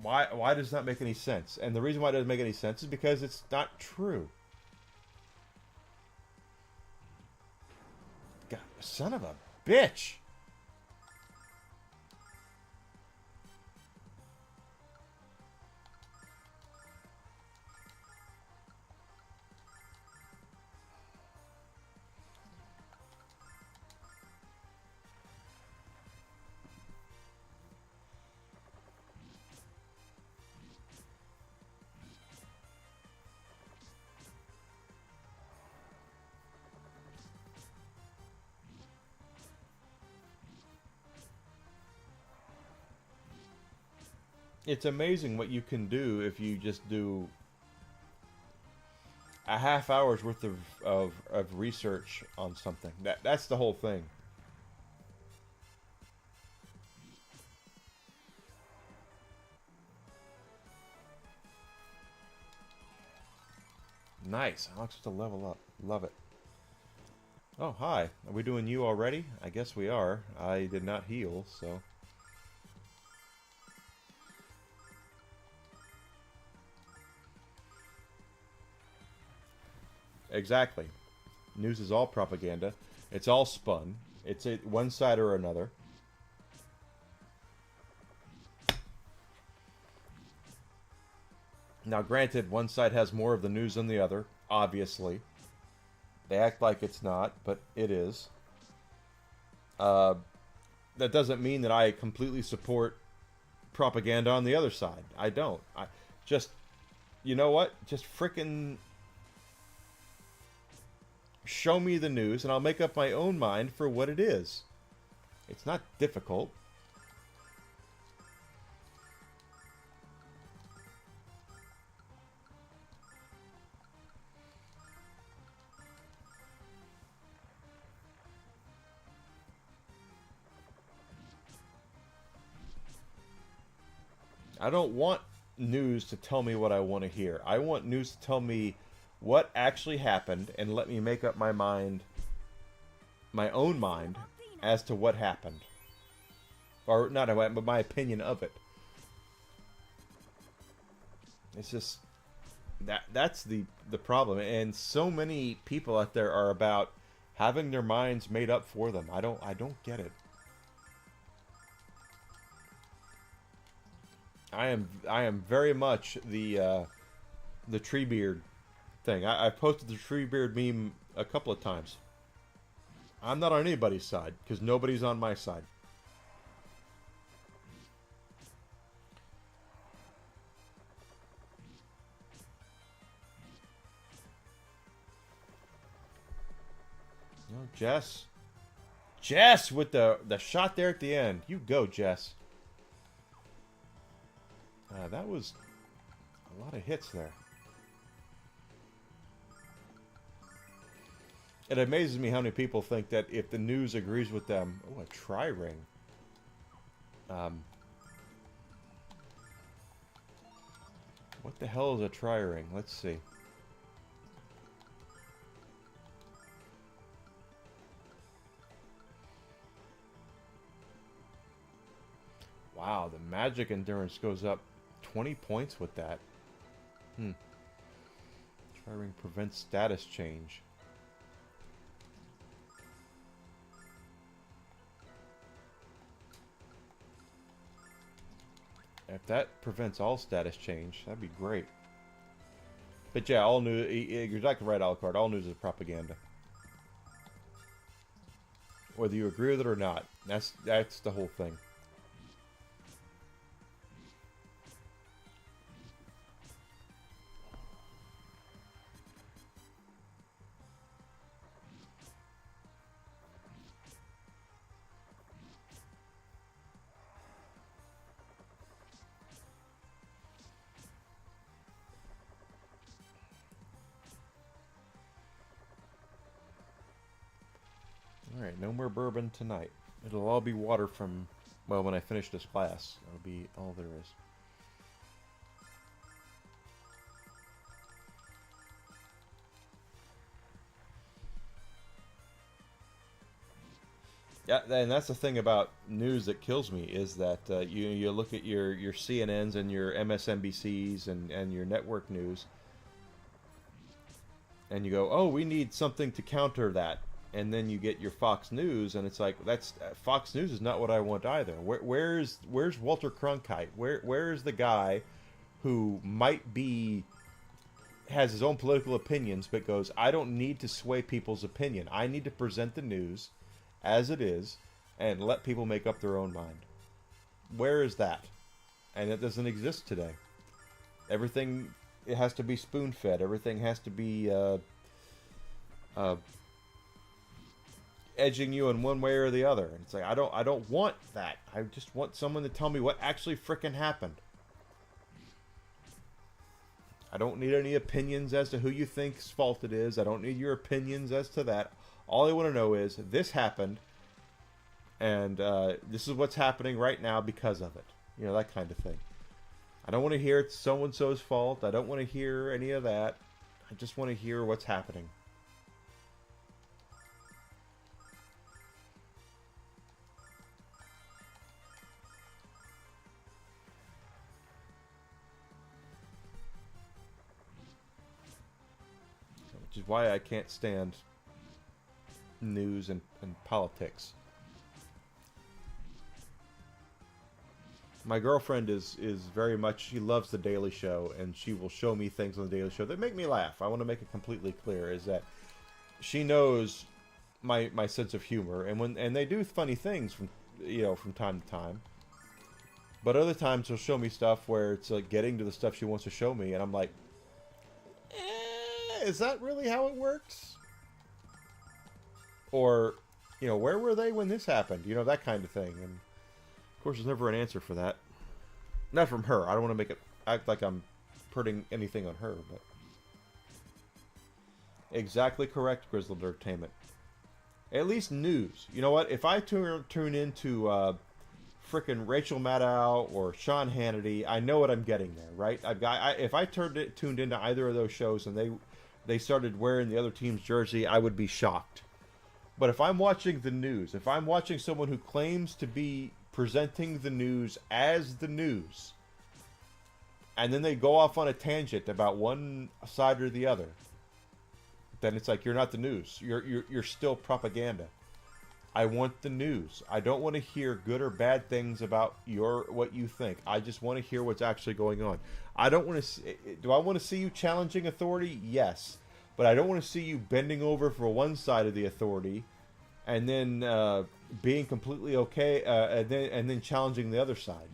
Why does that make any sense? And the reason why it doesn't make any sense is because it's not true. God, son of a bitch! It's amazing what you can do if you just do a half hour's worth of research on something. That's the whole thing. Nice. Alex to level up. Love it. Oh, hi. Are we doing you already? I guess we are. I did not heal, so... Exactly. News is all propaganda. It's all spun. It's one side or another. Now, granted, one side has more of the news than the other, obviously. They act like it's not, but it is. That doesn't mean that I completely support propaganda on the other side. I don't. You know what? Just frickin' show me the news, and I'll make up my own mind for what it is. It's not difficult. I don't want news to tell me what I want to hear. I want news to tell me what actually happened and let me make up my mind, my own mind, as to what happened. Or not, but my opinion of it. It's just that's the problem, and so many people out there are about having their minds made up for them. I don't get it. I am very much the Treebeard thing. I've posted the Treebeard meme a couple of times. I'm not on anybody's side, because nobody's on my side. Jess. Jess with the shot there at the end. You go, Jess. That was a lot of hits there. It amazes me how many people think that if the news agrees with them... Oh, a tri-ring. What the hell is a tri-ring? Let's see. Wow, the magic endurance goes up 20 points with that. Tri-ring prevents status change. If that prevents all status change, that'd be great. But yeah, all news. You're exactly right, Alucard. All news is propaganda. Whether you agree with it or not, that's the whole thing. Alright, no more bourbon tonight. It'll all be water from, well, when I finish this class. That'll be all there is. Yeah, and that's the thing about news that kills me, is that you look at your CNNs and your MSNBCs and your network news, and you go, oh, we need something to counter that. And then you get your Fox News, and it's like, that's Fox News is not what I want either. Where's Walter Cronkite? Where's the guy who might be, has his own political opinions, but goes, I don't need to sway people's opinion. I need to present the news as it is and let people make up their own mind. Where is that? And it doesn't exist today. Everything, it has to be spoon-fed. Everything has to be edging you in one way or the other. And it's like, I don't want that. I just want someone to tell me what actually frickin' happened. I don't need any opinions as to who you think's fault it is. I don't need your opinions as to that. All I want to know is, this happened, and this is what's happening right now because of it. You know, that kind of thing. I don't want to hear it's so-and-so's fault. I don't want to hear any of that. I just want to hear what's happening. Which is why I can't stand news and politics. My girlfriend is very much, she loves The Daily Show, and she will show me things on The Daily Show that make me laugh. I want to make it completely clear, is that she knows my sense of humor, and they do funny things from time to time. But other times she'll show me stuff where it's like getting to the stuff she wants to show me, and I'm like, is that really how it works? Or, where were they when this happened? That kind of thing. And of course, there's never an answer for that. Not from her. I don't want to make it act like I'm putting anything on her, but exactly correct, Grizzled Entertainment. At least news. You know what? If I tune into frickin' Rachel Maddow or Sean Hannity, I know what I'm getting there, right? If I tuned into either of those shows and they started wearing the other team's jersey, I would be shocked. But if I'm watching the news, if I'm watching someone who claims to be presenting the news as the news, and then they go off on a tangent about one side or the other, then it's like, you're not the news. You're still propaganda. I want the news. I don't want to hear good or bad things about what you think. I just want to hear what's actually going on. I don't want to. Do I want to see you challenging authority? Yes, but I don't want to see you bending over for one side of the authority, and then being completely okay, and then challenging the other side.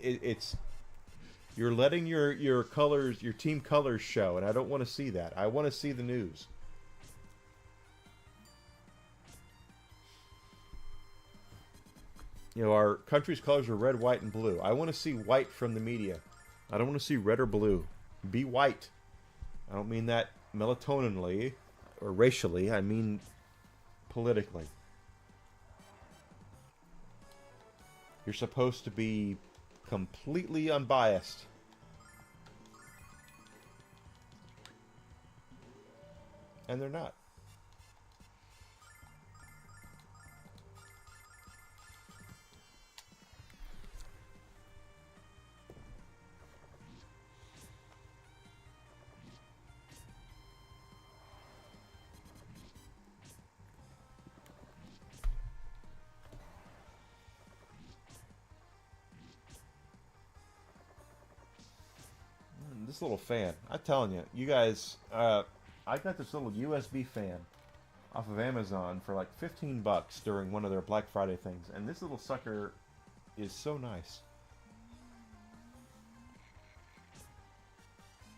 It's you're letting your colors, your team colors show, and I don't want to see that. I want to see the news. You know, our country's colors are red, white, and blue. I want to see white from the media. I don't want to see red or blue. Be white. I don't mean that melatoninally or racially. I mean politically. You're supposed to be completely unbiased. And they're not. This little fan, I'm telling you, you guys, I got this little USB fan off of Amazon for like 15 bucks during one of their Black Friday things, and this little sucker is so nice.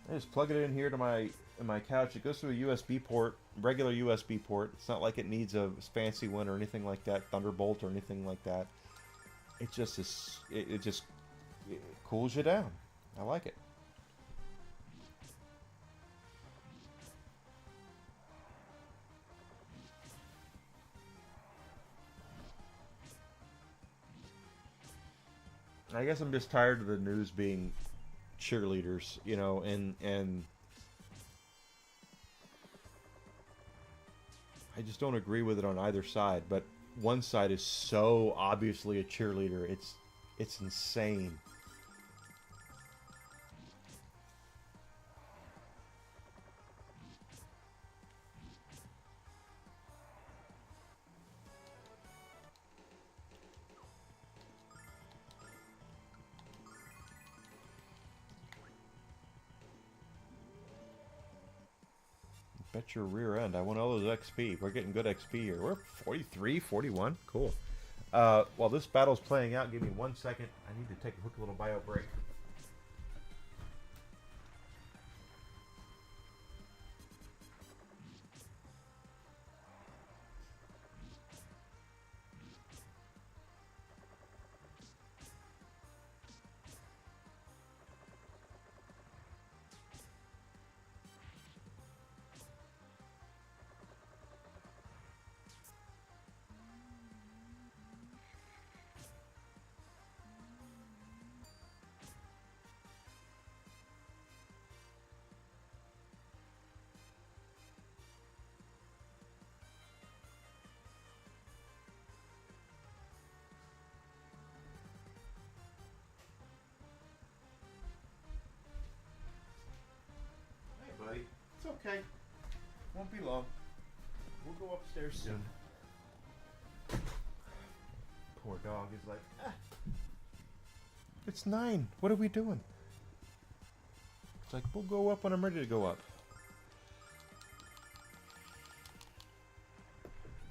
I just plug it in here to my couch. It goes through a USB port, regular USB port. It's not like it needs a fancy one or anything like that, Thunderbolt or anything like that. It just is. It cools you down. I like it. I guess I'm just tired of the news being cheerleaders, you know, and I just don't agree with it on either side. But one side is so obviously a cheerleader; it's insane. Bet your rear end. I want all those XP. We're getting good XP here. We're 43, 41. Cool. While this battle's playing out, give me 1 second. I need to take a quick little bio break. It's okay. Won't be long. We'll go upstairs soon. Poor dog is like, ah. It's 9. What are we doing? It's like, we'll go up when I'm ready to go up.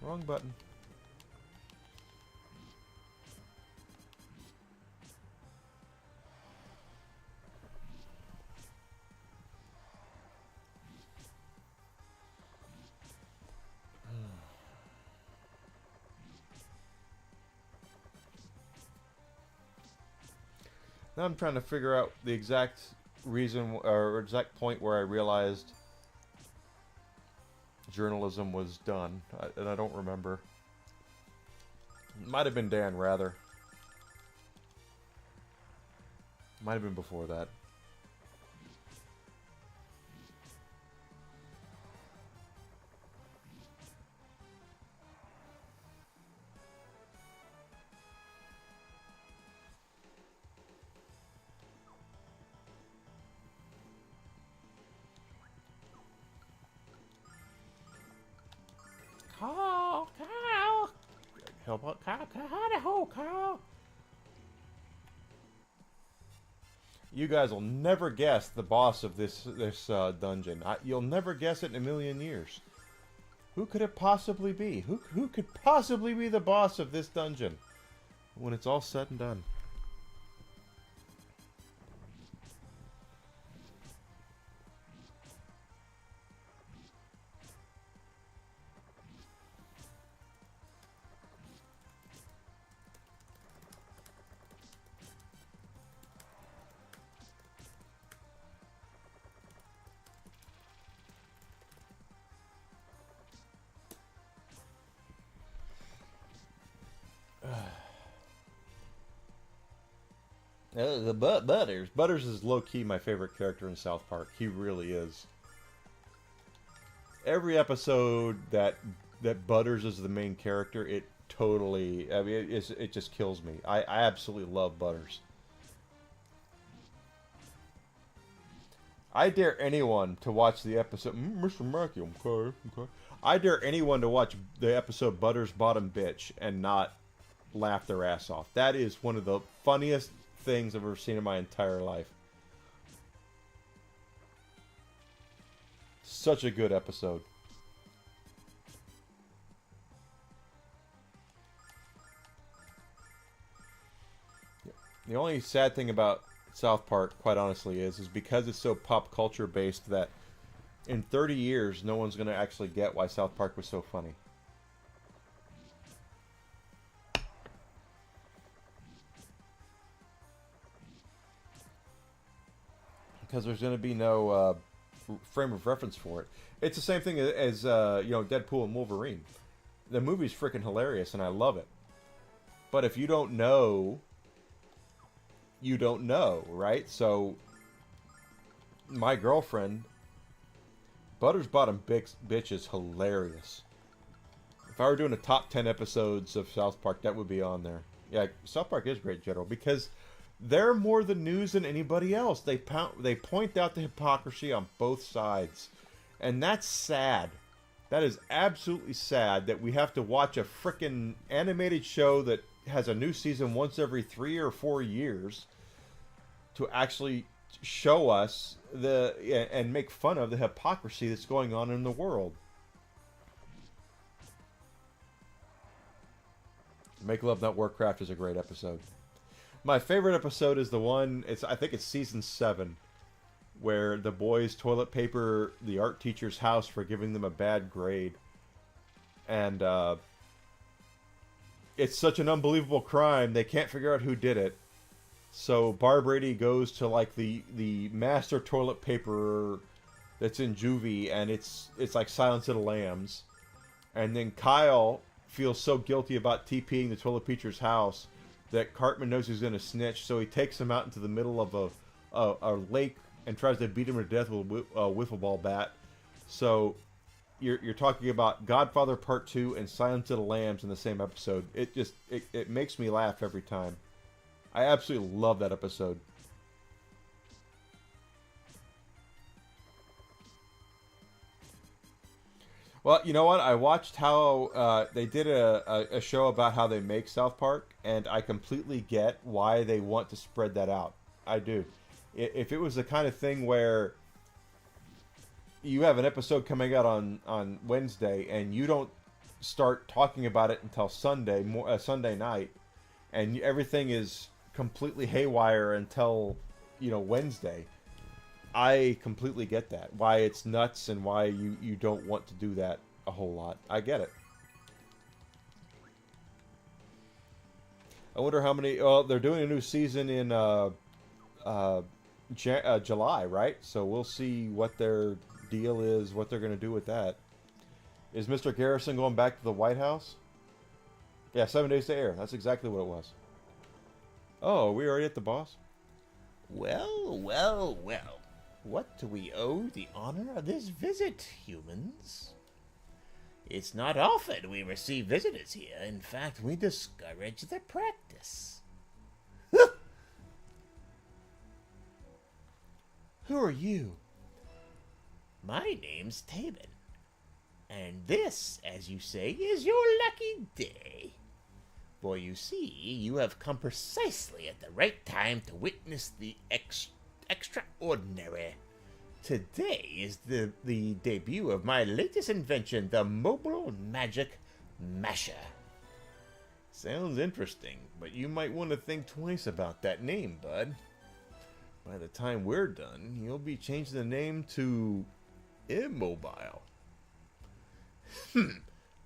Wrong button. Now I'm trying to figure out the exact reason or exact point where I realized journalism was done, and I don't remember. It might have been Dan, rather. Might have been before that. Carl. Help out, Carl. You guys will never guess the boss of this dungeon. You'll never guess it in a million years. Who could it possibly be? Who could possibly be the boss of this dungeon when it's all said and done? Butters. Butters is low-key my favorite character in South Park. He really is. Every episode that Butters is the main character, it totally... I mean, it just kills me. I absolutely love Butters. I dare anyone to watch the episode... Mr. Mackey, okay. I dare anyone to watch the episode Butters Bottom Bitch and not laugh their ass off. That is one of the funniest things I've ever seen in my entire life. Such a good episode. The only sad thing about South Park, quite honestly, is because it's so pop culture based that in 30 years, no one's going to actually get why South Park was so funny. Because there's going to be no frame of reference for it. It's the same thing as Deadpool and Wolverine. The movie's freaking hilarious, and I love it. But if you don't know, you don't know, right? So, my girlfriend, Butters Bottom Bitch is hilarious. If I were doing a top 10 episodes of South Park, that would be on there. Yeah, South Park is great, General, because they're more the news than anybody else. They point out the hypocrisy on both sides. And that's sad. That is absolutely sad that we have to watch a frickin' animated show that has a new season once every 3 or 4 years to actually show us and make fun of the hypocrisy that's going on in the world. Make Love Not Warcraft is a great episode. My favorite episode is the one, I think it's season 7, where the boys toilet paper the art teacher's house for giving them a bad grade. And it's such an unbelievable crime, they can't figure out who did it. So Barb Brady goes to like the master toilet paperer that's in juvie, and it's like Silence of the Lambs. And then Kyle feels so guilty about TPing the toilet teacher's house that Cartman knows he's going to snitch, so he takes him out into the middle of a lake and tries to beat him to death with a wiffle ball bat. So you're talking about Godfather Part 2 and Silence of the Lambs in the same episode. It makes me laugh every time. I absolutely love that episode. Well, you know what? I watched how they did a show about how they make South Park, and I completely get why they want to spread that out. I do. If it was the kind of thing where you have an episode coming out on Wednesday, and you don't start talking about it until Sunday night, and everything is completely haywire until Wednesday, I completely get that. Why it's nuts and why you don't want to do that a whole lot. I get it. I wonder how many... Well, they're doing a new season in July, right? So we'll see what their deal is, what they're going to do with that. Is Mr. Garrison going back to the White House? Yeah, 7 days to air. That's exactly what it was. Oh, are we already at the boss? Well, well, well. What do we owe the honor of this visit, humans? It's not often we receive visitors here. In fact, we discourage their practice. Who are you? My name's Taban. And this, as you say, is your lucky day. For you see, you have come precisely at the right time to witness the extraordinary. Today is the debut of my latest invention, the Mobile Magic Masher. Sounds interesting, but you might want to think twice about that name, bud. By the time we're done, you'll be changing the name to Immobile.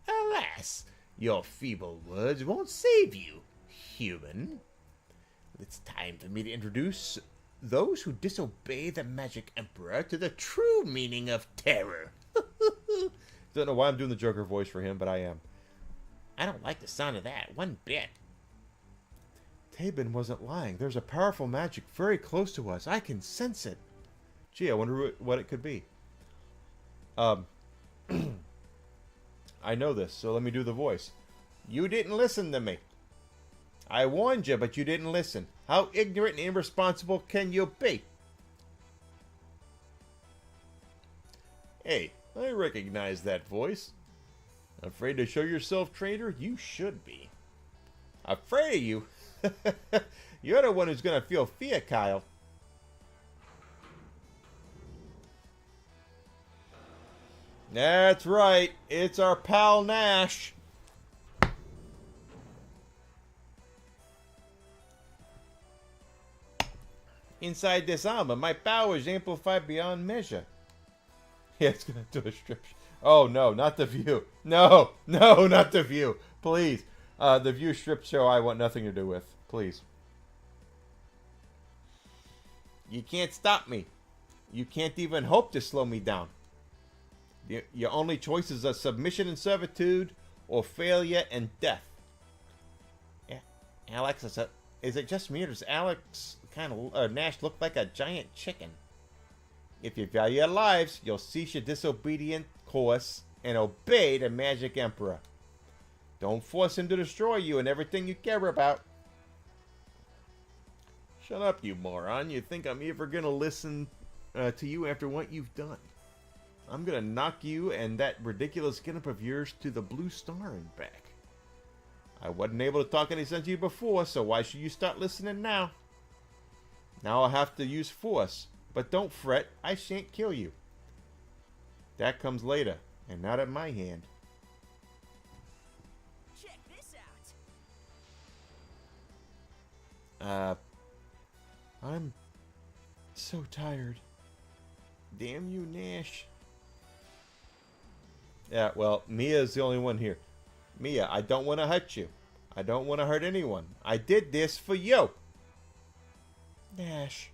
Alas, your feeble words won't save you, human. It's time for me to introduce those who disobey the Magic Emperor to the true meaning of terror. Don't know why I'm doing the Joker voice for him, but I am. I don't like the sound of that one bit. Tabin wasn't lying. There's a powerful magic very close to us. I can sense it. Gee, I wonder what it could be. I know this, so let me do the voice. You didn't listen to me. I warned you, but you didn't listen. How ignorant and irresponsible can you be? Hey, I recognize that voice. Afraid to show yourself, traitor? You should be. Afraid of you? You're the one who's gonna feel fear, Kyle. That's right. It's our pal Nash. Inside this armor, my power is amplified beyond measure. Yeah, it's gonna do a strip. Oh no, not the View. No, not the View. Please. The View strip show I want nothing to do with. Please. You can't stop me. You can't even hope to slow me down. Your only choices are submission and servitude, or failure and death. Yeah, Alex, is it just me, or does Alex Nash look like a giant chicken? If you value your lives, you'll cease your disobedient course and obey the Magic Emperor. Don't force him to destroy you and everything you care about. Shut up, you moron. You think I'm ever gonna listen to you after what you've done? I'm gonna knock you and that ridiculous gimp of yours to the blue star and back. I wasn't able to talk any sense to you before, so why should you start listening now? Now I'll have to use force, but don't fret, I shan't kill you. That comes later, and not at my hand. Check this out. I'm so tired. Damn you, Nash. Yeah, well, Mia's the only one here. Mia, I don't want to hurt you. I don't want to hurt anyone. I did this for you. Nash.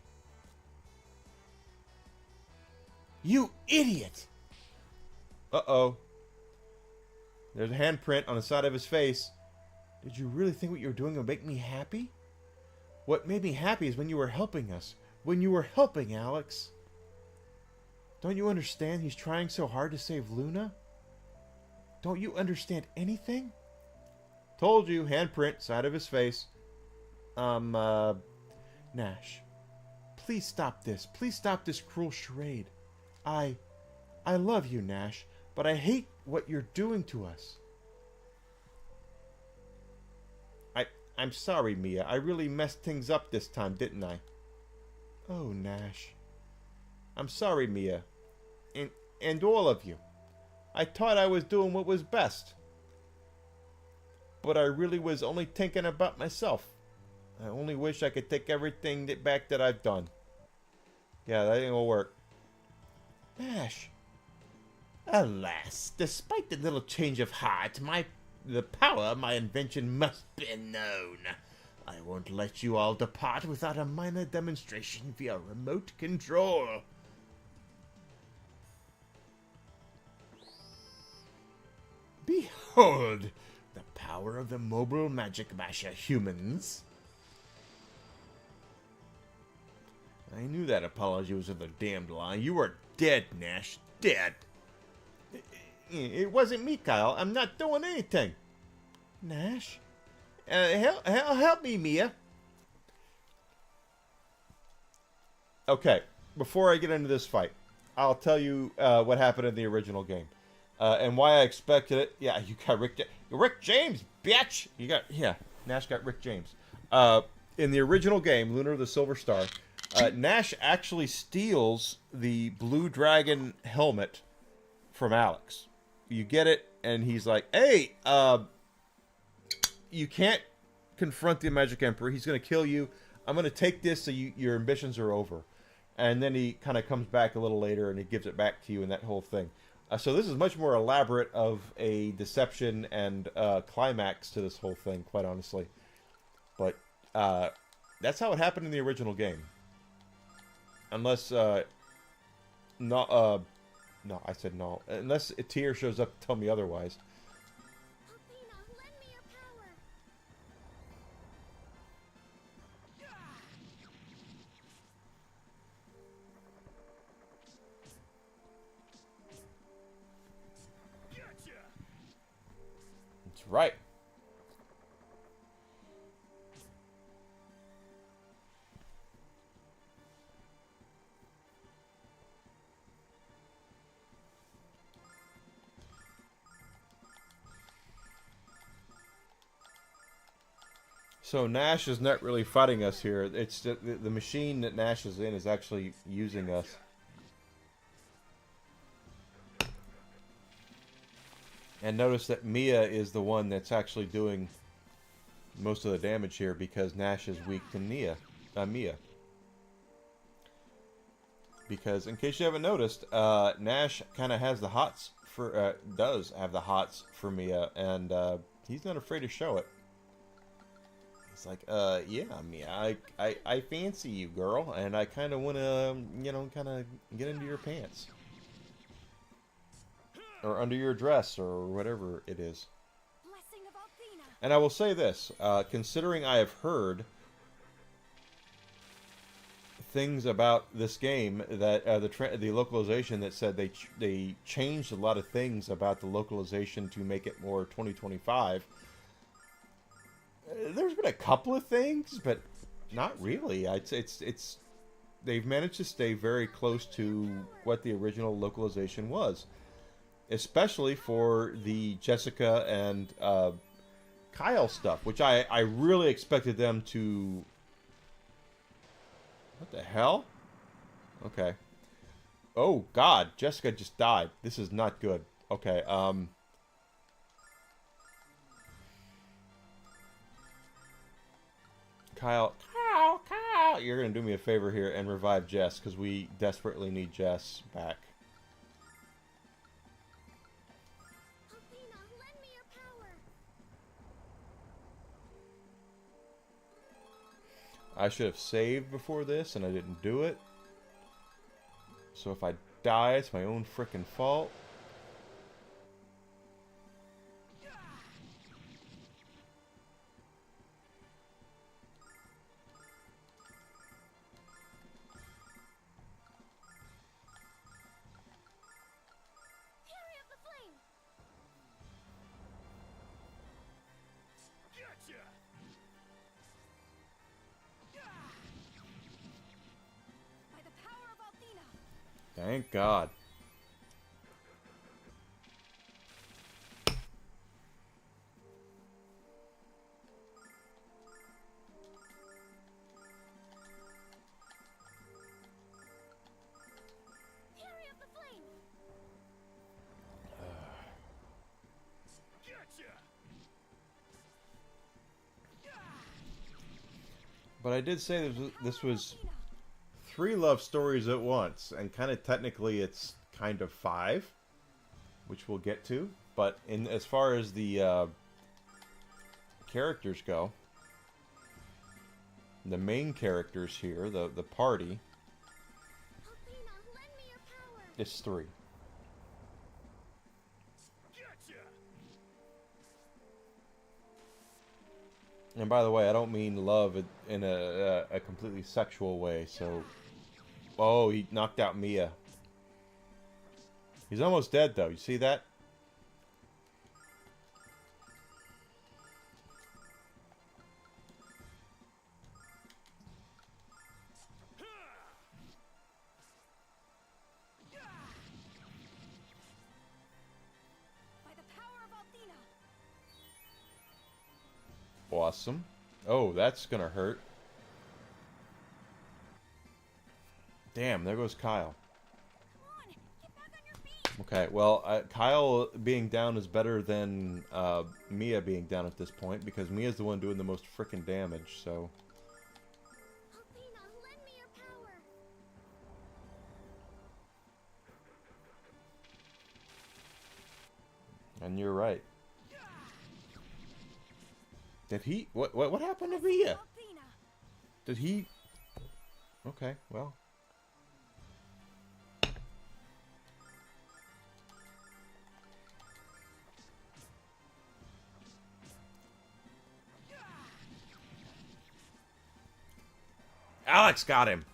You idiot! Uh-oh. There's a handprint on the side of his face. Did you really think what you were doing would make me happy? What made me happy is when you were helping us. When you were helping Alex. Don't you understand he's trying so hard to save Luna? Don't you understand anything? Told you, handprint, side of his face. Nash. Please stop this. Please stop this cruel charade. I love you, Nash, but I hate what you're doing to us. I'm sorry, Mia. I really messed things up this time, didn't I? Oh, Nash. I'm sorry, Mia. And all of you. I thought I was doing what was best. But I really was only thinking about myself. I only wish I could take everything back that I've done. Yeah, that ain't gonna work. Nash. Alas, despite the little change of heart, the power of my invention must be known. I won't let you all depart without a minor demonstration via remote control. Behold, the power of the mobile magic masher humans. I knew that apology was a damned lie. You are dead, Nash. Dead. It wasn't me, Kyle. I'm not doing anything. Nash? Help me, Mia. Okay, before I get into this fight, I'll tell you what happened in the original game. And why I expected it. Yeah, you got Rick James, bitch! Nash got Rick James. In the original game, Lunar the Silver Star, Nash actually steals the Blue Dragon helmet from Alex. You get it, and he's like, hey, you can't confront the Magic Emperor. He's going to kill you. I'm going to take this so your ambitions are over. And then he kind of comes back a little later, and he gives it back to you and that whole thing. So this is much more elaborate of a deception and climax to this whole thing, quite honestly. But that's how it happened in the original game. Unless, no, I said no. Unless a tear shows up to tell me otherwise. Athena, lend me your power. right. So Nash is not really fighting us here. It's the machine that Nash is in is actually using us. And notice that Mia is the one that's actually doing most of the damage here because Nash is weak to Mia. Because in case you haven't noticed, Nash kind of has the hots for does have the hots for Mia, and he's not afraid to show it. He's like, yeah, Mia, I fancy you, girl, and I kind of want to, you know, kind of get into your pants. Or under your dress, or whatever it is. Blessing of Athena. And I will say this, considering I have heard things about this game that the localization that said they changed a lot of things about the localization to make it more 2025. There's been a couple of things, but not really. It's they've managed to stay very close to what the original localization was, especially for the Jessica and Kyle stuff, which I really expected them to. What the hell? Okay. Oh God, Jessica just died. This is not good. Okay. Kyle, you're gonna do me a favor here and revive Jess, because we desperately need Jess back. Athena, lend me your power. I should have saved before this, and I didn't do it. So if I die, it's my own frickin' fault. Fury of the flame. Gotcha! By the power of Athena. Thank God. Fury of the flame. Gotcha! But I did say this was Athena. 3 love stories at once, and kind of technically it's kind of 5, which we'll get to. But in as far as the characters go, the main characters here, the party, Athena, lend me your power. is 3. Gotcha! And by the way, I don't mean love in a completely sexual way. So, oh, he knocked out Mia. He's almost dead, though. You see that? By the power of Athena. Awesome. Oh, that's gonna hurt. Damn, there goes Kyle. Come on, get back on your feet. Okay, well, Kyle being down is better than Mia being down at this point, because Mia's the one doing the most frickin' damage, so... Athena, lend me your power. And you're right. Did he... What happened to Mia? Athena. Did he... Okay, well... Alex got him!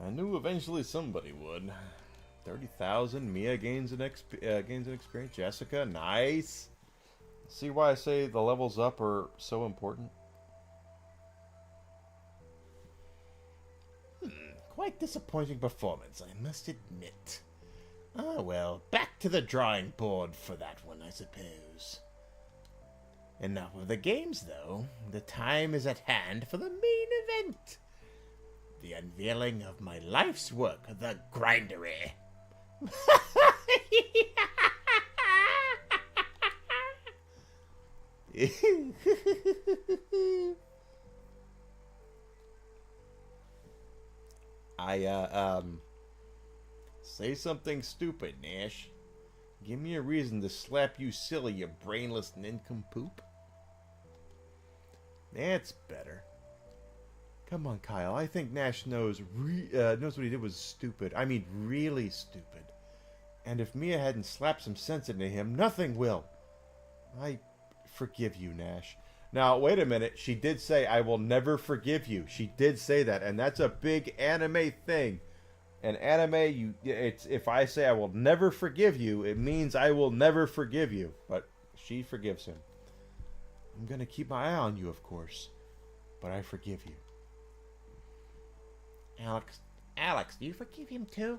I knew eventually somebody would. 30,000. Mia gains an experience. Jessica, nice. See why I say the levels up are so important? Quite disappointing performance, I must admit. Ah, well, back to the drawing board for that one, I suppose. Enough of the games, though. The time is at hand for the main event. The unveiling of my life's work, the Grindery. Say something stupid, Nash. Give me a reason to slap you silly, you brainless nincompoop. That's better. Come on, Kyle. I think Nash knows what he did was stupid. I mean, really stupid. And if Mia hadn't slapped some sense into him, nothing will. I forgive you, Nash. Now, wait a minute. She did say, I will never forgive you. She did say that, and that's a big anime thing. In anime, it's if I say I will never forgive you, it means I will never forgive you. But she forgives him. I'm going to keep my eye on you, of course. But I forgive you. Alex, do you forgive him too?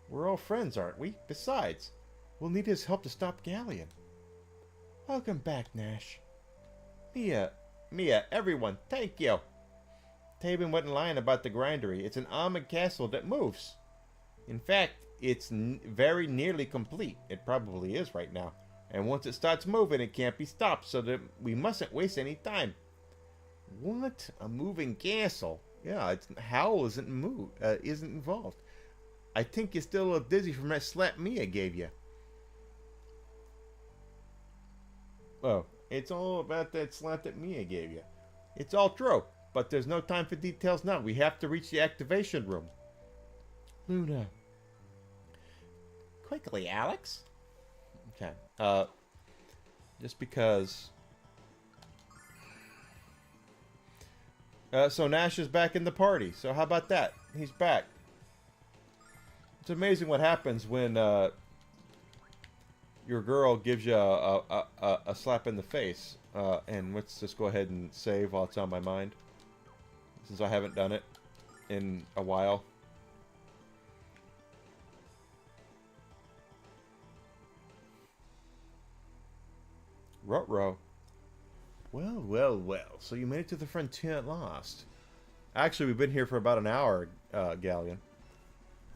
We're all friends, aren't we? Besides, we'll need his help to stop Galleon. Welcome back, Nash. Mia, everyone, thank you. Taban wasn't lying about the Grindery. It's an armored castle that moves. In fact, it's very nearly complete. It probably is right now. And once it starts moving, it can't be stopped, so that we mustn't waste any time. What? A moving castle? Yeah, Howl isn't involved. I think you're still a little dizzy from that slap Mia gave you. Oh, it's all about that slap that Mia gave you. It's all true, but there's no time for details now. We have to reach the activation room. Luna. Quickly, Alex. Okay. Just because. So Nash is back in the party. So how about that? He's back. It's amazing what happens when your girl gives you a slap in the face. And let's just go ahead and save while it's on my mind, since I haven't done it in a while. Ruh-roh. Well. So you made it to the frontier at last. Actually, we've been here for about an hour, Galleon.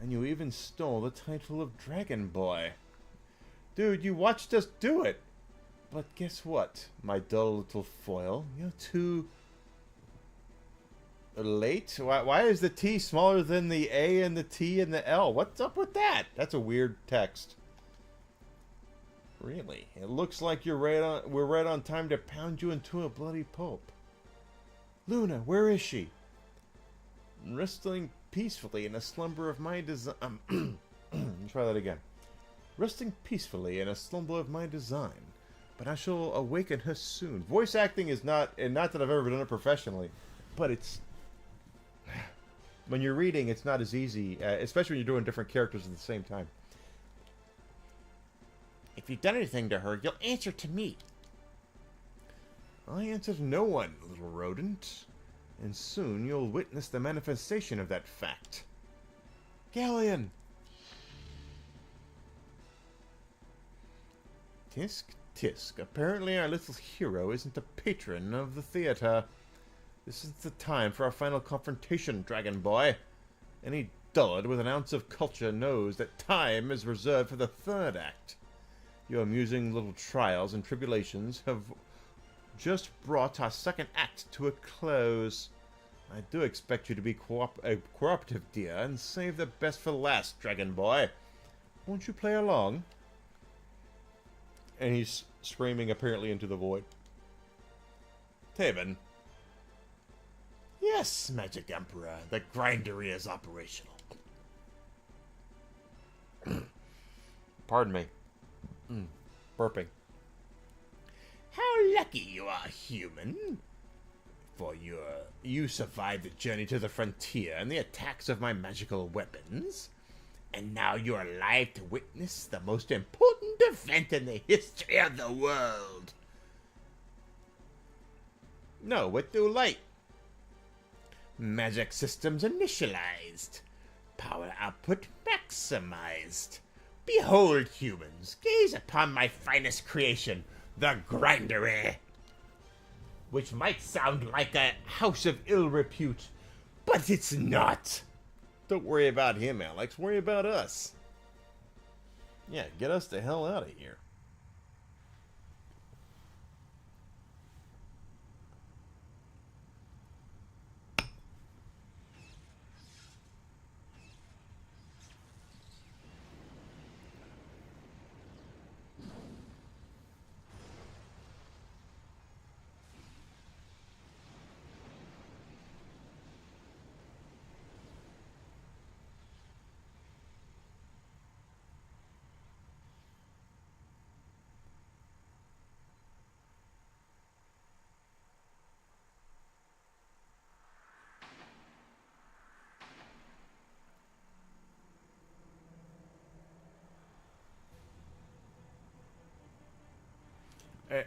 And you even stole the title of Dragon Boy. Dude, you watched us do it. But guess what, my dull little foil? You're too late? Why is the T smaller than the A and the T and the L? What's up with that? That's a weird text. Really? It looks like we're right on time to pound you into a bloody pulp. Luna, where is she? Resting peacefully in a slumber of my design. Try that again. Resting peacefully in a slumber of my design. But I shall awaken her soon. Voice acting is not, and not that I've ever done it professionally, but it's... When you're reading, it's not as easy, especially when you're doing different characters at the same time. If you've done anything to her, you'll answer to me. I answer to no one, little rodent. And soon you'll witness the manifestation of that fact. Galleon! Tisk, tisk. Apparently our little hero isn't a patron of the theater. This is the time for our final confrontation, Dragon Boy. Any dullard with an ounce of culture knows that time is reserved for the third act. Your amusing little trials and tribulations have just brought our second act to a close. I do expect you to be cooperative, dear, and save the best for last, Dragon Boy. Won't you play along? And he's screaming apparently into the void. Taban. Yes, Magic Emperor. The Grindery is operational. Pardon me. Burping. How lucky you are, human. for you survived the journey to the frontier and the attacks of my magical weapons. And now you're alive to witness the most important event in the history of the world. No, we're too late. Magic systems initialized. Power output maximized. Behold, humans, gaze upon my finest creation, the Grindery. Which might sound like a house of ill repute, but it's not. Don't worry about him, Alex. Worry about us. Yeah, get us the hell out of here.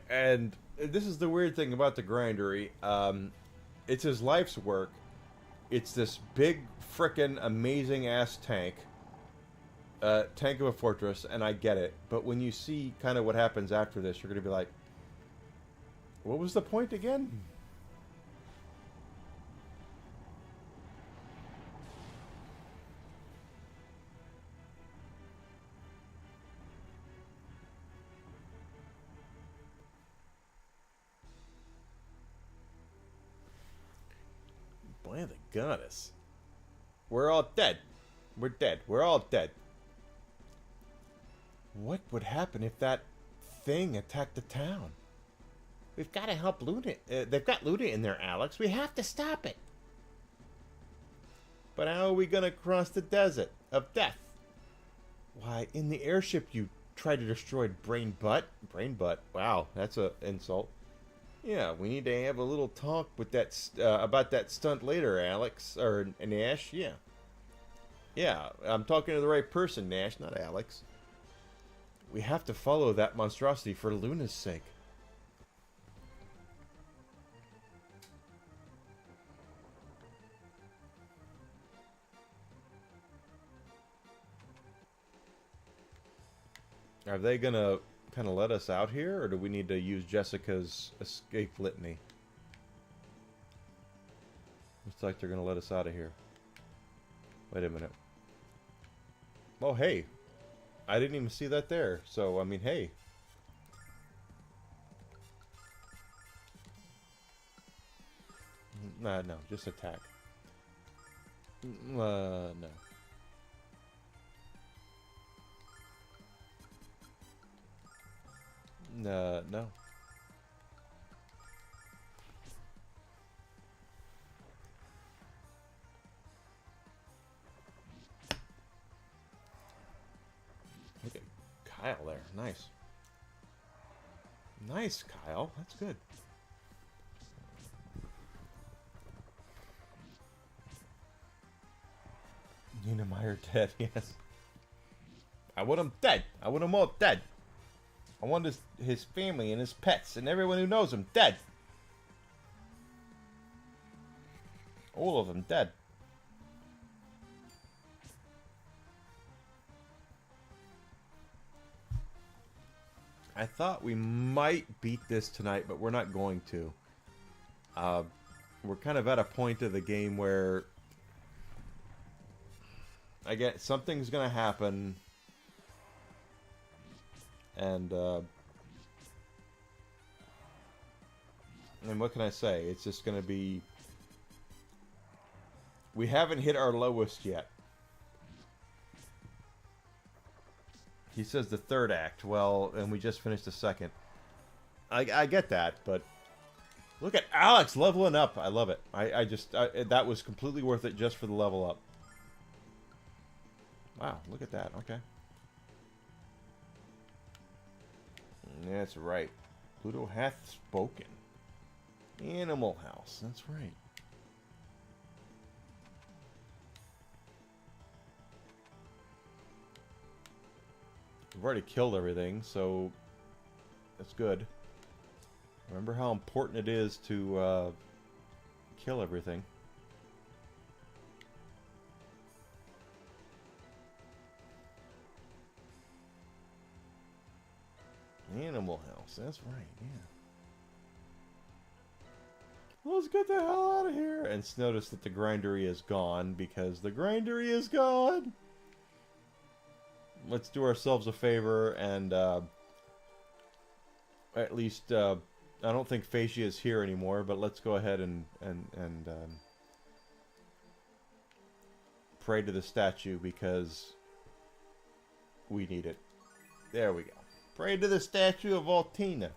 And this is the weird thing about the Grindery. It's his life's work. It's this big, frickin' amazing ass tank. Tank of a fortress, and I get it. But when you see kind of what happens after this, you're going to be like, what was the point again? By the goddess. We're all dead. We're dead. We're all dead. What would happen if that thing attacked the town? We've got to help Luna. They've got Luna in there, Alex. We have to stop it. But how are we going to cross the desert of death? Why, in the airship you tried to destroy Brain Butt. Brain Butt. Wow, that's an insult. Yeah, we need to have a little talk with that about that stunt later, Alex or Nash. Yeah, yeah, I'm talking to the right person, Nash, not Alex. We have to follow that monstrosity for Luna's sake. Are they gonna kind of let us out here, or do we need to use Jessica's escape litany? Looks like they're gonna let us out of here. Wait a minute. Oh, hey. I didn't even see that there. So, I mean, hey. No, just attack. No. No. Look at Kyle there. Nice. Nice, Kyle. That's good. Nina Meyer dead, yes. I want him dead. I want them all dead. I want his family and his pets and everyone who knows him dead. All of them dead. I thought we might beat this tonight, but we're not going to. We're kind of at a point of the game where I get something's gonna happen, and what can I say? It's just gonna be. We haven't hit our lowest yet. He says the third act. Well, and we just finished the second. I get that, but look at Alex leveling up. I love it. That was completely worth it just for the level up. Wow, look at that. Okay. That's right. Pluto hath spoken. Animal House. That's right. We've already killed everything, so that's good. Remember how important it is to kill everything. Animal House, that's right, yeah. Let's get the hell out of here! And notice that the grindery is gone, because the grindery is gone! Let's do ourselves a favor and, at least, I don't think Fascia is here anymore, but let's go ahead and pray to the statue, because we need it. There we go. Pray to the statue of Altina.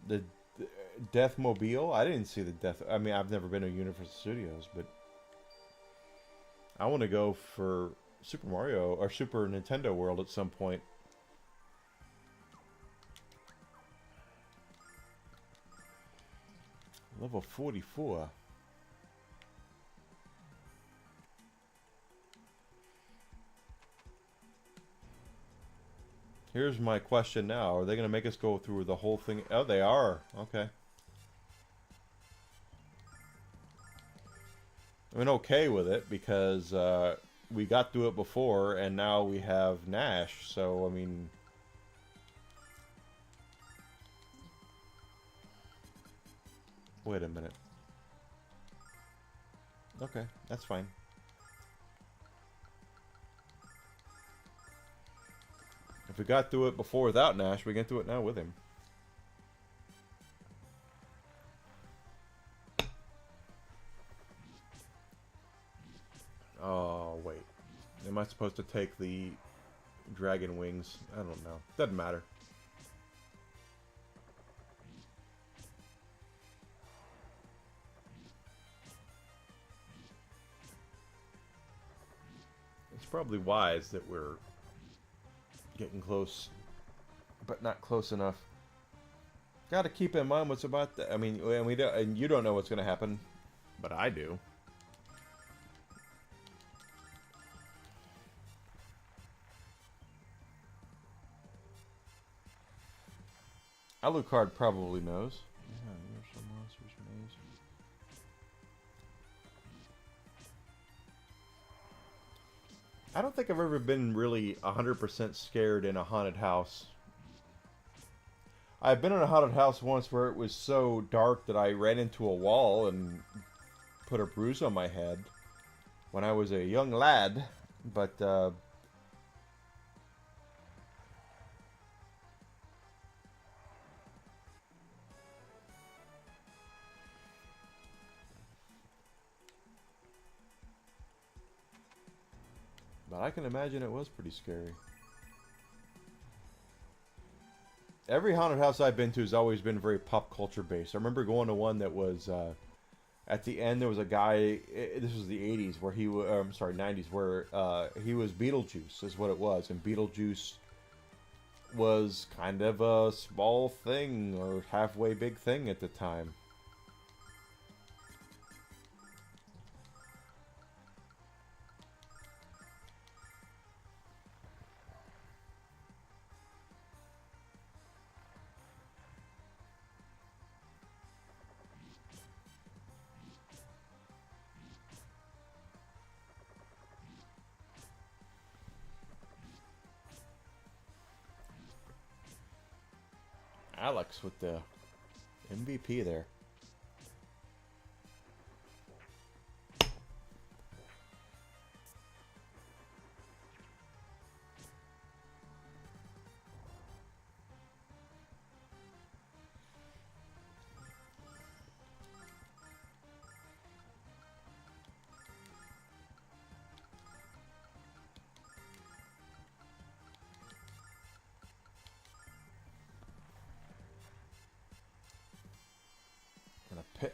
The Deathmobile? I didn't see the Death... I mean, I've never been to Universal Studios, but... I want to go for Super Mario, or Super Nintendo World at some point. Level 44. Here's my question now. Are they going to make us go through the whole thing? Oh, they are. Okay. I'm okay with it because we got through it before and now we have Nash. So, I mean... Wait a minute. Okay, that's fine. If we got through it before without Nash, we get through it now with him. Oh, wait. Am I supposed to take the dragon wings? I don't know. Doesn't matter. It's probably wise that we're getting close, but not close enough. Got to keep in mind what's about that. I mean, and you don't know what's going to happen, but I do. Alucard probably knows. Yeah, Universal Monsters Maze. I don't think I've ever been really 100% scared in a haunted house. I've been in a haunted house once where it was so dark that I ran into a wall and put a bruise on my head when I was a young lad, but I can imagine it was pretty scary. Every haunted house I've been to has always been very pop culture based. I remember going to one that was, at the end there was a guy, this was the 80s, where he was, I'm sorry, 90s, where he was Beetlejuice, is what it was. And Beetlejuice was kind of a small thing, or halfway big thing at the time. Alex with the MVP there.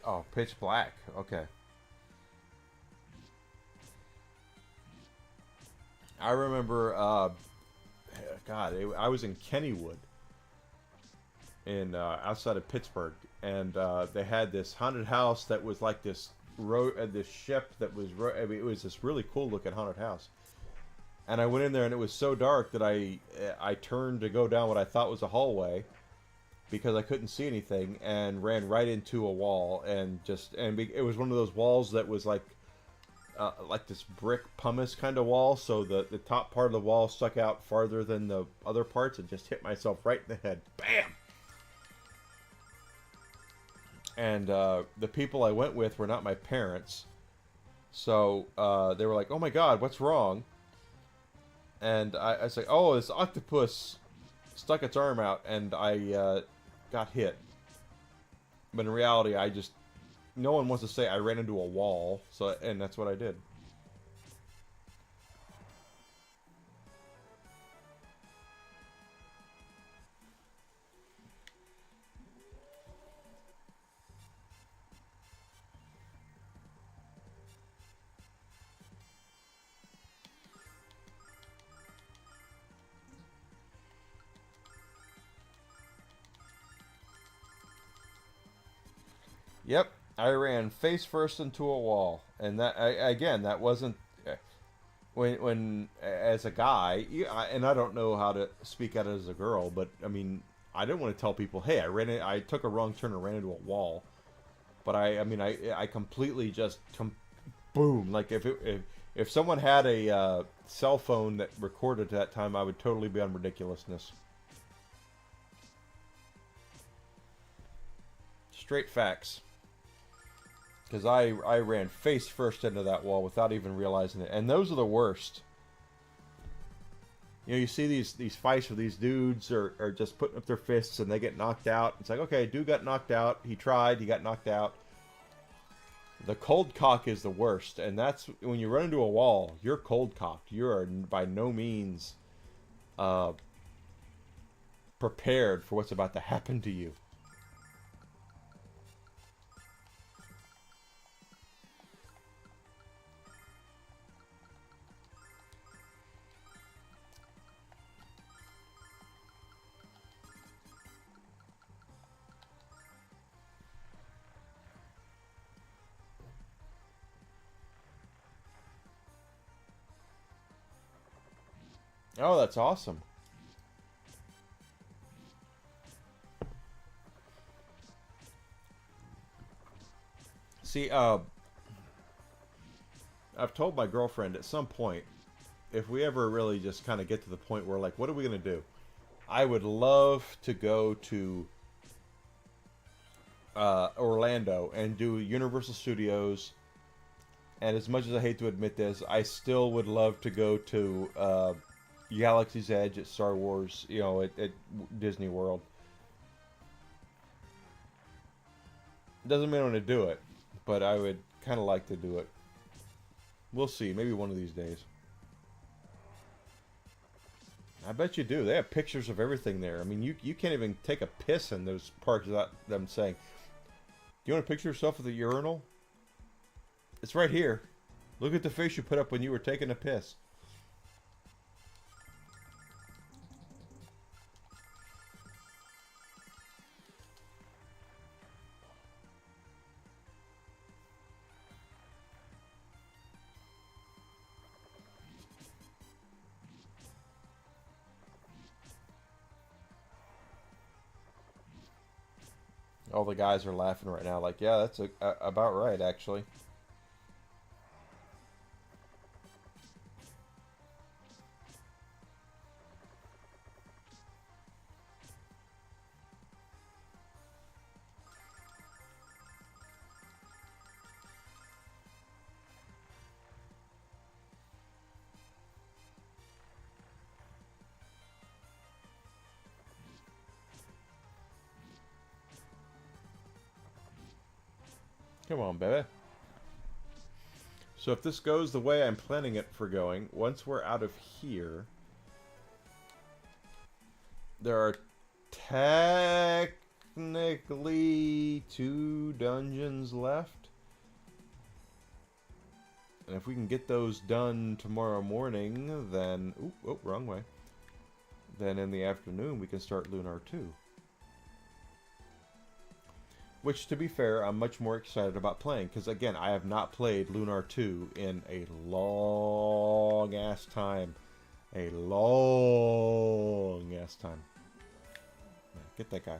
Oh, pitch black. Okay. I remember, God, I was in Kennywood, in outside of Pittsburgh, and they had this haunted house that was like this this ship that was. I mean, it was this really cool looking haunted house. And I went in there, and it was so dark that I turned to go down what I thought was a hallway because I couldn't see anything, and ran right into a wall, and it was one of those walls that was like this brick pumice kind of wall, so the top part of the wall stuck out farther than the other parts, and just hit myself right in the head. Bam! And the people I went with were not my parents, so they were like, "Oh my God, what's wrong?" And I was like, "Oh, this octopus stuck its arm out, and I got hit." But in reality, no one wants to say I ran into a wall, and that's what I did. Yep, I ran face first into a wall, and that wasn't when as a guy, and I don't know how to speak out as a girl, but I mean, I didn't want to tell people, "Hey, I took a wrong turn and ran into a wall," but I completely just boom, like if someone had a cell phone that recorded at that time, I would totally be on ridiculousness. Straight facts. Because I ran face first into that wall without even realizing it. And those are the worst. You know, you see these fights where these dudes are just putting up their fists and they get knocked out. It's like, okay, dude got knocked out. He tried. He got knocked out. The cold cock is the worst. And that's when you run into a wall, you're cold cocked. You are by no means prepared for what's about to happen to you. Oh, that's awesome. See, I've told my girlfriend at some point, if we ever really just kind of get to the point where, like, what are we going to do? I would love to go to Orlando and do Universal Studios. And as much as I hate to admit this, I still would love to go to Galaxy's Edge at Star Wars, you know, at Disney World. Doesn't mean I'm going to do it, but I would kind of like to do it. We'll see, maybe one of these days. I bet you do. They have pictures of everything there. I mean, you can't even take a piss in those parks without them saying, "Do you want to picture yourself with a urinal? It's right here. Look at the face you put up when you were taking a piss." All the guys are laughing right now like, yeah, that's about right, actually. Come on, baby. So if this goes the way I'm planning it for going, once we're out of here, there are technically 2 dungeons left. And if we can get those done tomorrow morning, then... Oh, wrong way. Then in the afternoon, we can start Lunar 2. Which, to be fair, I'm much more excited about playing. Because, again, I have not played Lunar 2 in a long-ass time. A long-ass time. Get that guy.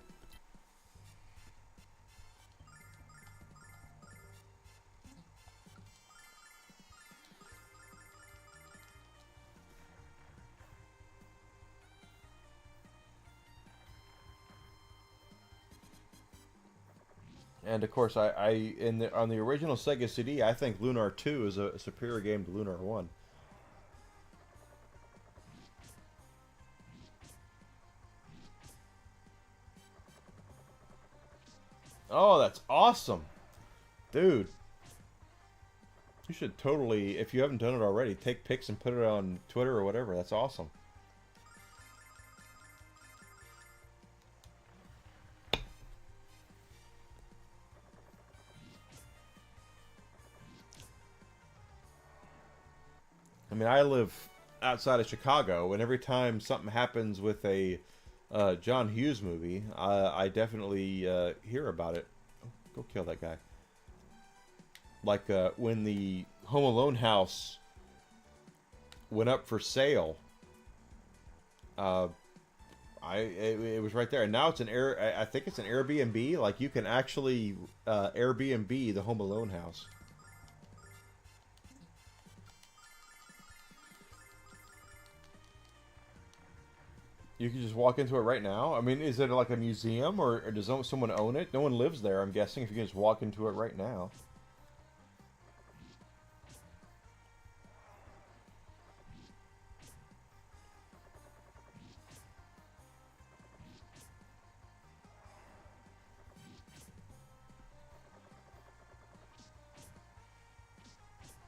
And of course, on the original Sega CD, I think Lunar 2 is a superior game to Lunar 1. Oh, that's awesome. Dude. You should totally, if you haven't done it already, take pics and put it on Twitter or whatever. That's awesome. I mean, I live outside of Chicago, and every time something happens with a John Hughes movie, I definitely hear about it. Oh, go kill that guy. Like when the Home Alone house went up for sale, it was right there, and now it's I think it's an Airbnb. Like you can actually Airbnb the Home Alone house. You can just walk into it right now? I mean, is it like a museum, or does someone own it? No one lives there, I'm guessing, if you can just walk into it right now.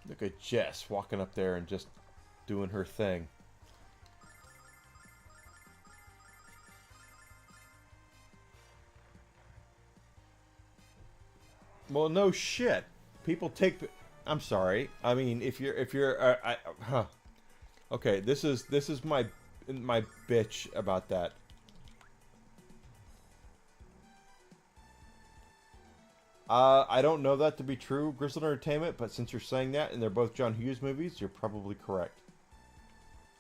Look at Jess walking up there and just doing her thing. Well, no shit. People take. I'm sorry. I mean, if you're, okay. This is my bitch about that. I don't know that to be true, Grizzled Entertainment, but since you're saying that, and they're both John Hughes movies, you're probably correct.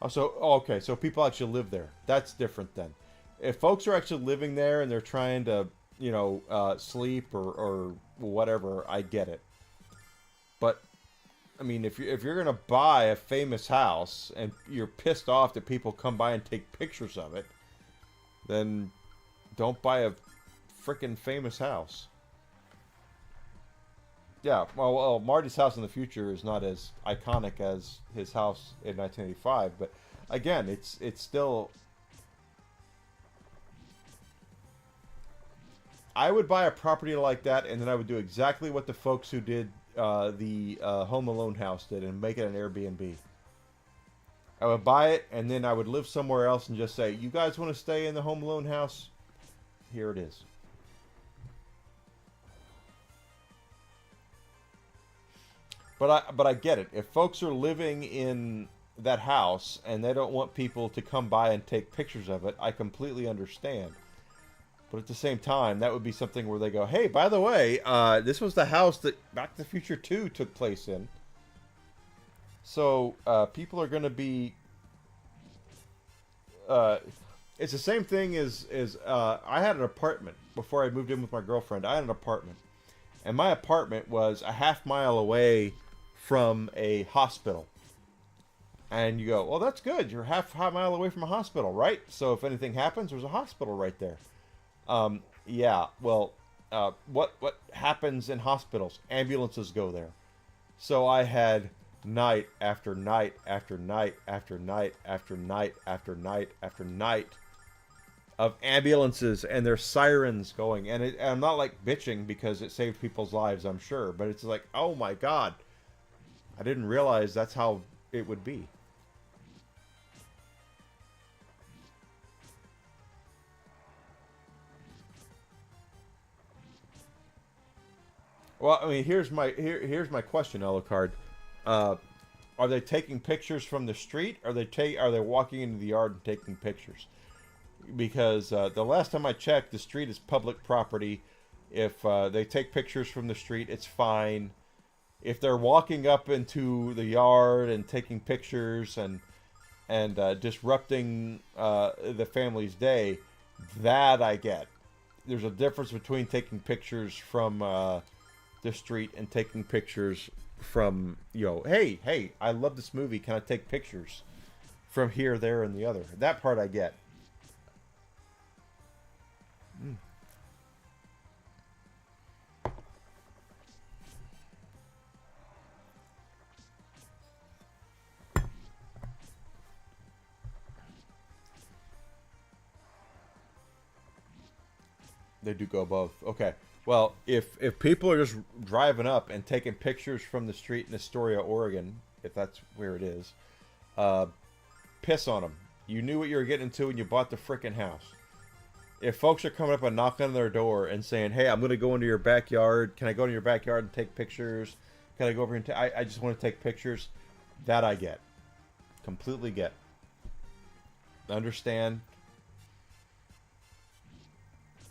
Also, okay, so people actually live there. That's different then. If folks are actually living there and they're trying to, sleep or whatever, I get it. But I mean, if you're gonna buy a famous house and you're pissed off that people come by and take pictures of it, then don't buy a frickin' famous house. Yeah, well, Marty's house in the future is not as iconic as his house in 1985, but again, it's still. I would buy a property like that, and then I would do exactly what the folks who did the Home Alone house did, and make it an Airbnb. I would buy it, and then I would live somewhere else and just say, "You guys want to stay in the Home Alone house? Here it is." But I get it. If folks are living in that house and they don't want people to come by and take pictures of it, I completely understand. But at the same time, that would be something where they go, "Hey, by the way, this was the house that Back to the Future 2 took place in." So people are going to be. It's the same thing as I had an apartment before I moved in with my girlfriend. I had an apartment, and my apartment was a half-mile away from a hospital. And you go, "Well, that's good. You're half a mile away from a hospital, right? So if anything happens, there's a hospital right there." Yeah. Well, what happens in hospitals? Ambulances go there. So I had night after night after night after night after night after night after night of ambulances and their sirens going. And I'm not like bitching because it saved people's lives, I'm sure, but it's like, oh my God, I didn't realize that's how it would be. Well, I mean, here's my question, Alucard. Are they taking pictures from the street? Or are they walking into the yard and taking pictures? Because the last time I checked, the street is public property. If they take pictures from the street, it's fine. If they're walking up into the yard and taking pictures and disrupting the family's day, that I get. There's a difference between taking pictures from the street and taking pictures from, hey, I love this movie. Can I take pictures from here, there, and the other? That part I get. They do go both. Okay. Well, if people are just driving up and taking pictures from the street in Astoria, Oregon, if that's where it is, piss on them. You knew what you were getting into when you bought the frickin' house. If folks are coming up and knocking on their door and saying, "Hey, I'm going to go into your backyard. Can I go into your backyard and take pictures? Can I go over and I just want to take pictures," that I get. Completely get. Understand.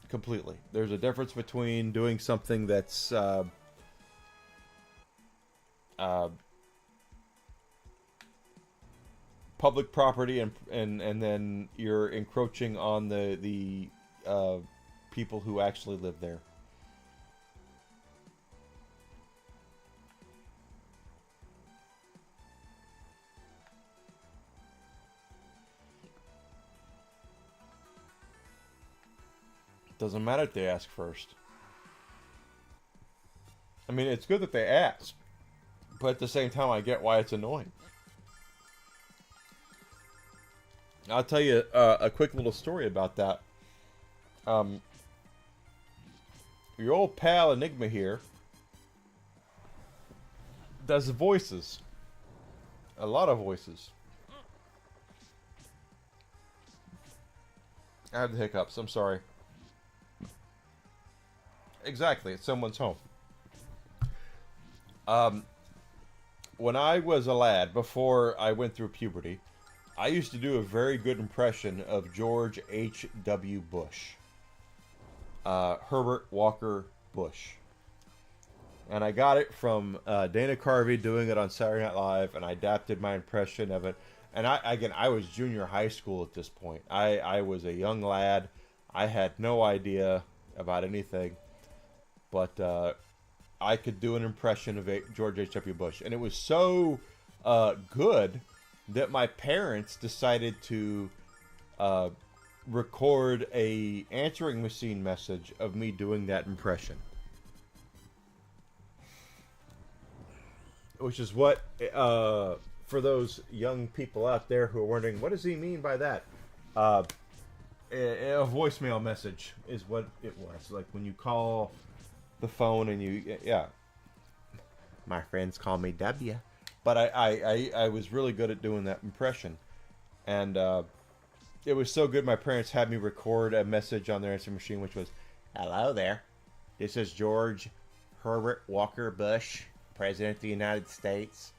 Completely. There's a difference between doing something that's public property and then you're encroaching on the people who actually live there. Doesn't matter if they ask first. I mean, it's good that they ask, but at the same time, I get why it's annoying. I'll tell you a quick little story about that. Your old pal Enigma here does voices. A lot of voices. I have the hiccups. I'm sorry. Exactly, it's someone's home. When I was a lad, before I went through puberty, I used to do a very good impression of George H.W. Bush. Herbert Walker Bush. And I got it from Dana Carvey doing it on Saturday Night Live, and I adapted my impression of it. And I was junior high school at this point. I was a young lad. I had no idea about anything. But I could do an impression of George H.W. Bush. And it was so good that my parents decided to record a answering machine message of me doing that impression. Which is what, for those young people out there who are wondering, what does he mean by that? A voicemail message is what it was. Like when you call the phone and yeah. My friends call me W. But I was really good at doing that impression. And it was so good my parents had me record a message on their answering machine, which was, "Hello there. This is George Herbert Walker Bush, President of the United States.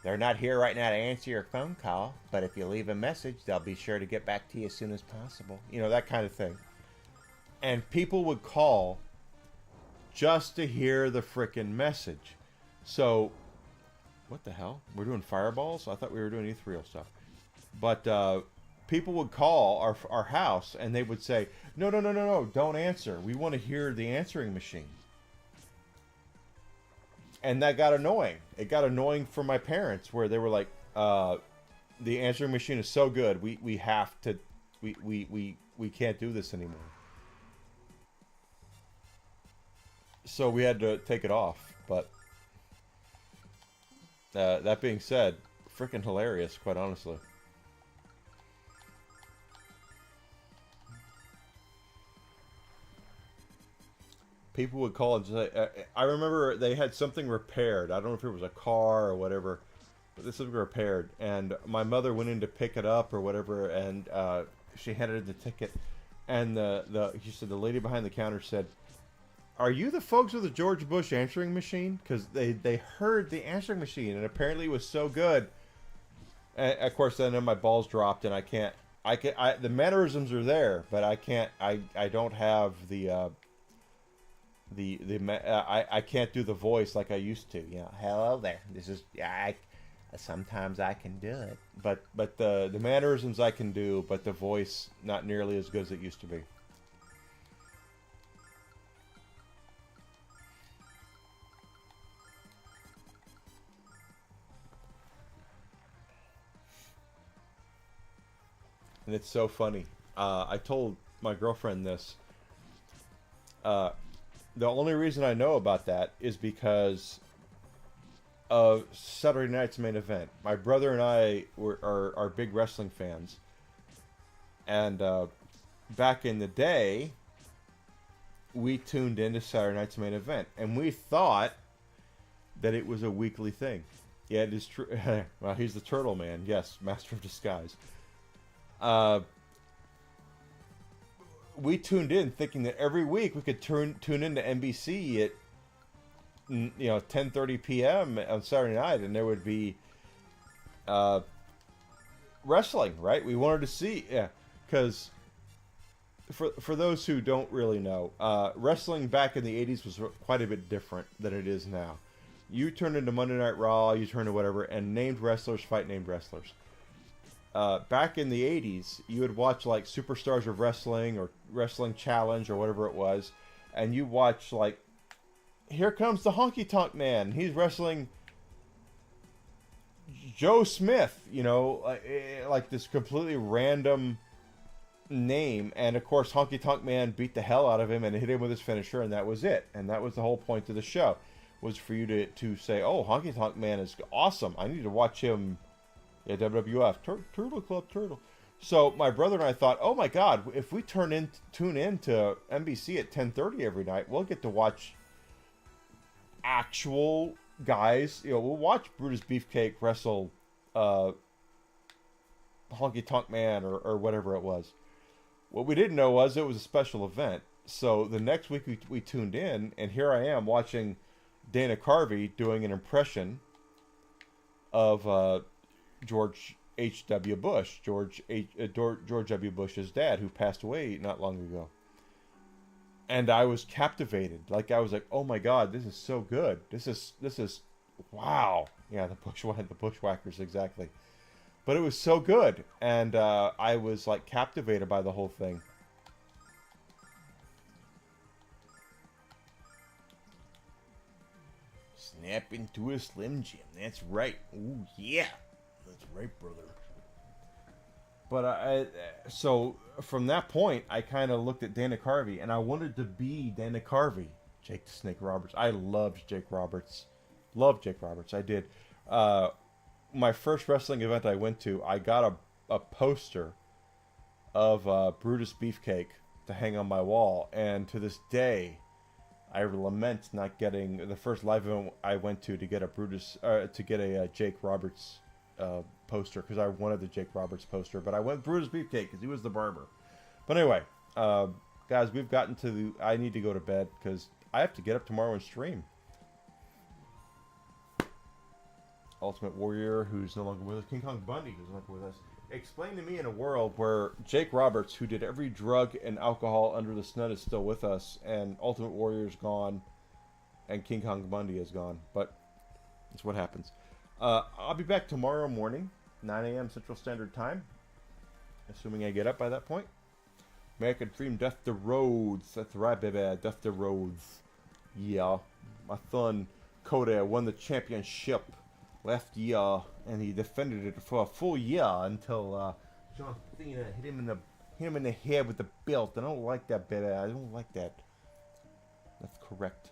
They're not here right now to answer your phone call, but if you leave a message, they'll be sure to get back to you as soon as possible." You know, that kind of thing. And people would call just to hear the frickin' message. So, what the hell? We're doing fireballs? I thought we were doing ethereal stuff. But people would call our house and they would say, no, don't answer. We want to hear the answering machine. And that got annoying. It got annoying for my parents where they were like, the answering machine is so good, we have to, we can't do this anymore. So we had to take it off, but that being said, freaking hilarious, quite honestly. People would call and say, I remember they had something repaired. I don't know if it was a car or whatever, but this was repaired. And my mother went in to pick it up or whatever, and she handed her the ticket. And she said, the lady behind the counter said, are you the folks with the George Bush answering machine? Because they heard the answering machine, and apparently it was so good. And of course, then my balls dropped, and I can't. The mannerisms are there, but I can't. I don't have I can't do the voice like I used to. You know, hello there. This is sometimes I can do it, but the mannerisms I can do, but the voice not nearly as good as it used to be. And it's so funny. I told my girlfriend this. The only reason I know about that is because of Saturday night's main event. My brother and I are big wrestling fans. And back in the day, we tuned into Saturday night's main event. And we thought that it was a weekly thing. Yeah, it is true. Well, he's the Turtle Man. Yes, Master of Disguise. We tuned in thinking that every week we could tune into NBC at 10:30 p.m. on Saturday night, and there would be wrestling, right? We wanted to see, because for those who don't really know, wrestling back in the 80s was quite a bit different than it is now. You turn into Monday Night Raw, you turn to whatever, and named wrestlers fight named wrestlers. Back in the 80s, you would watch like Superstars of Wrestling or Wrestling Challenge or whatever it was, and you watch like, here comes the Honky Tonk Man. He's wrestling Joe Smith, like this completely random name, and of course Honky Tonk Man beat the hell out of him and hit him with his finisher, and that was it. And that was the whole point of the show, was for you to say, oh, Honky Tonk Man is awesome. I need to watch him. Yeah, WWF, Turtle Club Turtle. So my brother and I thought, oh my God, if we tune in to NBC at 10:30 every night, we'll get to watch actual guys. We'll watch Brutus Beefcake wrestle Honky Tonk Man or whatever it was. What we didn't know was it was a special event. So the next week we tuned in, and here I am watching Dana Carvey doing an impression of George H.W. Bush, George W. Bush's dad, who passed away not long ago. And I was captivated. Like, I was like, oh my God, this is so good. This is wow. Yeah, the Bushwhackers, exactly. But it was so good. And I was like captivated by the whole thing. Snap into a Slim Jim. That's right. Ooh, yeah. That's right, brother. But so from that point, I kind of looked at Dana Carvey, and I wanted to be Dana Carvey. Jake the Snake Roberts. I loved Jake Roberts. Loved Jake Roberts. I did. My first wrestling event I went to, I got a poster of Brutus Beefcake to hang on my wall, and to this day, I lament not getting the first live event I went to get a Jake Roberts poster, because I wanted the Jake Roberts poster, but I went Brutus Beefcake because he was the barber. But anyway, guys, we've gotten to I need to go to bed because I have to get up tomorrow and stream. Ultimate Warrior, who's no longer with us. King Kong Bundy, who's no longer with us. Explain to me in a world where Jake Roberts, who did every drug and alcohol under the sun, is still with us, and Ultimate Warrior's gone, and King Kong Bundy is gone. But that's what happens. I'll be back tomorrow morning, 9 a.m. Central Standard Time, assuming I get up by that point. American Dream, Death to Rhodes. That's right, baby. Death to Rhodes. Yeah. My son, Coda, won the championship last year, and he defended it for a full year until John Cena hit him in the head with the belt. I don't like that, baby. I don't like that. That's correct.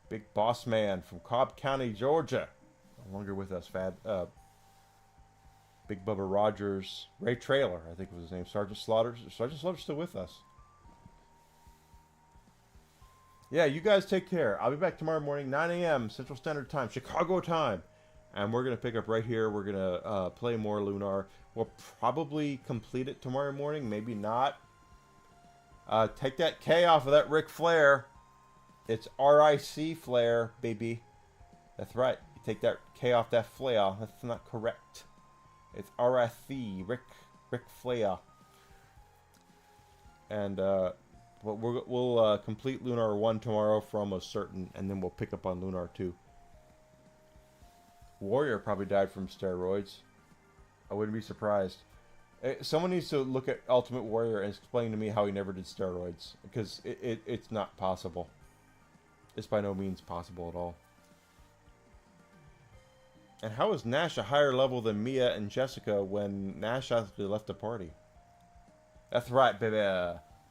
Big Boss Man from Cobb County, Georgia. No longer with us, Big Bubba Rogers, Ray Traylor, I think was his name. Sergeant Slaughter's still with us. Yeah, you guys take care. I'll be back tomorrow morning, 9 a.m. Central Standard Time, Chicago time. And we're going to pick up right here. We're going to play more Lunar. We'll probably complete it tomorrow morning. Maybe not. Take that K off of that Ric Flair. It's RIC Flare, baby. That's right. You take that K off that flare. That's not correct. It's RIC, Rick Flair. And but we'll complete Lunar 1 tomorrow for almost certain, and then we'll pick up on Lunar 2. Warrior probably died from steroids. I wouldn't be surprised. Someone needs to look at Ultimate Warrior and explain to me how he never did steroids, because it's not possible. It's by no means possible at all. And how is Nash a higher level than Mia and Jessica when Nash actually left the party? That's right, baby.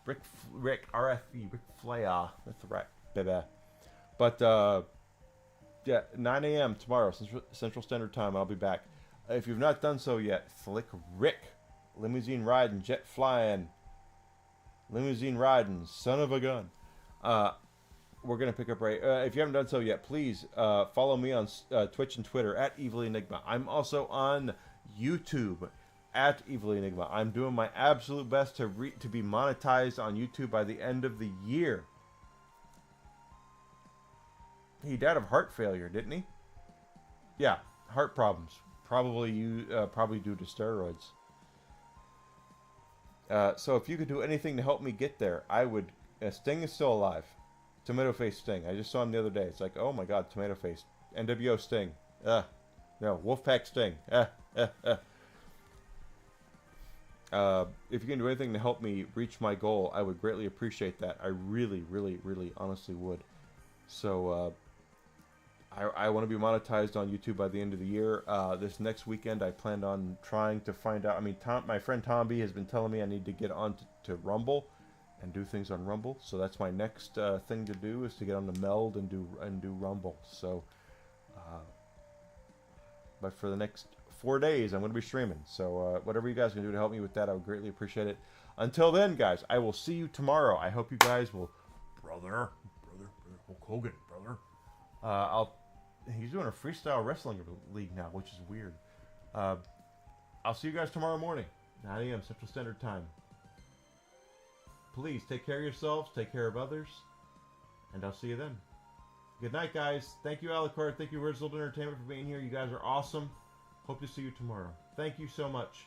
Rick RFE, Rick Flair. That's right, baby. But, yeah, 9 a.m. tomorrow, Central Standard Time. I'll be back. If you've not done so yet, Slick Rick. Limousine riding, jet flying. Limousine riding, son of a gun. We're going to pick up right... if you haven't done so yet, please follow me on Twitch and Twitter at Evil Enigma. I'm also on YouTube at Evil Enigma. I'm doing my absolute best to be monetized on YouTube by the end of the year. He died of heart failure, didn't he? Yeah, heart problems. Probably due to steroids. So if you could do anything to help me get there, I would. Sting is still alive. Tomato Face Sting. I just saw him the other day. It's like, oh my god, Tomato Face. NWO Sting. No, Wolfpack Sting. If you can do anything to help me reach my goal, I would greatly appreciate that. I really, really, really honestly would. So, I want to be monetized on YouTube by the end of the year. This next weekend, I planned on trying to find out. I mean, my friend Tom B has been telling me I need to get on to Rumble and do things on Rumble. So that's my next thing to do, is to get on the Meld and do Rumble. So, but for the next 4 days, I'm going to be streaming. So whatever you guys can do to help me with that, I would greatly appreciate it. Until then, guys, I will see you tomorrow. I hope you guys will, brother Hulk Hogan, brother. He's doing a freestyle wrestling league now, which is weird. I'll see you guys tomorrow morning, 9 a.m. Central Standard Time. Please take care of yourselves, take care of others, and I'll see you then. Good night, guys. Thank you, Alucard. Thank you, Result Entertainment, for being here. You guys are awesome. Hope to see you tomorrow. Thank you so much.